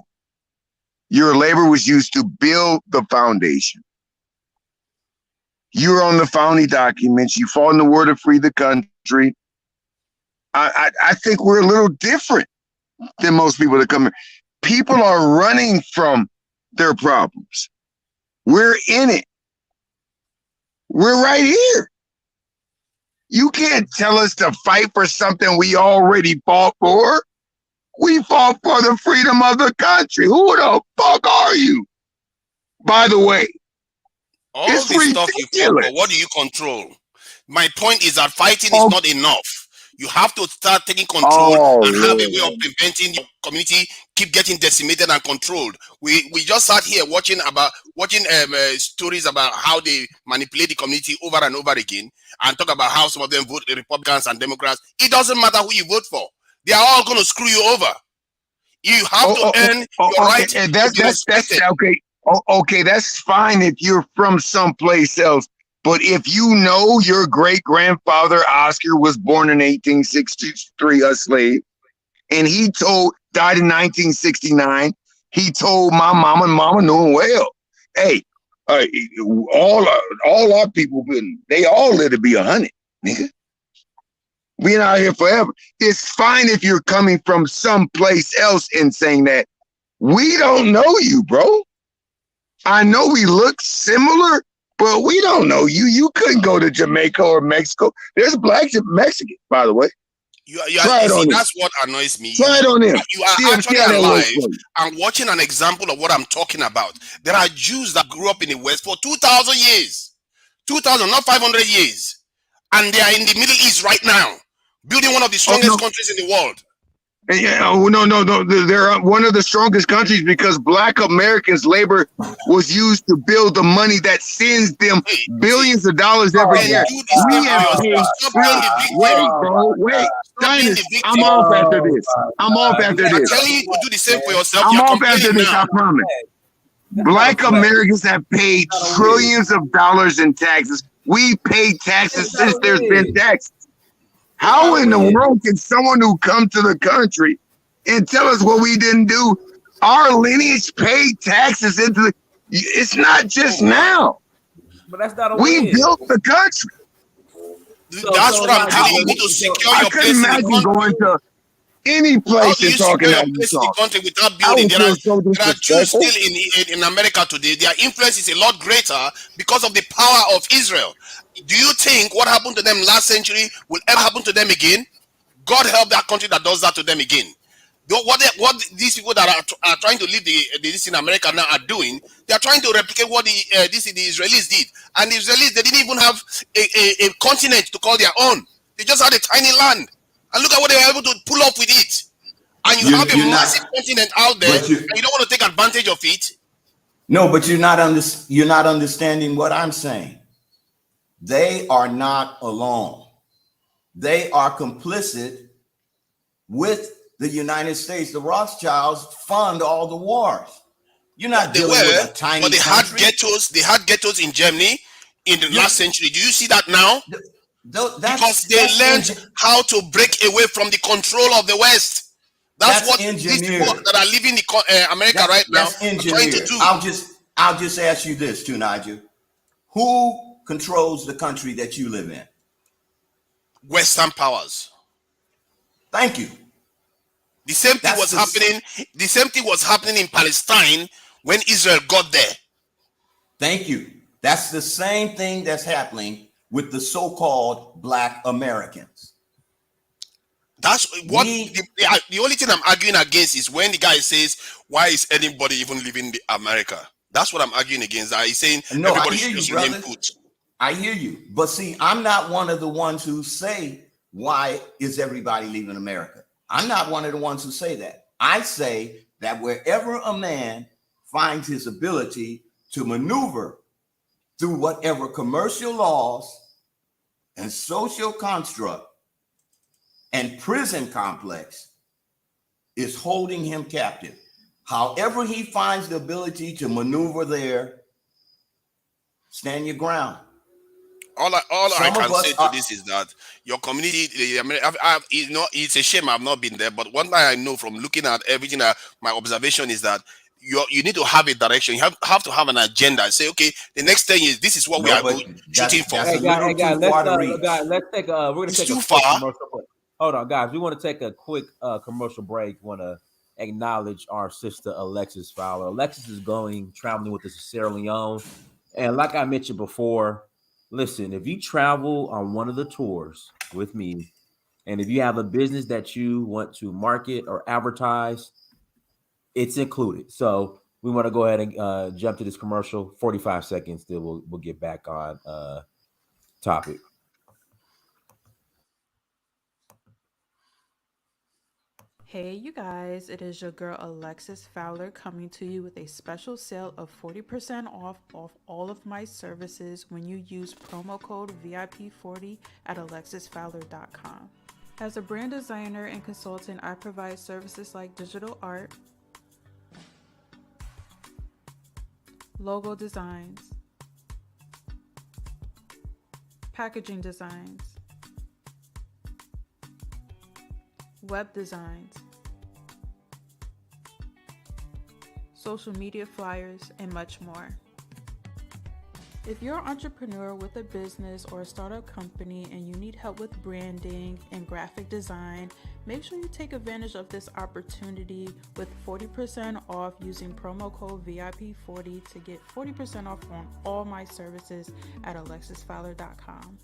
your labor was used to build the foundation. You're on the founding documents. You fought in the war to free the country. I think we're a little different than most people that come in. People are running from their problems. We're in it. We're right here. You can't tell us to fight for something we already fought for. We fought for the freedom of the country. Who the fuck are you? By the way, all this stuff you fought for, what do you control? My point is that fighting is not enough. You have to start taking control and have a way of preventing your community keep getting decimated and controlled. We just sat here watching stories about how they manipulate the community over and over again, and talk about how some of them vote Republicans and Democrats. It doesn't matter who you vote for; they are all going to screw you over. You have to earn your right. That's okay. Okay, that's fine if you're from someplace else. But if you know your great grandfather Oscar was born in 1863, a slave, and died in 1969, he told my mama, and mama knew him well. Hey, uh, all our people, they all live to be 100, nigga. We ain't out here forever. It's fine if you're coming from someplace else and saying that. We don't know you, bro. I know we look similar, but we don't know you. You couldn't go to Jamaica or Mexico. There's blacks and Mexicans, by the way. Try it on him. That's what annoys me. Try it on him. You are actually alive and watching an example of what I'm talking about. There are Jews that grew up in the West for 2,000 years. 2,000, not 500 years. And they are in the Middle East right now, building one of the strongest countries in the world. Yeah, no. They're one of the strongest countries because Black Americans' labor was used to build the money that sends them billions of dollars every year. We have paid. Wait, bro. Wait. Dynast, I'm off after this. I'm off after this. I'm telling you to do the same for yourself. I'm off after this, I promise. Black Americans have paid trillions of dollars in taxes. We paid taxes since there's been taxes. How in the world can someone who come to the country and tell us what we didn't do? Our lineage paid taxes into the. It's not just now. But that's not a we win. built the country. That's what I'm telling you. You need to secure your place in the country. Imagine going to any place and talking about the country without building. There are Jews still in America today. Their influence is a lot greater because of the power of Israel. Do you think what happened to them last century will ever happen to them again? God help that country that does that to them again. What these people that are trying to leave this in America now are doing, they are trying to replicate what the Israelis did. And the Israelis, they didn't even have a continent to call their own. They just had a tiny land. And look at what they were able to pull off with it. And you have a massive continent out there, and you don't want to take advantage of it. No, but you're not understanding what I'm saying. They are not alone. They are complicit with the United States. The Rothschilds fund all the wars. You're not dealing with a tiny but they country. had ghettos. They had ghettos in Germany in the last century. Do you see that now? Because they learned how to break away from the control of the West. That's what these people that are living in America right now are trying to do. I'll just ask you this too, Nigel. Who controls the country that you live in? Western powers. Thank you. The same thing was happening. The same thing was happening in Palestine when Israel got there. Thank you. That's the same thing that's happening with the so-called Black Americans. That's what the only thing I'm arguing against is when the guy says, "Why is anybody even living in America?" That's what I'm arguing against. He's saying everybody should use your input. I hear you, but see, I'm not one of the ones who say, "Why is everybody leaving America?" I'm not one of the ones who say that. I say that wherever a man finds his ability to maneuver through whatever commercial laws and social construct and prison complex is holding him captive. However he finds the ability to maneuver there, stand your ground. All I can say to this is that your community, it's a shame I've not been there, but one thing I know from looking at everything, my observation is that you need to have a direction. You have to have an agenda. Say, okay, the next 10 years, this is what we are shooting for. Hey, guys, let's take we're gonna take a quick commercial break. Hold on, guys. We want to take a quick commercial break. Want to acknowledge our sister Alexis Fowler. Alexis is traveling with us to Sierra Leone, and like I mentioned before, listen, if you travel on one of the tours with me, and if you have a business that you want to market or advertise, it's included. So we want to go ahead and jump to this commercial. 45 seconds, then we'll get back on topic. Hey you guys, it is your girl Alexis Fowler coming to you with a special sale of 40% off all of my services when you use promo code VIP40 at alexisfowler.com. As a brand designer and consultant, I provide services like digital art, logo designs, packaging designs, web designs, social media flyers, and much more. If you're an entrepreneur with a business or a startup company and you need help with branding and graphic design, make sure you take advantage of this opportunity with 40% off using promo code VIP40 to get 40% off on all my services at alexisfowler.com.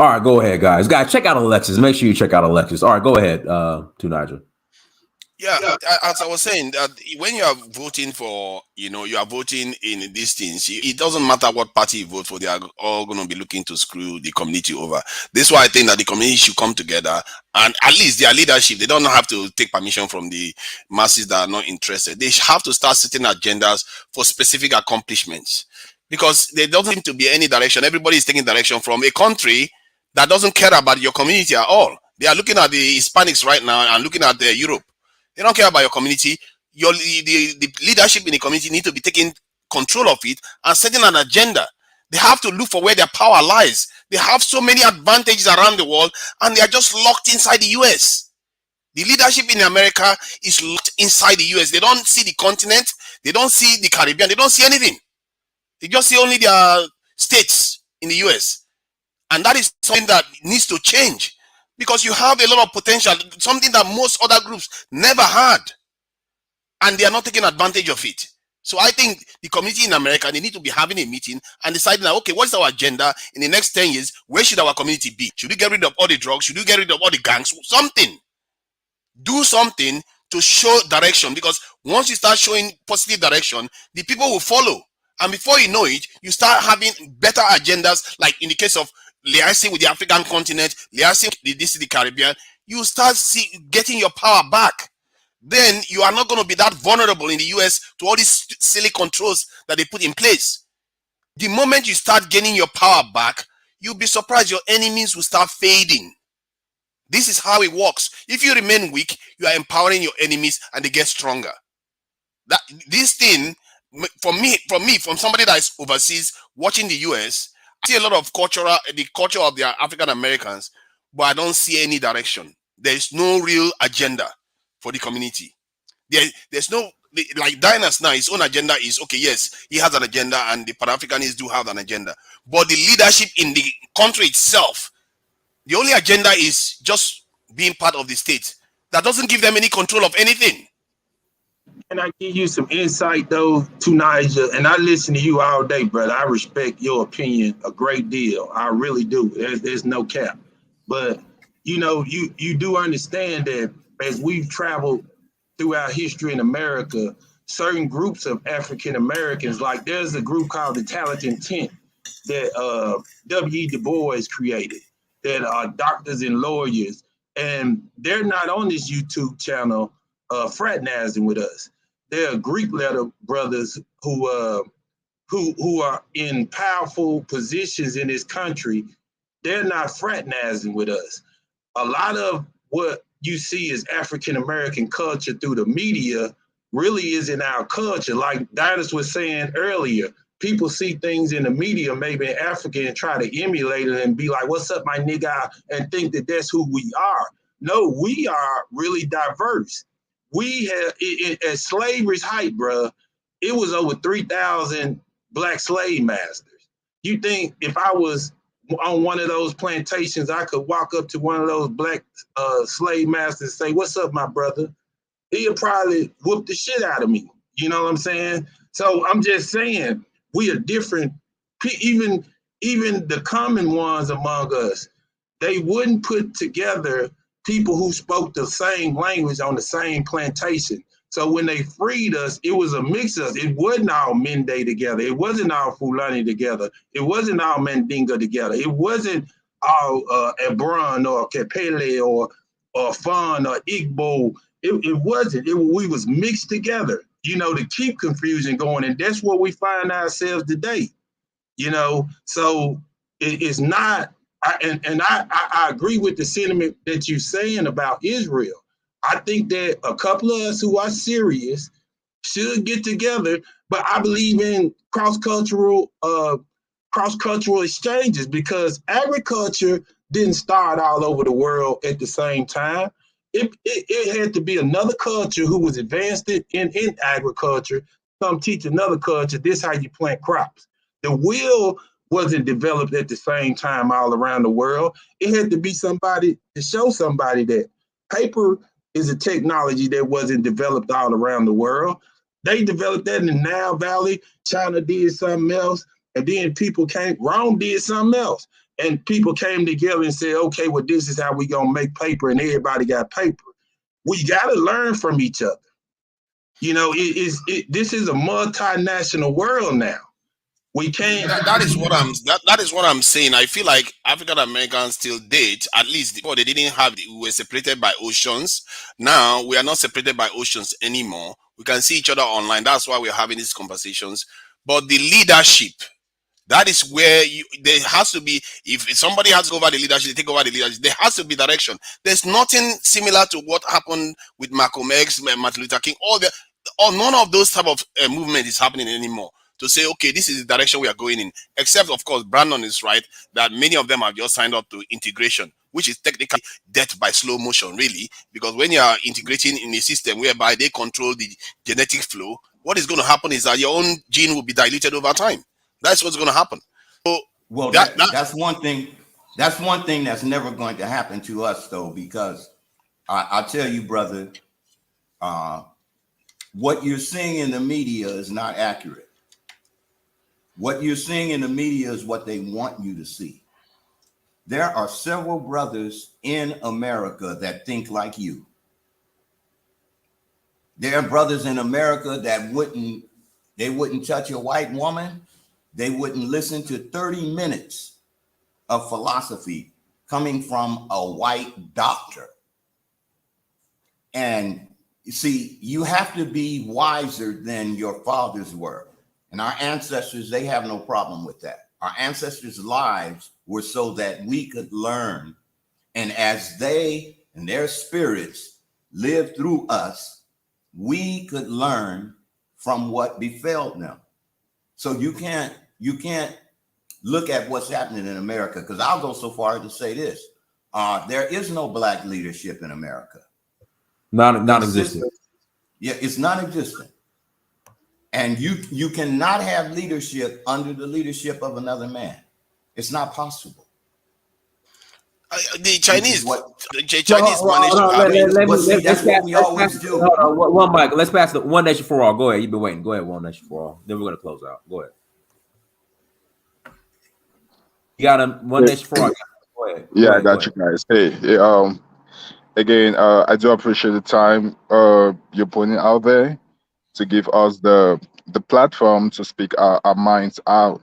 All right, go ahead, guys. Guys, check out Alexis. Make sure you check out Alexis. All right, go ahead, Nigel. Yeah, as I was saying, that when you are voting for, you are voting in these things, it doesn't matter what party you vote for, they are all going to be looking to screw the community over. This is why I think that the community should come together and at least their leadership, they don't have to take permission from the masses that are not interested. They have to start setting agendas for specific accomplishments because there doesn't seem to be any direction. Everybody is taking direction from a country that doesn't care about your community at all. They are looking at the Hispanics right now and looking at Europe. They don't care about your community. The leadership in the community need to be taking control of it and setting an agenda. They have to look for where their power lies. They have so many advantages around the world and they are just locked inside the US. The leadership in America is locked inside the US. They don't see the continent. They don't see the Caribbean. They don't see anything. They just see only their states in the US. And that is something that needs to change. Because you have a lot of potential, something that most other groups never had. And they are not taking advantage of it. So I think the community in America, they need to be having a meeting and deciding, okay, what's our agenda in the next 10 years? Where should our community be? Should we get rid of all the drugs? Should we get rid of all the gangs? Something. Do something to show direction. Because once you start showing positive direction, the people will follow. And before you know it, you start having better agendas, like in the case of liaising with the African continent, liaising with the Caribbean, you start getting your power back. Then you are not going to be that vulnerable in the US to all these silly controls that they put in place. The moment you start gaining your power back, you'll be surprised your enemies will start fading. This is how it works. If you remain weak, you are empowering your enemies and they get stronger. This thing, from somebody that is overseas watching the US, see a lot of the culture of the African Americans, but I don't see any direction. There is no real agenda for the community. There's no, like Dynast now, his own agenda is, okay, yes, he has an agenda and the Pan-Africanists do have an agenda. But the leadership in the country itself, the only agenda is just being part of the state. That doesn't give them any control of anything. Can I give you some insight though, to Nigel? And I listen to you all day, brother. I respect your opinion a great deal. I really do. There's no cap. But you do understand that as we've traveled throughout history in America, certain groups of African Americans, like there's a group called the Talent Intent that W.E. Du Bois created, that are doctors and lawyers, and they're not on this YouTube channel fraternizing with us. They're Greek letter brothers who are in powerful positions in this country. They're not fraternizing with us. A lot of what you see as African American culture through the media really is in our culture. Like Dynast was saying earlier, people see things in the media, maybe in Africa, and try to emulate it and be like, "What's up, my nigga?" and think that that's who we are. No, we are really diverse. We have, at slavery's height, bro, it was over 3,000 black slave masters. You think if I was on one of those plantations, I could walk up to one of those black slave masters and say, "What's up, my brother?" He'll probably whoop the shit out of me. You know what I'm saying? So I'm just saying, we are different. Even the common ones among us, they wouldn't put together people who spoke the same language on the same plantation. So when they freed us, it was a mix of, it wasn't all Mende together. It wasn't all Fulani together. It wasn't all Mandinga together. It wasn't all Ebron or Kepele or Fan or Igbo. It wasn't. We was mixed together, to keep confusion going. And that's where we find ourselves today, So it's not, I agree with the sentiment that you're saying about Israel. I think that a couple of us who are serious should get together, but I believe in cross-cultural exchanges because agriculture didn't start all over the world at the same time. It had to be another culture who was advanced in agriculture, come teach another culture this how you plant crops. The wheel wasn't developed at the same time all around the world. It had to be somebody to show somebody that paper is a technology that wasn't developed all around the world. They developed that in the Nile Valley. China did something else. And then people came, Rome did something else. And people came together and said, okay, well, this is how we going to make paper. And everybody got paper. We got to learn from each other. You know, this is a multinational world now. We can't. That is what that is what I'm saying. I feel like African Americans till date, at least before they didn't have, we were separated by oceans. Now we are not separated by oceans anymore. We can see each other online. That's why we're having these conversations. But the leadership, that is where there has to be, if somebody has to go over the leadership, they take over the leadership, there has to be direction. There's nothing similar to what happened with Malcolm X, Martin Luther King, none of those type of movement is happening anymore. To say, okay, this is the direction we are going in. Except, of course, Brandon is right that many of them have just signed up to integration, which is technically death by slow motion, really. Because when you are integrating in a system whereby they control the genetic flow, what is going to happen is that your own gene will be diluted over time. That's what's going to happen. So, well, that's one thing. That's one thing that's never going to happen to us, though, because I'll tell you, brother, what you're seeing in the media is not accurate. What you're seeing in the media is what they want you to see. There are several brothers in America that think like you. There are brothers in America that wouldn't touch a white woman. They wouldn't listen to 30 minutes of philosophy coming from a white doctor. And you see, you have to be wiser than your fathers were. And our ancestors, they have no problem with that. Our ancestors' lives were so that we could learn. And as they and their spirits lived through us, we could learn from what befell them. So you can't look at what's happening in America, because I'll go so far as to say this. There is no black leadership in America. Non-existent. Yeah, it's non-existent. And you cannot have leadership under the leadership of another man. It's not possible. The Chinese managed to have it. That's what we always do. One mic. Let's pass the one nation for all. Go ahead. You've been waiting. Go ahead. One nation for all. Then we're gonna close out. Go ahead. You got him. One nation for all. Go ahead. Yeah, I got you guys. Hey, again, I do appreciate the time you're putting out there to give us the platform to speak our minds out.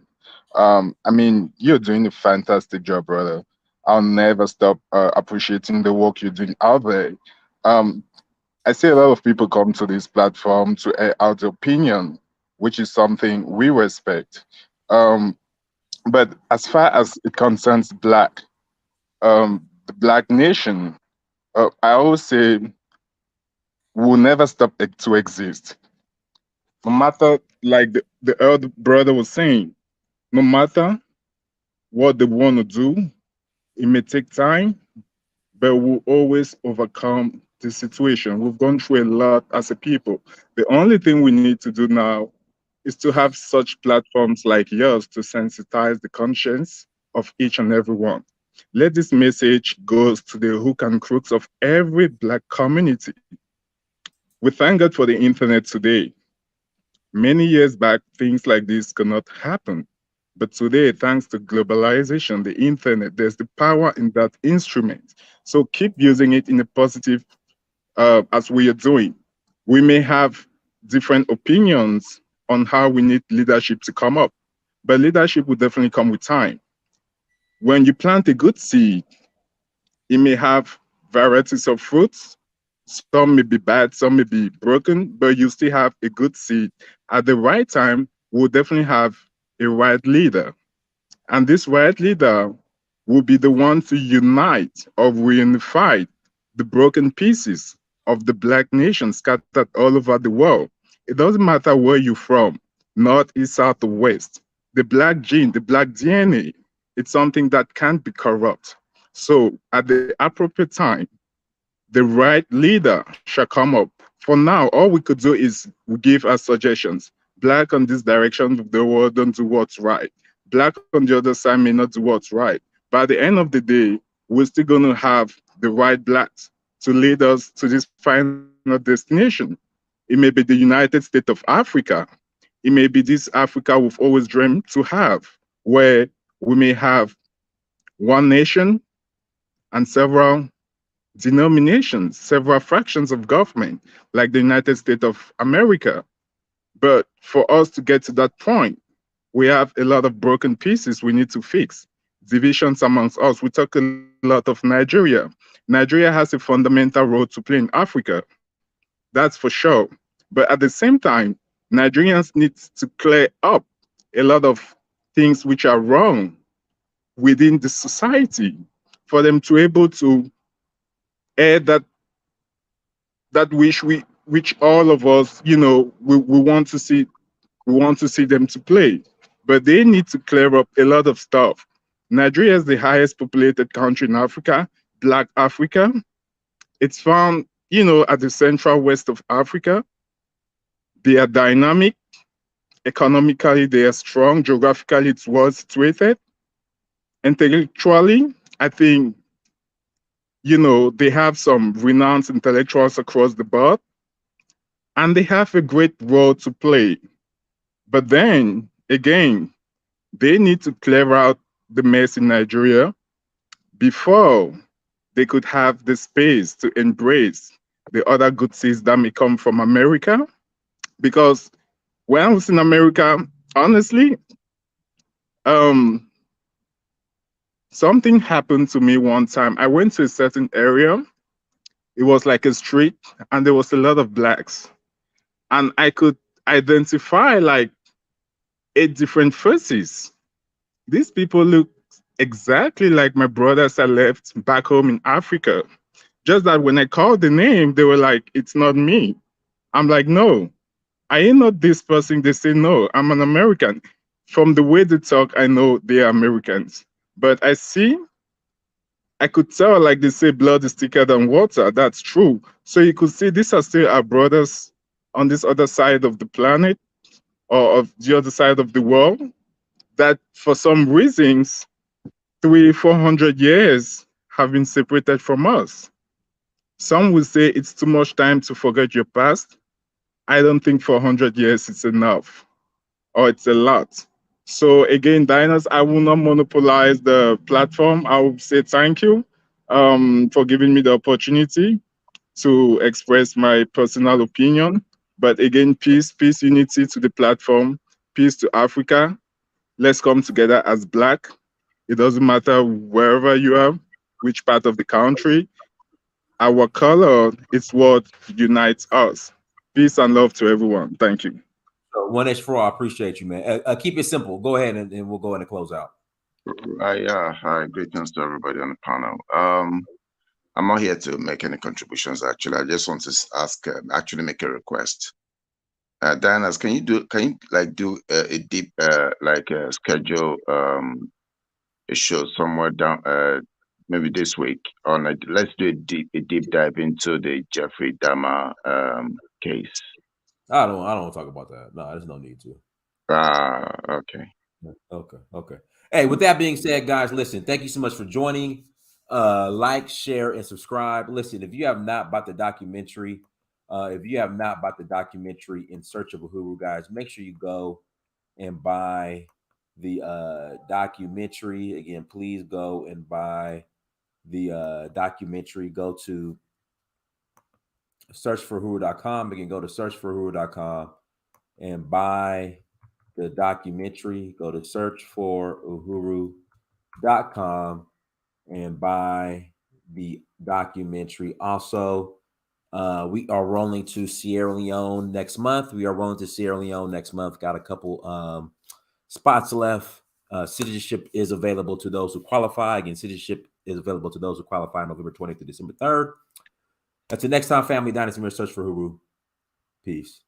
I mean, you're doing a fantastic job, brother. I'll never stop appreciating the work you're doing out there. I see a lot of people come to this platform to air out their opinion, which is something we respect. But as far as it concerns the Black nation, I always say we'll never stop to exist. No matter, like the elder brother was saying, no matter what they want to do, it may take time, but we'll always overcome the situation. We've gone through a lot as a people. The only thing we need to do now is to have such platforms like yours to sensitize the conscience of each and every one. Let this message go to the hook and crooks of every Black community. We thank God for the internet today. Many years back, things like this could not happen. But today, thanks to globalization, the internet, there's the power in that instrument. So keep using it in a positive, as we are doing. We may have different opinions on how we need leadership to come up, but leadership will definitely come with time. When you plant a good seed, it may have varieties of fruits. Some may be bad, some may be broken, but you still have a good seed. At the right time, we'll definitely have a right leader. And this right leader will be the one to unite or reunify the broken pieces of the Black nation scattered all over the world. It doesn't matter where you're from, north, east, south, or west. The Black gene, the Black DNA, it's something that can't be corrupt. So at the appropriate time, the right leader shall come up. For now, all we could do is we give our suggestions. Black on this direction of the world don't do what's right. Black on the other side may not do what's right. But at the end of the day, we're still going to have the right blacks to lead us to this final destination. It may be the United States of Africa. It may be this Africa we've always dreamed to have, where we may have one nation and several denominations, several fractions of government, like the United States of America. But for us to get to that point, we have a lot of broken pieces we need to fix. Divisions amongst us. We talk a lot of Nigeria. Nigeria has a fundamental role to play in Africa. That's for sure. But at the same time, Nigerians need to clear up a lot of things which are wrong within the society for them to be able to air that which all of us, we want to see them to play. But they need to clear up a lot of stuff. Nigeria is the highest populated country in Africa, Black Africa. It's found, at the central west of Africa. They are dynamic. Economically, they are strong. Geographically, it's well situated. Intellectually, I think, they have some renowned intellectuals across the board, and they have a great role to play. But then, again, they need to clear out the mess in Nigeria before they could have the space to embrace the other good things that may come from America. Because when I was in America, honestly, something happened to me one time. I went to a certain area. It was like a street, and there was a lot of blacks. And I could identify like 8 different faces. These people look exactly like my brothers I left back home in Africa. Just that when I called the name, they were like, "It's not me." I'm like, "No, I ain't not this person." They say, "No, I'm an American." From the way they talk, I know they are Americans. But I could tell, like they say, blood is thicker than water. That's true. So you could see these are still our brothers on this other side of the planet or of the other side of the world that for some reasons, 300-400 years have been separated from us. Some would say it's too much time to forget your past. I don't think 400 years is enough, or it's a lot. So again, Diners, I will not monopolize the platform. I will say thank you for giving me the opportunity to express my personal opinion. But again, peace, unity to the platform, peace to Africa. Let's come together as Black. It doesn't matter wherever you are, which part of the country. Our color is what unites us. Peace and love to everyone. Thank you. So 1H4, I appreciate you, man. Keep it simple. Go ahead and we'll go ahead and close out. Hi, greetings to everybody on the panel. I'm not here to make any contributions. Actually, I just want to ask, actually make a request. Diana, can you do a deep schedule a show somewhere down maybe this week on let's do a deep dive into the Jeffrey Dahmer case. I don't want to talk about that. No, there's no need to. Okay. Hey, with that being said, guys, listen, thank you so much for joining. Like, share, and subscribe. Listen, if you have not bought the documentary, In Search of Uhuru, guys, make sure you go and buy the documentary. Again, please go and buy the documentary. Go to searchforuhuru.com. Again, go to searchforuhuru.com and buy the documentary. Go to searchforuhuru.com and buy the documentary. Also, we are rolling to Sierra Leone next month. Got a couple spots left. Citizenship is available to those who qualify. Again, citizenship is available to those who qualify November 20th to December 3rd. Until next time, family, Dynasty Mirror, search for Uhuru. Peace.